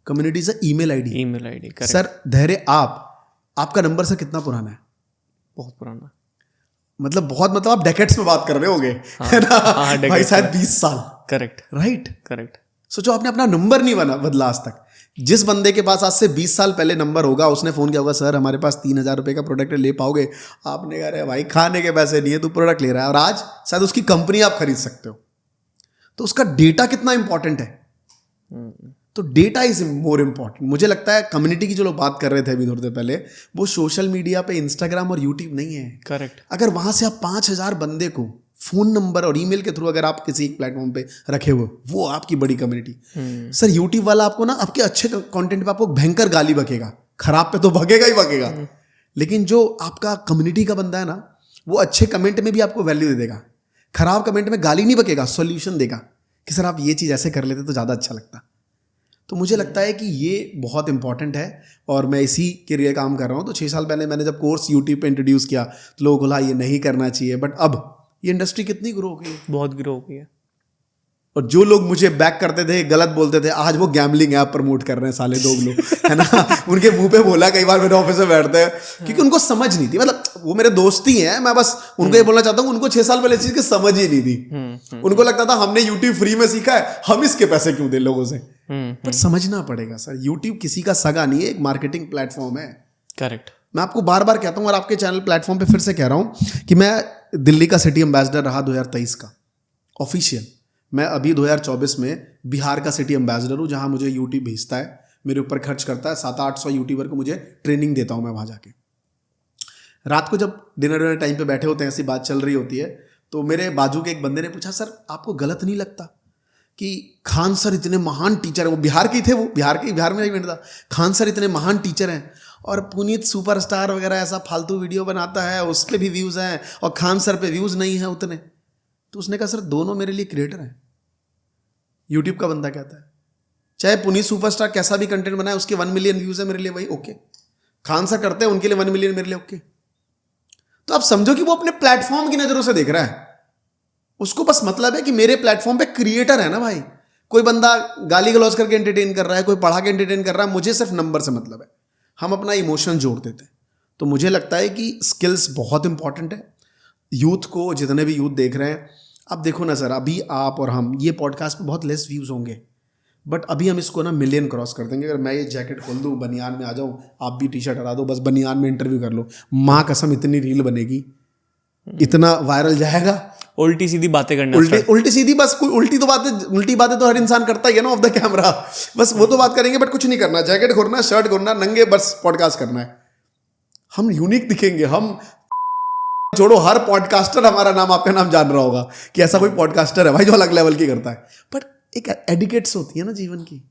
community is a email ID. Sir धैर्य, आपका नंबर सर कितना पुराना है? बहुत पुराना, मतलब आप डेकेड्स में बात कर रहे होगे, है ना? भाई शायद 20 साल। Correct, right. करेक्ट। सोचो आपने अपना नंबर नहीं बदला आज तक। जिस बंदे के पास आज से 20 साल पहले नंबर होगा, उसने फ़ोन किया होगा, सर हमारे पास 3,000 रुपये का प्रोडक्ट ले पाओगे? आपने कहा अरे भाई खाने के पैसे नहीं है, तू प्रोडक्ट ले रहा है। और आज शायद उसकी कंपनी आप खरीद सकते हो। तो उसका डेटा कितना इंपॉर्टेंट है। तो डेटा इज मोर इम्पॉर्टेंट। मुझे लगता है कम्युनिटी की जो लोग बात कर रहे थे अभी थोड़ी देर पहले, वो सोशल मीडिया पे इंस्टाग्राम और यूट्यूब नहीं है। करेक्ट। अगर वहां से आप 5,000 बंदे को फोन नंबर और ईमेल के थ्रू अगर आप किसी एक प्लेटफॉर्म पे रखे हुए, वो आपकी बड़ी कम्युनिटी। सर यूट्यूब वाला आपको ना आपके अच्छे कंटेंट पे आपको भयंकर गाली बकेगा, खराब पे तो भगेगा ही भगेगा, लेकिन जो आपका कम्युनिटी का बंदा है ना, वो अच्छे कमेंट में भी आपको वैल्यू दे देगा, खराब कमेंट में गाली नहीं बकेगा, सॉल्यूशन देगा कि सर आप ये चीज़ ऐसे कर लेते तो ज़्यादा अच्छा लगता। तो मुझे लगता है कि ये बहुत इंपॉर्टेंट है और मैं इसी के लिए काम कर रहा हूँ। तो 6 साल पहले मैंने जब कोर्स यूट्यूब पे इंट्रोड्यूस किया तो लोगों को बोला ये नहीं करना चाहिए, बट अब ये इंडस्ट्री कितनी ग्रो हो गई है, बहुत ग्रो हो गई है। और जो लोग मुझे बैक करते थे, गलत बोलते थे, आज वो गैम्बलिंग ऐप प्रमोट कर रहे हैं साले दो लोग, है ना। उनके मुंह पे बोला कई बार, मेरे ऑफिस में बैठते हैं, क्योंकि उनको समझ नहीं थी। मतलब वो मेरे दोस्त ही हैं, मैं बस उनको ये बोलना चाहता हूँ, उनको 6 साल पहले इस चीज़ की समझ ही नहीं थी। उनको लगता था हमने यूट्यूब फ्री में सीखा है, हम इसके पैसे क्यों दें लोगों से। बट समझना पड़ेगा सर, यूट्यूब किसी का सगा नहीं है, एक मार्केटिंग प्लेटफॉर्म है। करेक्ट। मैं आपको बार बार कहता हूँ और आपके चैनल प्लेटफॉर्म पे फिर से कह रहा हूँ कि मैं दिल्ली का सिटी एम्बेसडर रहा 2023 का ऑफिशियल। मैं अभी 2024 में बिहार का सिटी एम्बेसडर हूँ, जहाँ मुझे यूट्यूब भेजता है, मेरे ऊपर खर्च करता है, 700-800 यूट्यूबर को मुझे ट्रेनिंग देता हूँ मैं वहाँ जाके। रात को जब डिनर टाइम पे बैठे होते हैं, ऐसी बात चल रही होती है, तो मेरे बाजू के एक बंदे ने पूछा, सर आपको गलत नहीं लगता कि खान सर इतने महान टीचर हैं, वो बिहार के थे, वो बिहार में इवेंट था, खान सर इतने महान टीचर हैं और पुनीत सुपरस्टार वगैरह ऐसा फालतू वीडियो बनाता है, उस पर भी व्यूज़ हैं और खान सर पे व्यूज़ नहीं है उतने। तो उसने कहा सर दोनों मेरे लिए क्रिएटर हैं। यूट्यूब का बंदा कहता है चाहे पुनीत सुपरस्टार कैसा भी कंटेंट बनाए, उसके 1 मिलियन व्यूज़ है मेरे लिए, वही ओके। खान सर करते हैं, उनके लिए 1 मिलियन मेरे लिए ओके। तो आप समझो कि वो अपने प्लेटफॉर्म की नज़रों से देख रहा है, उसको बस मतलब है कि मेरे प्लेटफॉर्म पे क्रिएटर है ना भाई। कोई बंदा गाली गलौज करके एंटरटेन कर रहा है, कोई पढ़ा के एंटरटेन कर रहा है, मुझे सिर्फ नंबर से मतलब है, हम अपना इमोशन जोड़ देते हैं। तो मुझे लगता है कि स्किल्स बहुत इंपॉर्टेंट है यूथ को। जितने भी यूथ देख रहे हैं, अब देखो ना सर, अभी आप और हम ये पॉडकास्ट पे बहुत लेस व्यूज़ होंगे, बट अभी हम इसको ना मिलियन क्रॉस कर देंगे। अगर मैं ये जैकेट खोल दूँ, बनियान में आ जाऊँ, आप भी टी शर्ट हटा दो, बस बनियान में इंटरव्यू कर लो, माँ कसम इतनी रील बनेगी, इतना वायरल जाएगा। उल्टी सीधी बातें करना, उल्टी सीधी, बस कोई उल्टी बातें तो हर इंसान करता ही है ना ऑफ द कैमरा, बस वो तो बात करेंगे, बट कुछ नहीं करना, जैकेट खोलना, शर्ट खोलना, नंगे बस पॉडकास्ट करना है। हम यूनिक दिखेंगे, हम छोड़ो, हर पॉडकास्टर हमारा नाम, आपका नाम जान रहा होगा कि ऐसा कोई पॉडकास्टर है भाई जो अलग लेवल की करता है। बट एक एडिकेट्स होती है ना जीवन की,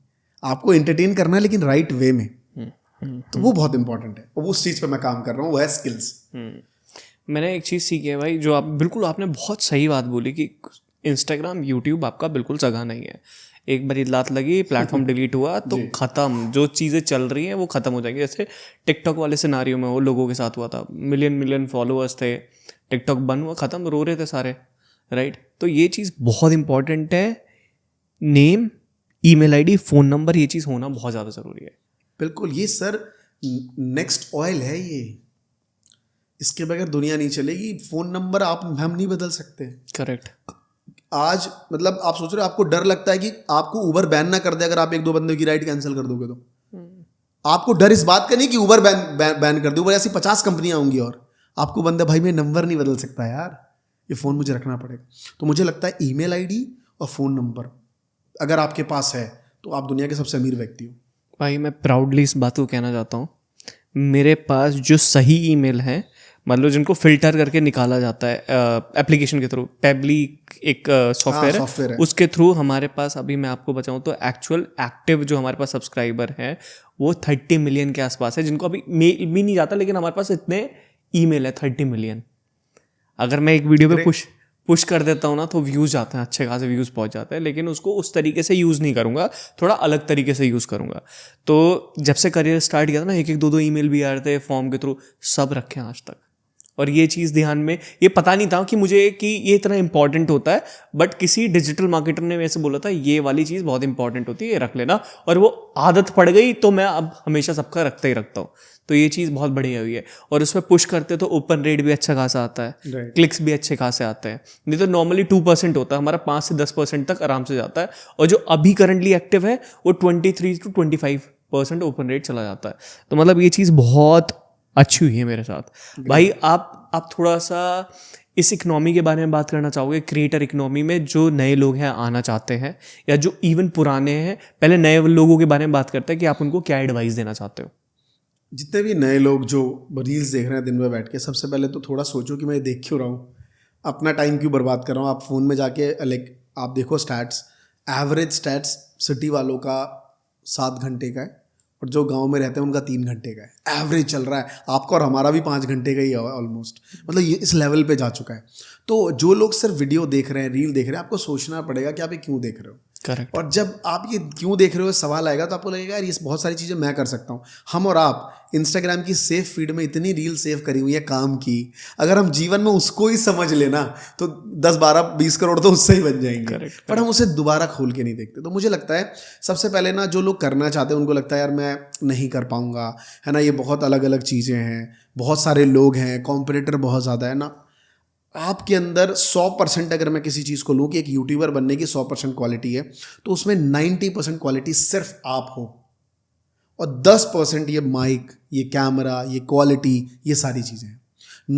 आपको एंटरटेन करना है लेकिन राइट वे में, तो वो बहुत इंपॉर्टेंट है, उस चीज़ पे मैं काम कर रहा हूँ, वो है स्किल्स। मैंने एक चीज़ सीखी है भाई, जो आप बिल्कुल आपने बहुत सही बात बोली कि इंस्टाग्राम यूट्यूब आपका बिल्कुल सगा नहीं है। एक बार लात लगी, प्लेटफॉर्म डिलीट हुआ तो ख़त्म, जो चीज़ें चल रही हैं वो ख़त्म हो जाएंगी। जैसे टिकटॉक वाले सिनारियो में वो लोगों के साथ हुआ था, मिलियन फॉलोअर्स थे, टिकटॉक बंद हुआ, ख़त्म, रो रहे थे सारे, राइट। तो ये चीज़ बहुत इंपॉर्टेंट है, name, email ID, phone number, ये चीज़ होना बहुत ज़्यादा ज़रूरी है। बिल्कुल, ये सर नेक्स्ट ऑयल है ये, इसके बगैर दुनिया नहीं चलेगी। फ़ोन नंबर हम नहीं बदल सकते। करेक्ट। आज मतलब आप सोच रहे हो, आपको डर लगता है कि आपको उबर बैन ना कर दे अगर आप 1-2 बंदे की राइड कैंसिल कर दोगे तो। आपको डर इस बात का नहीं कि उबर बैन कर दे, उबर ऐसी 50 कंपनियां होंगी और आपको बंदा भाई मैं नंबर नहीं बदल सकता यार, ये फ़ोन मुझे रखना पड़ेगा। तो मुझे लगता है ईमेल आईडी और फ़ोन नंबर अगर आपके पास है तो आप दुनिया के सबसे अमीर व्यक्ति हो। भाई मैं प्राउडली इस बात को कहना चाहता हूँ, मेरे पास जो सही ईमेल है, मतलब जिनको फिल्टर करके निकाला जाता है एप्लीकेशन के थ्रू, पेबली एक सॉफ्टवेयर है, उसके थ्रू हमारे पास अभी मैं आपको बताऊं तो एक्चुअल एक्टिव जो हमारे पास सब्सक्राइबर हैं वो 30 मिलियन के आसपास है, जिनको अभी मेल भी नहीं जाता, लेकिन हमारे पास इतने ईमेल है 30 मिलियन। अगर मैं एक वीडियो पे पुश कर देता हूँ ना तो व्यूज़ आते हैं, अच्छे खासे व्यूज़ पहुँच जाते हैं, लेकिन उसको उस तरीके से यूज़ नहीं करूँगा, थोड़ा अलग तरीके से यूज़ करूँगा। तो जब से करियर स्टार्ट किया था ना, 1-2 ईमेल भी आ रहे थे फॉर्म के थ्रू, सब रखे हैं आज तक, और ये चीज़ ध्यान में, ये पता नहीं था कि मुझे कि ये इतना इंपॉर्टेंट होता है, बट किसी डिजिटल मार्केटर ने मेरे से बोला था ये वाली चीज़ बहुत इंपॉर्टेंट होती है, ये रख लेना, और वो आदत पड़ गई, तो मैं अब हमेशा सबका रखता ही रखता हूँ। तो ये चीज़ बहुत बढ़िया हुई है। और उसमें पुश करते तो ओपन रेट भी अच्छा खासा आता है, क्लिक्स भी अच्छे खासे आते हैं। नहीं तो नॉर्मली 2% होता है हमारा, 5 से 10% तक आराम से जाता है। और जो अभी करंटली एक्टिव है वो 23 to 25% ओपन रेट चला जाता है। तो मतलब ये चीज़ बहुत अच्छी हुई है मेरे साथ। भाई आप थोड़ा सा इस इकनॉमी के बारे में बात करना चाहोगे, क्रिएटर इकनॉमी में जो नए लोग हैं आना चाहते हैं, या जो इवन पुराने हैं, पहले नए लोगों के बारे में बात करते हैं कि आप उनको क्या एडवाइस देना चाहते हो? जितने भी नए लोग जो रील्स देख रहे हैं दिन में बैठ के, सबसे पहले तो थोड़ा सोचो कि मैं ये देख क्यों रहा हूँ, अपना टाइम क्यों बर्बाद कर रहा हूँ। आप फ़ोन में जाके लाइक आप देखो स्टैट्स, एवरेज स्टैट्स सिटी वालों का 7 घंटे का है और जो गांव में रहते हैं उनका 3 घंटे का है। एवरेज चल रहा है, आपका और हमारा भी 5 घंटे का ही है ऑलमोस्ट। मतलब ये इस लेवल पे जा चुका है। तो जो लोग सिर्फ वीडियो देख रहे हैं, रील देख रहे हैं, आपको सोचना पड़ेगा कि आप ये क्यों देख रहे हो। करेक्ट। और जब आप ये क्यों देख रहे हो सवाल आएगा तो आपको लगेगा यार ये बहुत सारी चीज़ें मैं कर सकता हूँ। हम और आप इंस्टाग्राम की सेफ फीड में इतनी रील सेव करी हुई है काम की, अगर हम जीवन में उसको ही समझ लेना तो 10, 12, 20 करोड़ तो उससे ही बन जाएंगे। पर हम उसे दोबारा खोल के नहीं देखते। तो मुझे लगता है सबसे पहले ना, जो लोग करना चाहते हैं उनको लगता है यार मैं नहीं कर पाऊंगा, है ना, ये बहुत अलग अलग चीज़ें हैं, बहुत सारे लोग हैं, कॉम्पिटिटर बहुत ज़्यादा है ना। आपके अंदर 100% अगर मैं किसी चीज़ को लूँ कि एक यूट्यूबर बनने की 100% क्वालिटी है, तो उसमें 90% क्वालिटी सिर्फ आप हो और 10% ये माइक, ये कैमरा, ये क्वालिटी, ये सारी चीज़ें हैं।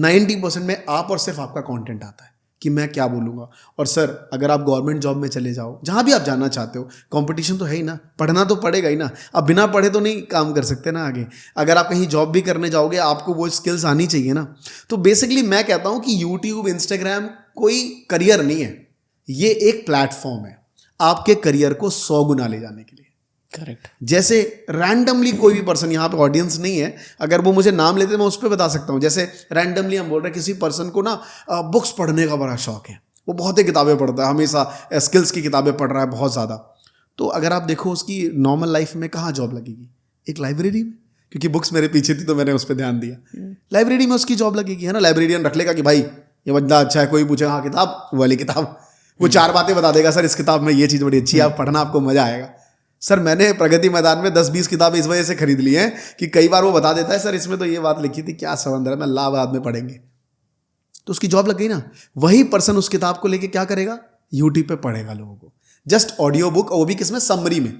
90% में आप और सिर्फ आपका कंटेंट आता है कि मैं क्या बोलूँगा। और सर अगर आप गवर्नमेंट जॉब में चले जाओ, जहाँ भी आप जाना चाहते हो, कंपटीशन तो है ही ना, पढ़ना तो पड़ेगा ही ना। अब बिना पढ़े तो नहीं काम कर सकते ना आगे। अगर आप कहीं जॉब भी करने जाओगे आपको वो स्किल्स आनी चाहिए ना। तो बेसिकली मैं कहता हूँ कि यूट्यूब, इंस्टाग्राम कोई करियर नहीं है, ये एक प्लेटफॉर्म है आपके करियर को 100 गुना ले जाने के लिए। करेक्ट। जैसे रैंडमली कोई भी पर्सन, यहाँ पे ऑडियंस नहीं है, अगर वो मुझे नाम लेते मैं उस पर बता सकता हूँ। जैसे रैंडमली हम बोल रहे हैं किसी पर्सन को ना बुक्स पढ़ने का बड़ा शौक है, वो बहुत ही किताबें पढ़ता है, हमेशा स्किल्स की किताबें पढ़ रहा है बहुत ज़्यादा। तो अगर आप देखो उसकी नॉर्मल लाइफ में कहाँ जॉब लगेगी? एक लाइब्रेरी में, क्योंकि बुक्स मेरे पीछे थी तो मैंने उस पर ध्यान दिया। लाइब्रेरी में उसकी जॉब लगेगी, है ना। लाइब्रेरियन रख लेगा कि भाई ये बंदा अच्छा है, कोई पूछे हाँ किताब, वो वाली किताब, वो 4 बातें बता देगा, सर इस किताब में ये चीज़ बड़ी अच्छी है, आप पढ़ना, आपको मज़ा आएगा। सर मैंने प्रगति मैदान में 10-20 किताबें इस वजह से खरीद ली हैं कि कई बार वो बता देता है सर इसमें तो ये बात लिखी थी, क्या समंदर है, मैं ला बाद में पढ़ेंगे। तो उसकी जॉब लग गई ना। वही पर्सन उस किताब को लेके क्या करेगा? यूट्यूब पे पढ़ेगा लोगों को, जस्ट ऑडियो बुक, और वो भी किसमें? समरी में।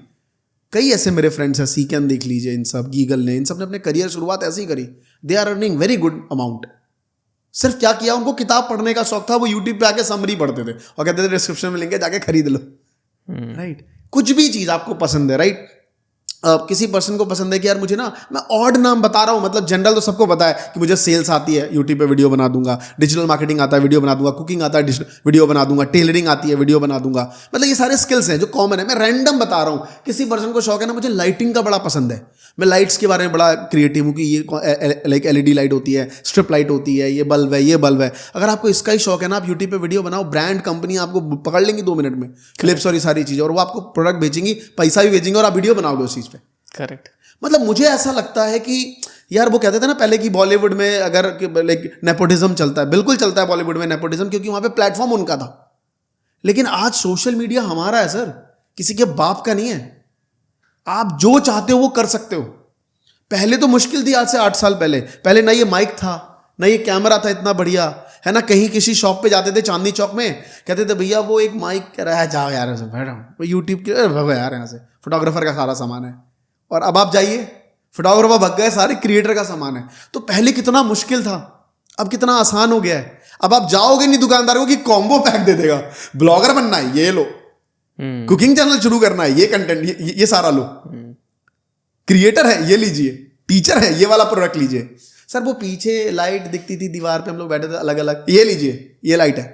कई ऐसे मेरे फ्रेंड्स हैं, सीकन देख लीजिए, इन सब, गीगल ने, इन सब ने अपने करियर शुरुआत ऐसे ही करी। They are earning very good amount. सिर्फ क्या किया, उनको किताब पढ़ने का शौक था, वो यूट्यूब पे आके समरी पढ़ते थे और कहते थे डिस्क्रिप्शन में लिंक है, जाके खरीद लो। राइट। कुछ भी चीज़ आपको पसंद है, राइट। किसी पर्सन को पसंद है कि यार मुझे ना, मैं ऑड नाम बता रहा हूँ, मतलब जनरल तो सबको पता है कि मुझे सेल्स आती है, यूट्यूब पे वीडियो बना दूंगा, डिजिटल मार्केटिंग आता है, वीडियो बना दूंगा, कुकिंग आता है, वीडियो बना दूंगा, टेलरिंग आती है, वीडियो बना दूंगा। मतलब ये सारे स्किल्स हैं जो कॉमन है। मैं रैंडम बता रहा हूँ। किसी पर्सन को शौक है ना, मुझे लाइटिंग का बड़ा पसंद है, मैं लाइट्स के बारे में बड़ा क्रिएटिव हूँ कि ये लाइक LED लाइट होती है, स्ट्रिप लाइट होती है, ये बल्ब है, ये बल्ब है। अगर आपको इसका ही शौक है ना, आप यूट्यूब पे वीडियो बनाओ, ब्रांड कंपनी आपको पकड़ लेंगी 2 मिनट में, क्लिप्स और ये सारी चीज़ें, और वो आपको प्रोडक्ट बेचेंगी, पैसा भी बेचेंगे और आप वीडियो बनाओगे उस चीज़ पे। करेक्ट। मतलब मुझे ऐसा लगता है कि यार वो कहते थे ना पहले कि बॉलीवुड में अगर लाइक नेपोटिज्म चलता है, बिल्कुल चलता है बॉलीवुड में नेपोटिज्म, क्योंकि वहाँ पे प्लेटफॉर्म उनका था। लेकिन आज सोशल मीडिया हमारा है सर, किसी के बाप का नहीं है। आप जो चाहते हो वो कर सकते हो। पहले तो मुश्किल थी, आज से 8 साल पहले ना ये माइक था, ना ये कैमरा था इतना बढ़िया, है ना। कहीं किसी शॉप पे जाते थे चांदनी चौक में, कहते थे भैया वो एक माइक कह रहा है, जाओ यार ऐसे बैठो, वो यूट्यूब के भगो यार, यहाँ से फोटोग्राफर का सारा सामान है। और अब आप जाइए, फोटोग्राफर भग गए, सारे क्रिएटर का सामान है। तो पहले कितना मुश्किल था, अब कितना आसान हो गया है। अब आप जाओगे नहीं दुकानदार को कि कॉम्बो पैक दे देगा, ब्लॉगर बनना है ये लो, कुकिंग चैनल शुरू करना है ये कंटेंट, ये सारा लो, क्रिएटर है ये लीजिए, टीचर है ये वाला प्रोडक्ट लीजिए। सर वो पीछे लाइट दिखती थी दीवार पे, हम लोग बैठे थे अलग अलग, ये लीजिए ये लाइट है।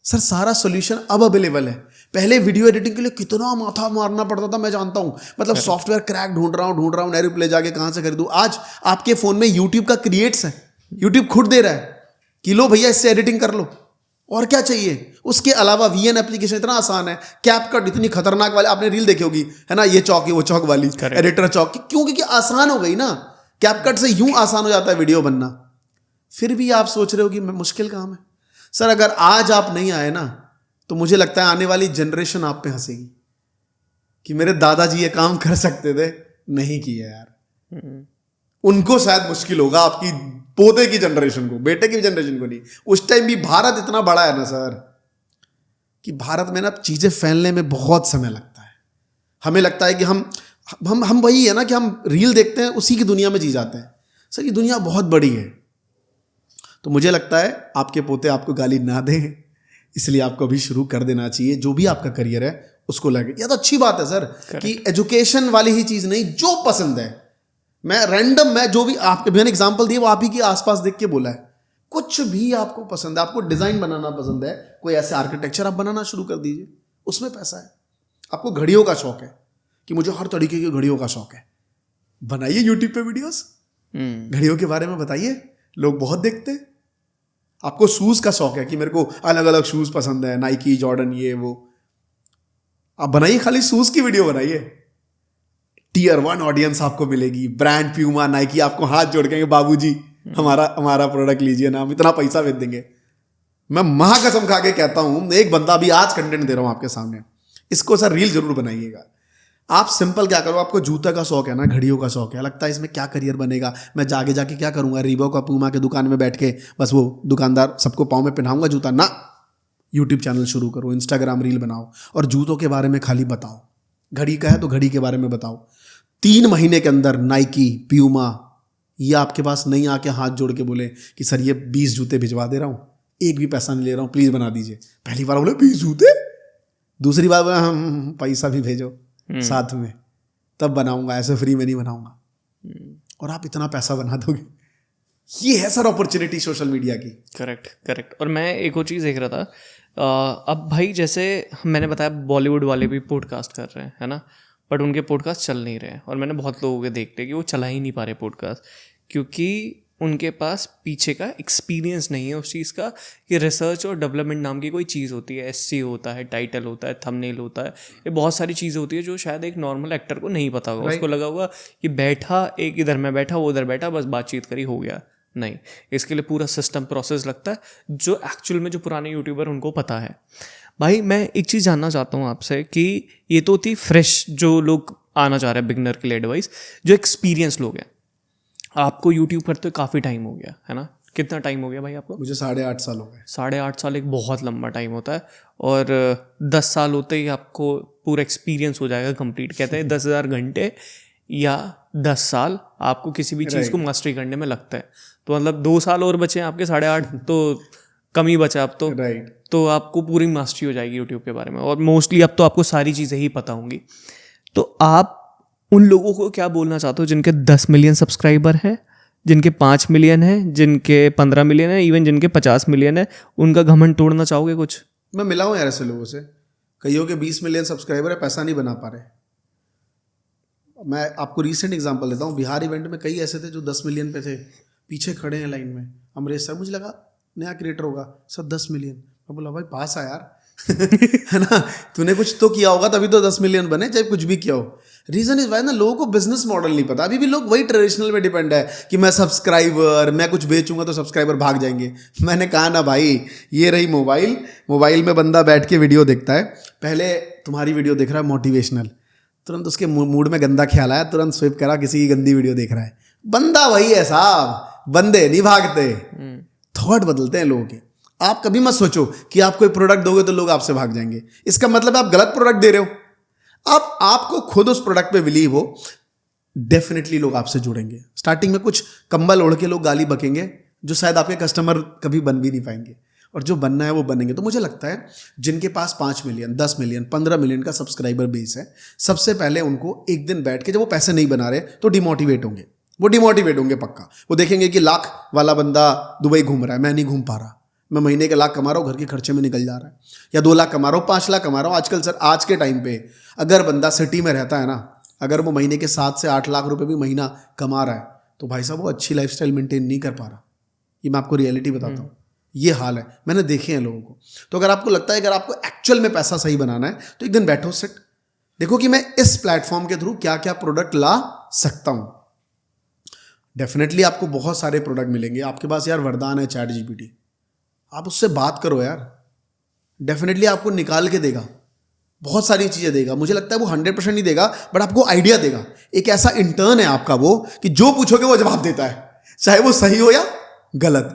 सर सारा सॉल्यूशन अब अवेलेबल है। पहले वीडियो एडिटिंग के लिए कितना माथा मारना पड़ता था, मैं जानता हूँ। मतलब सॉफ्टवेयर क्रैक ढूंढ रहा हूँ, नेहरू प्ले जाके कहाँ से खरीदूँ। आज आपके फोन में यूट्यूब का क्रिएट्स है, यूट्यूब खुद दे रहा है कि लो भैया इससे एडिटिंग कर लो, और क्या चाहिए। उसके अलावा VN एप्लीकेशन इतना आसान है, कैपकट इतनी खतरनाक वाली, आपने रील देखी होगी, है ना, ये चौक वो चौक वाली, एडिटर चौक, क्यों? क्योंकि आसान हो गई ना। कैपकट से यूं आसान हो जाता है वीडियो बनना। फिर भी आप सोच रहे हो कि मुश्किल काम है। सर अगर आज आप नहीं आए ना तो मुझे लगता है आने वाली जनरेशन आप पे हंसेगी कि मेरे दादाजी ये काम कर सकते थे, नहीं किया यार। उनको शायद मुश्किल होगा, आपकी पोते की जनरेशन को, बेटे की जनरेशन को नहीं। उस टाइम भी भारत इतना बड़ा है ना सर कि भारत में ना चीजें फैलने में बहुत समय लगता है। हमें लगता है कि हम वही है ना कि हम रील देखते हैं, उसी की दुनिया में जी जाते हैं। सर ये दुनिया बहुत बड़ी है। तो मुझे लगता है आपके पोते आपको गाली ना दें, इसलिए आपको अभी शुरू कर देना चाहिए। जो भी आपका करियर है उसको लगे। या तो अच्छी बात है सर कि एजुकेशन वाली ही चीज नहीं, जो पसंद है। मैं जो भी आपके मैंने एग्जांपल दिए वो आप ही के आसपास देख के बोला है। कुछ भी आपको पसंद है, आपको डिजाइन बनाना पसंद है, कोई ऐसे आर्किटेक्चर आप बनाना शुरू कर दीजिए, उसमें पैसा है। आपको घड़ियों का शौक है कि मुझे हर तरीके की घड़ियों का शौक है, बनाइए यूट्यूब पे वीडियोस, घड़ियों के बारे में बताइए, लोग बहुत देखते हैं। आपको शूज का शौक है कि मेरे को अलग अलग शूज पसंद है, नाइकी, जॉर्डन, ये वो, आप बनाइए, खाली शूज की वीडियो बनाइए। Tier 1 ऑडियंस आपको मिलेगी। ब्रांड प्यूमा, नाइकी आपको हाथ जोड़ के बाबूजी हमारा प्रोडक्ट लीजिए ना, हम इतना पैसा भेज देंगे। मैं महाकसम खा के कहता हूं, एक बंदा भी आज कंटेंट दे रहा हूं आपके सामने, इसको सर रील जरूर बनाइएगा। आप सिंपल क्या करो, आपको जूता का शौक है ना, घड़ियों का शौक है, लगता है इसमें क्या करियर बनेगा, मैं जाके क्या करूंगा, रीबॉक और पूमा के दुकान में बैठ के बस वो दुकानदार सबको पाँव में पहनाऊंगा जूता ना। यूट्यूब चैनल शुरू करो, इंस्टाग्राम रील बनाओ और जूतों के बारे में खाली बताओ। घड़ी का है तो घड़ी के बारे में बताओ। 3 महीने के अंदर नाइकी, प्यूमा, ये आपके पास नहीं आके हाथ जोड़ के बोले कि सर ये 20 जूते भिजवा दे रहा हूँ, एक भी पैसा नहीं ले रहा हूँ, प्लीज बना दीजिए। पहली बार बोले 20 जूते, दूसरी बार बोले हम पैसा भी भेजो साथ में, तब बनाऊंगा, ऐसे फ्री में नहीं बनाऊंगा। और आप इतना पैसा बना दोगे। ये है सर अपॉर्चुनिटी सोशल मीडिया की। करेक्ट। और मैं एक और चीज़ देख रहा था, अब भाई जैसे मैंने बताया बॉलीवुड वाले भी पॉडकास्ट कर रहे हैं, है ना, बट उनके पॉडकास्ट चल नहीं रहे हैं। और मैंने बहुत लोगों के देखते कि वो चला ही नहीं पा रहे पॉडकास्ट, क्योंकि उनके पास पीछे का एक्सपीरियंस नहीं है उस चीज़ का कि रिसर्च और डेवलपमेंट नाम की कोई चीज़ होती है। SEO होता है, टाइटल होता है, थंबनेल होता है, ये बहुत सारी चीज़ें होती है जो शायद एक नॉर्मल एक्टर को नहीं पता होगा। उसको लगा होगा कि बैठा, एक इधर में बैठा, वो उधर बैठा, बस बातचीत करी, हो गया। नहीं, इसके लिए पूरा सिस्टम प्रोसेस लगता है, जो एक्चुअल में जो पुराने यूट्यूबर उनको पता है। भाई मैं एक चीज़ जानना चाहता हूँ आपसे कि ये तो थी फ्रेश जो लोग आना चाह रहे हैं, बिगनर के लिए एडवाइस। जो एक्सपीरियंस लोग हैं, आपको यूट्यूब करते काफ़ी टाइम हो गया है ना, कितना टाइम हो गया भाई आपको? मुझे 8.5 साल हो गए। 8.5 साल एक बहुत लंबा टाइम होता है। और 10 साल होते ही आपको पूरा एक्सपीरियंस हो जाएगा कंप्लीट। कहते हैं 10,000 घंटे या 10 साल आपको किसी भी चीज़ को मास्टरी करने में लगता है। तो मतलब 2 साल और बचे हैं आपके, 8.5 तो कम ही बचा अब तो। तो आपको पूरी मास्टरी हो जाएगी यूट्यूब के बारे में, और मोस्टली अब तो आपको सारी चीज़ें ही पता होंगी। तो आप उन लोगों को क्या बोलना चाहते हो जिनके 10 मिलियन सब्सक्राइबर हैं, जिनके 5 मिलियन है, जिनके 15 मिलियन है, इवन जिनके 50 मिलियन है, उनका घमंड तोड़ना चाहोगे कुछ? मैं मिला हूँ यार ऐसे लोगों से, कईयों के 20 मिलियन सब्सक्राइबर है, पैसा नहीं बना पा रहे। मैं आपको रीसेंट एग्जांपल देता हूँ। बिहार इवेंट में कई ऐसे थे जो 10 मिलियन पे थे, पीछे खड़े हैं लाइन में। अमरीश सर, मुझे लगा नया क्रिएटर होगा सर, 10 मिलियन। मैं बोला भाई पास आ यार है ना, तूने कुछ तो किया होगा तभी तो 10 मिलियन बने, चाहे कुछ भी किया हो। रीजन इज वाई ना, लोगों को बिजनेस मॉडल नहीं पता। अभी भी लोग वही ट्रेडिशनल में डिपेंड है कि मैं सब्सक्राइबर, मैं कुछ बेचूंगा तो सब्सक्राइबर भाग जाएंगे। मैंने कहा ना भाई, ये रही मोबाइल में बंदा बैठ के वीडियो देखता है। पहले तुम्हारी वीडियो देख रहा है मोटिवेशनल, तुरंत उसके मूड में गंदा ख्याल आया, तुरंत स्विप करा, किसी की गंदी वीडियो देख रहा है। बंदा वही है साहब, बंदे नहीं भागते, थॉट बदलते हैं लोगों के। आप कभी मत सोचो कि आप कोई प्रोडक्ट दोगे तो लोग आपसे भाग जाएंगे। इसका मतलब आप गलत प्रोडक्ट दे रहे हो। आपको खुद उस प्रोडक्ट पे बिलीव हो, डेफिनेटली लोग आपसे जुड़ेंगे। स्टार्टिंग में कुछ कंबल ओढ़ के लोग गाली बकेंगे, जो शायद आपके कस्टमर कभी बन भी नहीं पाएंगे, और जो बनना है वो बनेंगे। तो मुझे लगता है जिनके पास 5 मिलियन, 10 मिलियन, 15 मिलियन का सब्सक्राइबर बेस है, सबसे पहले उनको एक दिन बैठ के, जब वो पैसे नहीं बना रहे तो डिमोटिवेट होंगे, वो डिमोटिवेट होंगे पक्का। वो देखेंगे कि लाख वाला बंदा दुबई घूम रहा है, मैं नहीं घूम पा रहा, मैं महीने के लाख कमा रहा हूँ, घर के खर्चे में निकल जा रहा है, या 2 लाख कमा रहा हूँ, 5 लाख कमा रहा हूँ। आजकल सर, आज के टाइम पे अगर बंदा सिटी में रहता है ना, अगर वो महीने के 7 से 8 लाख रुपए भी महीना कमा रहा है, तो भाई साहब वो अच्छी लाइफस्टाइल मेंटेन नहीं कर पा रहा। ये मैं आपको रियलिटी बताता हूँ, ये हाल है, मैंने देखे हैं लोगों को। तो अगर आपको लगता है अगर आपको एक्चुअल में पैसा सही बनाना है, तो एक दिन बैठो, सिट, देखो कि मैं इस प्लेटफॉर्म के थ्रू क्या क्या प्रोडक्ट ला सकता हूँ। डेफिनेटली आपको बहुत सारे प्रोडक्ट मिलेंगे। आपके पास यार वरदान है चैट जीपीटी, आप उससे बात करो यार, डेफिनेटली आपको निकाल के देगा, बहुत सारी चीज़ें देगा। मुझे लगता है वो 100% नहीं देगा, बट आपको आइडिया देगा। एक ऐसा इंटर्न है आपका वो कि जो पूछोगे वो जवाब देता है, चाहे वो सही हो या गलत।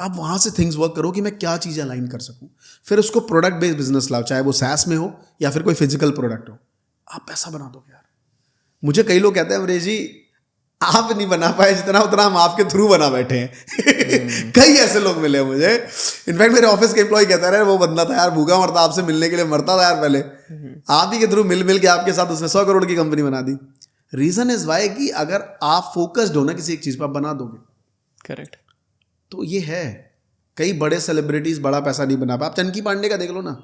आप वहाँ से थिंग्स वर्क करो कि मैं क्या चीज़ें अलाइन कर सकूँ, फिर उसको प्रोडक्ट बेस्ड बिजनेस लाओ, चाहे वो सैस में हो या फिर कोई फिजिकल प्रोडक्ट हो, आप पैसा बना दोगे यार। मुझे कई लोग कहते हैं अमरीश जी आप नहीं बना पाए जितना, उतना हम आपके थ्रू बना बैठे हैं। कई ऐसे लोग मिले मुझे, इनफैक्ट मेरे ऑफिस के एम्प्लॉय कहता रहे वो बंदा था यार भूखा मरता, आपसे मिलने के लिए मरता था यार पहले, आप ही के थ्रू मिल के आपके साथ उसने 100 करोड़ की कंपनी बना दी। रीजन इज वाई कि अगर आप फोकस्ड हो ना किसी एक चीज पर, आप बना दोगे। करेक्ट। तो ये है, कई बड़े सेलिब्रिटीज बड़ा पैसा नहीं बना पाए। आप चंकी पांडे का देख लो ना,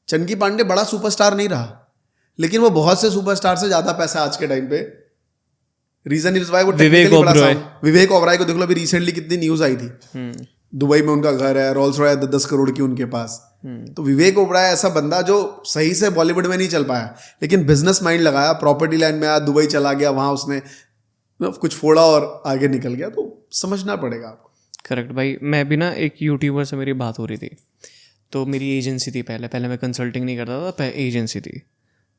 चंकी पांडे बड़ा सुपरस्टार नहीं रहा, लेकिन वो बहुत से सुपरस्टार से ज्यादा पैसा आज के टाइम पे। रीजन इज वाई वो विवेक ओबराय को देख लो, अभी रिसेंटली कितनी न्यूज आई थी, दुबई में उनका घर है, रोल्स रॉयस 10 करोड़ की उनके पास। तो विवेक ओबराय ऐसा बंदा जो सही से बॉलीवुड में नहीं चल पाया, लेकिन बिजनेस माइंड लगाया, प्रॉपर्टी लाइन में आया, दुबई चला गया, वहां उसने कुछ फोड़ा और आगे निकल गया। तो समझना पड़ेगा आपको। करेक्ट भाई। मैं भी ना एक यूट्यूबर से मेरी बात हो रही थी, तो मेरी एजेंसी थी, पहले मैं कंसल्टिंग नहीं करता था, एजेंसी थी।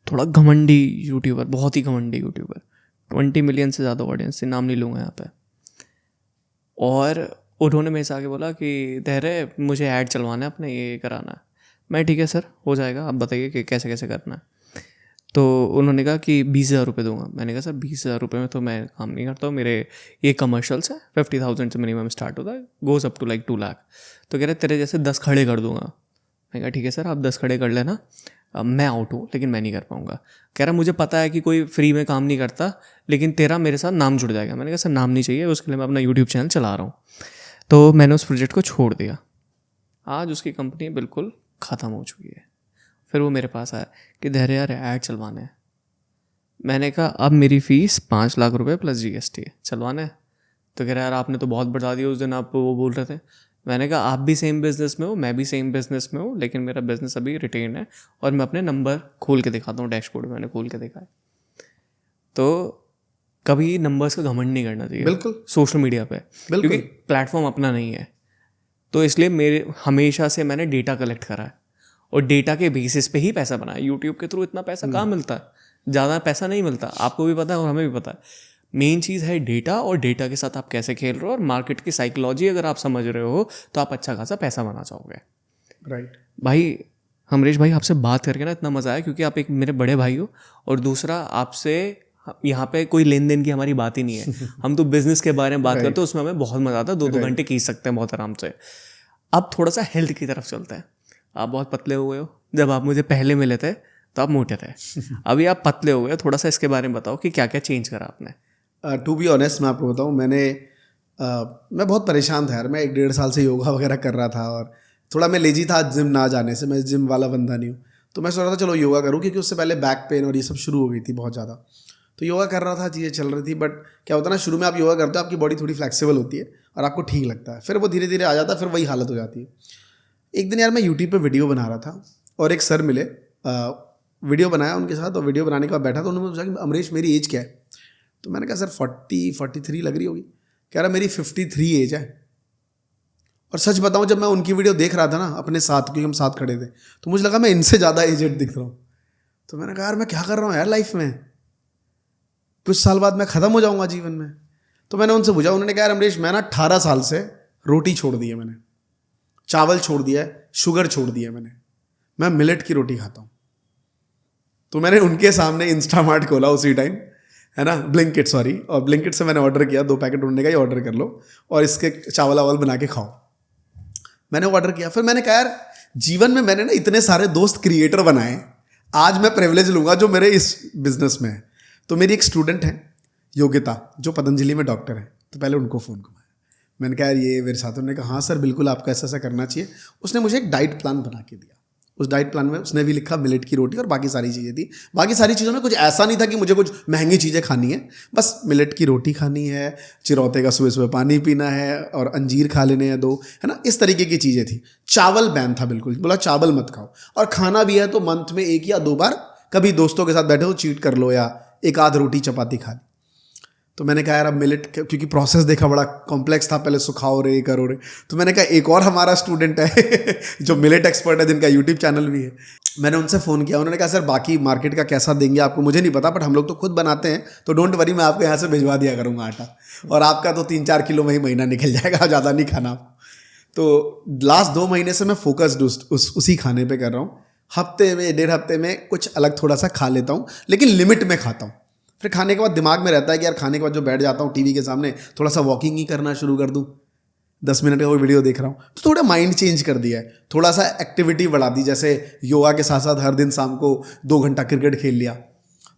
थोड़ा घमंडी यूट्यूबर, बहुत ही घमंडी यूट्यूबर, 20 मिलियन से ज़्यादा ऑडियंस से, नाम नहीं लूँगा यहाँ पे। और उन्होंने मेरे से आके बोला कि धैर्य मुझे ऐड चलवाना है अपने, ये कराना है। मैं ठीक है सर हो जाएगा, आप बताइए कि कैसे कैसे करना है। तो उन्होंने कहा कि 20,000 रुपये दूंगा। मैंने कहा सर 20,000 रुपये में तो मैं काम नहीं करता हूँ, मेरे ये कमर्शियल्स है, 50,000 से मिनिमम स्टार्ट होता है, goes up to like 2 lakh. तो कह रहे तेरे जैसे 10 खड़े कर दूंगा। मैंने कहा ठीक है सर आप 10 खड़े कर लेना, मैं आउट हूँ लेकिन मैं नहीं कर पाऊँगा। कह रहा मुझे पता है कि कोई फ्री में काम नहीं करता, लेकिन तेरा मेरे साथ नाम जुड़ जाएगा। मैंने कहा सर नाम नहीं चाहिए, उसके लिए मैं अपना यूट्यूब चैनल चला रहा हूँ। तो मैंने उस प्रोजेक्ट को छोड़ दिया। आज उसकी कंपनी बिल्कुल ख़त्म हो चुकी है। फिर वो मेरे पास आया कि धैर्य यार ऐड चलवाने हैं। मैंने कहा अब मेरी फ़ीस 5 लाख रुपए प्लस GST है, चलवाना है। तो कह रहा यार आपने तो बहुत बढ़ा दिया, उस दिन आप वो बोल रहे थे। मैंने कहा आप भी सेम बिजनेस में हो, मैं भी सेम बिजनेस में हूँ, लेकिन मेरा बिजनेस अभी रिटेन है और मैं अपने नंबर खोल के दिखाता हूँ, डैशबोर्ड मैंने खोल के देखा है। तो कभी नंबर्स का घमंड नहीं करना चाहिए बिल्कुल सोशल मीडिया पे, क्योंकि प्लेटफॉर्म अपना नहीं है। तो इसलिए मेरे हमेशा से मैंने डेटा कलेक्ट करा है और डेटा के बेसिस पे ही पैसा बनाया। यूट्यूब के थ्रू इतना पैसा कहाँ मिलता है, ज़्यादा पैसा नहीं मिलता, आपको भी पता है और हमें भी पता है। मेन चीज़ है डेटा, और डेटा के साथ आप कैसे खेल रहे हो और मार्केट की साइकोलॉजी अगर आप समझ रहे हो तो आप अच्छा खासा पैसा बना चाहोगे। राइट भाई अमरीश भाई आपसे बात करके ना इतना मज़ा आया, क्योंकि आप एक मेरे बड़े भाई हो, और दूसरा आपसे यहाँ पे कोई लेन देन की हमारी बात ही नहीं है। हम तो बिजनेस के बारे में बात करते हैं, उसमें हमें बहुत मज़ा आता है, 2-2 घंटे खींच सकते हैं बहुत आराम से। अब थोड़ा सा हेल्थ की तरफ चलते हैं। आप बहुत पतले हो गए हो, जब आप मुझे पहले मिले थे तो आप मोटे थे, अभी आप पतले हो गए। थोड़ा सा इसके बारे में बताओ कि क्या क्या चेंज करा आपने। टू बी ऑनेस्ट मैं आपको बताऊँ, मैं बहुत परेशान था यार। मैं 1-1.5 साल से योगा वगैरह कर रहा था और थोड़ा मैं लेजी था जिम ना जाने से, मैं जिम वाला बंदा नहीं हूँ। तो मैं सोच रहा था चलो योगा करूँ, क्योंकि उससे पहले बैक पेन और ये सब शुरू हो गई थी बहुत ज़्यादा। तो योगा कर रहा था, चीज़ें चल रही थी, बट क्या होता है ना, शुरू में आप योगा करते हो आपकी बॉडी थोड़ी फ्लेक्सिबल होती है और आपको ठीक लगता है, फिर वो धीरे धीरे आ जाता है, फिर वही हालत हो जाती है। एक दिन यार मैं यूट्यूब पे वीडियो बना रहा था और एक सर मिले, वीडियो बनाया उनके साथ, और वीडियो बनाने के बाद बैठा तो उन्होंने पूछा कि अमरीश मेरी एज क्या है। तो मैंने कहा सर 43 लग रही होगी। कह रहा मेरी 53 एज है। और सच बताऊं जब मैं उनकी वीडियो देख रहा था ना अपने साथ, क्योंकि हम साथ खड़े थे, तो मुझे लगा मैं इनसे ज़्यादा एजेड दिख रहा हूँ। तो मैंने कहा यार मैं क्या कर रहा हूँ यार लाइफ में, कुछ साल बाद मैं ख़त्म हो जाऊँगा जीवन में। तो मैंने उनसे पूछा, उन्होंने कहा यार अमरीश मैं ना 18 साल से रोटी छोड़ दी है, मैंने चावल छोड़ दिया है, शुगर छोड़ दिया है मैंने, मैं मिलेट की रोटी खाता हूँ। तो मैंने उनके सामने इंस्टामार्ट खोला उसी टाइम, है ना, ब्लिंकिट सॉरी, और ब्लिंकिट से मैंने ऑर्डर किया 2 पैकेट ढूंढने का ही ऑर्डर कर लो और इसके चावल वावल बना के खाओ। मैंने ऑर्डर किया। फिर मैंने कहा यार जीवन में मैंने ना इतने सारे दोस्त क्रिएटर बनाए, आज मैं प्रिविलेज लूँगा जो मेरे इस बिजनेस में है। तो मेरी एक स्टूडेंट है योगिता, जो पतंजलि में डॉक्टर है, तो पहले उनको फ़ोन किया। मैंने कहा यार ये मेरे साथ, उन्होंने कहा हाँ सर बिल्कुल आपको ऐसा ऐसा करना चाहिए। उसने मुझे एक डाइट प्लान बना के दिया। उस डाइट प्लान में उसने भी लिखा मिलेट की रोटी और बाकी सारी चीज़ें थी। बाकी सारी चीज़ों में कुछ ऐसा नहीं था कि मुझे कुछ महंगी चीज़ें खानी है, बस मिलेट की रोटी खानी है, चिरौते का सुबह सुबह पानी पीना है और अंजीर खा लेने हैं 2, है ना, इस तरीके की चीज़ें थी। चावल बैन था बिल्कुल, बोला चावल मत खाओ, और खाना भी है तो मंथ में 1 या 2 बार कभी दोस्तों के साथ बैठे हो चीट कर लो या एक आध रोटी चपाती खा ली। तो मैंने कहा यार अब मिलेट, क्योंकि प्रोसेस देखा बड़ा कॉम्प्लेक्स था, पहले सुखाओ रे करो रे, तो मैंने कहा एक और हमारा स्टूडेंट है जो मिलेट एक्सपर्ट है, जिनका यूट्यूब चैनल भी है। मैंने उनसे फ़ोन किया, उन्होंने कहा सर बाकी मार्केट का कैसा देंगे आपको मुझे नहीं पता, बट हम लोग तो खुद बनाते हैं, तो डोंट वरी, मैं आपको यहाँ से भिजवा दिया करूँगा आटा, और आपका तो 3-4 किलो में ही महीना निकल जाएगा, ज़्यादा नहीं खाना आपको। तो लास्ट 2 महीने से मैं फोकस्ड उसी खाने पे कर रहा हूँ। हफ्ते में 1.5 हफ्ते में कुछ अलग थोड़ा सा खा लेता हूँ, लेकिन लिमिट में खाता हूँ। फिर खाने के बाद दिमाग में रहता है कि यार खाने के बाद जो बैठ जाता हूँ टीवी के सामने, थोड़ा सा वॉकिंग ही करना शुरू कर दूँ, 10 मिनट का कोई वीडियो देख रहा हूँ, तो थोड़ा माइंड चेंज कर दिया है, थोड़ा सा एक्टिविटी बढ़ा दी, जैसे योगा के साथ साथ हर दिन शाम को 2 घंटा क्रिकेट खेल लिया।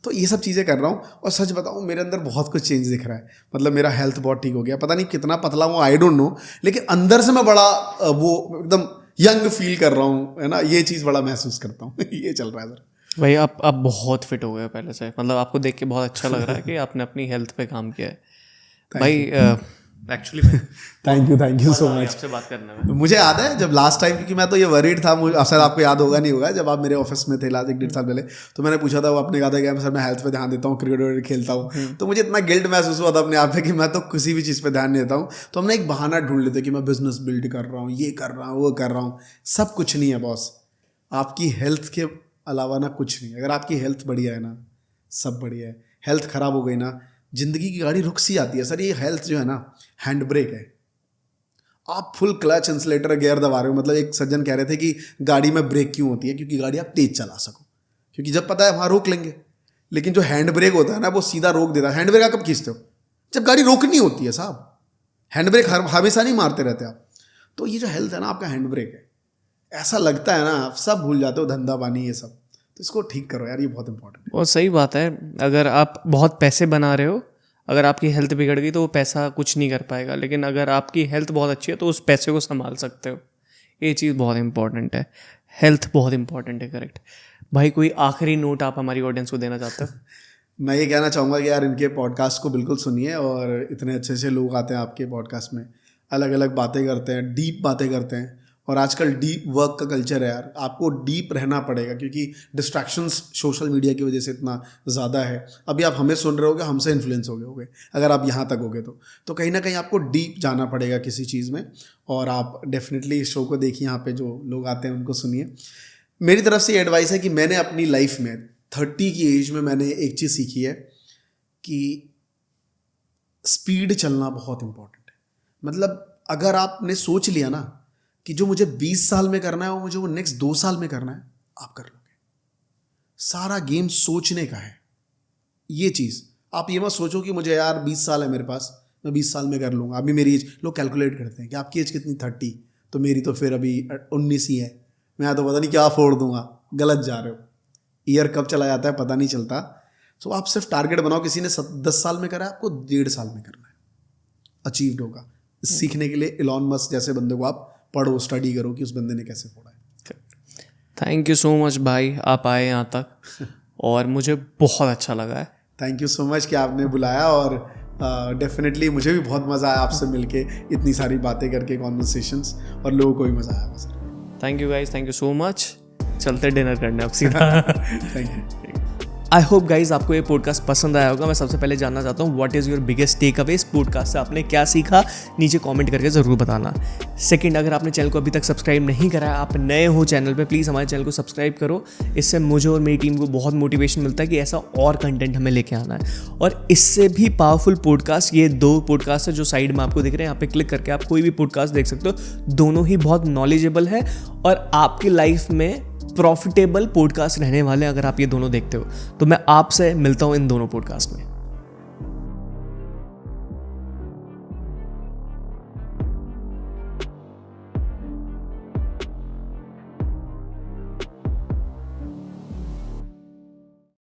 तो ये सब चीज़ें कर रहा हूँ, और सच बताऊँ मेरे अंदर बहुत कुछ चेंज दिख रहा है। मतलब मेरा हेल्थ बहुत ठीक हो गया, पता नहीं कितना पतला हूँ, आई डोंट नो, लेकिन अंदर से मैं बड़ा वो एकदम यंग फील कर रहा हूँ, है ना, ये चीज़ बड़ा महसूस करता हूँ ये चल रहा है सर। भाई आप बहुत फिट हो गए पहले से, मतलब आपको देख के बहुत अच्छा लग रहा है कि आपने अपनी हेल्थ पे काम किया है भाई। Actually thank you so much. आपसे बात करने में मुझे याद है जब लास्ट टाइम, क्योंकि मैं तो ये वरीड था, शायद आपको याद होगा नहीं होगा, जब आप मेरे ऑफिस में थे लास्ट 1-1.5 साल पहले, तो मैंने पूछा था, वो आपने कहा था कि सर मैं हेल्थ पे ध्यान देता हूँ, क्रिकेट खेलता हूँ, तो मुझे इतना गिल्ट महसूस हुआ था अपने आप पे कि मैं तो किसी भी चीज़ पे ध्यान नहीं देता हूँ। तो हमने एक बहाना ढूंढ लेते कि मैं बिजनेस बिल्ड कर रहा हूँ, ये कर रहा हूँ, वो कर रहा हूँ। सब कुछ नहीं है बॉस, आपकी हेल्थ के अलावा ना कुछ नहीं। अगर आपकी हेल्थ बढ़िया है ना, सब बढ़िया है। हेल्थ खराब हो गई ना, जिंदगी की गाड़ी रुक सी जाती है सर। ये हेल्थ जो है ना, हैंड ब्रेक है। आप फुल क्लच इंसुलेटर गियर दबा रहे हो, मतलब एक सज्जन कह रहे थे कि गाड़ी में ब्रेक क्यों होती है, क्योंकि गाड़ी आप तेज चला सको, क्योंकि जब पता है वहाँ रोक लेंगे। लेकिन जो हैंड ब्रेक होता है ना, वो सीधा रोक देता है। हैंड ब्रेक आप कब खींचते हो? जब गाड़ी रोकनी होती है साहब। हैंड ब्रेक हमेशा नहीं मारते रहते आप। तो ये जो हेल्थ है ना, आपका हैंड ब्रेक है। ऐसा लगता है ना, आप सब भूल जाते हो, धंधा पानी ये सब, तो इसको ठीक करो यार, ये बहुत इंपॉर्टेंट है। बहुत सही बात है। अगर आप बहुत पैसे बना रहे हो, अगर आपकी हेल्थ बिगड़ गई तो वो पैसा कुछ नहीं कर पाएगा, लेकिन अगर आपकी हेल्थ बहुत अच्छी है तो उस पैसे को संभाल सकते हो। ये चीज़ बहुत इंपॉर्टेंट है, हेल्थ बहुत इंपॉर्टेंट है। करेक्ट भाई, कोई आखिरी नोट आप हमारी ऑडियंस को देना चाहते हो? मैं ये कहना चाहूँगा कि यार इनके पॉडकास्ट को बिल्कुल सुनिए, और इतने अच्छे अच्छे लोग आते हैं आपके पॉडकास्ट में, अलग अलग बातें करते हैं, डीप बातें करते हैं। और आजकल डीप वर्क का कल्चर है यार, आपको डीप रहना पड़ेगा, क्योंकि डिस्ट्रैक्शंस सोशल मीडिया की वजह से इतना ज़्यादा है। अभी आप हमें सुन रहे होगे, हमसे इन्फ्लुएंस हो गए होगे, अगर आप यहाँ तक होगे तो कहीं ना कहीं आपको डीप जाना पड़ेगा किसी चीज़ में। और आप डेफिनेटली इस शो को देखिए, यहाँ पे जो लोग आते हैं उनको सुनिए। मेरी तरफ से एडवाइस है कि मैंने अपनी लाइफ में 30 की एज में मैंने एक चीज़ सीखी है कि स्पीड चलना बहुत इम्पोर्टेंट है। मतलब अगर आपने सोच लिया ना कि जो मुझे 20 साल में करना है वो मुझे वो नेक्स्ट 2 साल में करना है, आप कर लोगे। सारा गेम सोचने का है। ये चीज़ आप ये मत सोचो कि मुझे यार 20 साल है मेरे पास, मैं 20 साल में कर लूँगा। अभी मेरी एज, लोग कैलकुलेट करते हैं कि आपकी एज कितनी, 30, तो मेरी तो फिर अभी 19 ही है, मैं तो पता नहीं क्या फोड़ दूंगा। गलत जा रहे हो। ईयर कब चला जाता है पता नहीं चलता। तो आप सिर्फ टारगेट बनाओ। किसी ने 10 साल में करा है, आपको 1.5 साल में करना है, अचीव्ड होगा। सीखने के लिए इलॉन मस्क जैसे बंदे को आप पढ़ो, स्टडी करो कि उस बंदे ने कैसे फोड़ा है। थैंक यू सो मच भाई, आप आए यहाँ तक और मुझे बहुत अच्छा लगा है। थैंक यू सो मच कि आपने बुलाया, और डेफिनेटली मुझे भी बहुत मज़ा आया आपसे मिलके, इतनी सारी बातें करके, कॉन्वर्सेशंस, और लोगों को भी मज़ा आया बस। Thank you guys, thank you so much. चलते डिनर करने अब सीधा। Thank you. I hope guys आपको ये पॉडकास्ट पसंद आया होगा। मैं सबसे पहले जानना चाहता हूँ, what is your biggest takeaway इस पॉडकास्ट से? आपने क्या सीखा, नीचे कमेंट करके ज़रूर बताना। सेकंड, अगर आपने चैनल को अभी तक सब्सक्राइब नहीं करा है, आप नए हो चैनल पे, प्लीज़ हमारे चैनल को सब्सक्राइब करो। इससे मुझे और मेरी टीम को बहुत मोटिवेशन मिलता है कि ऐसा और कंटेंट हमें लेके आना है। और इससे भी पावरफुल पॉडकास्ट, ये 2 पॉडकास्ट है जो साइड में आपको दिख रहे हैं, यहाँ पे क्लिक करके आप कोई भी पॉडकास्ट देख सकते हो। दोनों ही बहुत नॉलेजेबल है और आपकी लाइफ में प्रॉफिटेबल पॉडकास्ट रहने वाले हैं अगर आप ये दोनों देखते हो। तो मैं आपसे मिलता हूँ इन दोनों पॉडकास्ट में।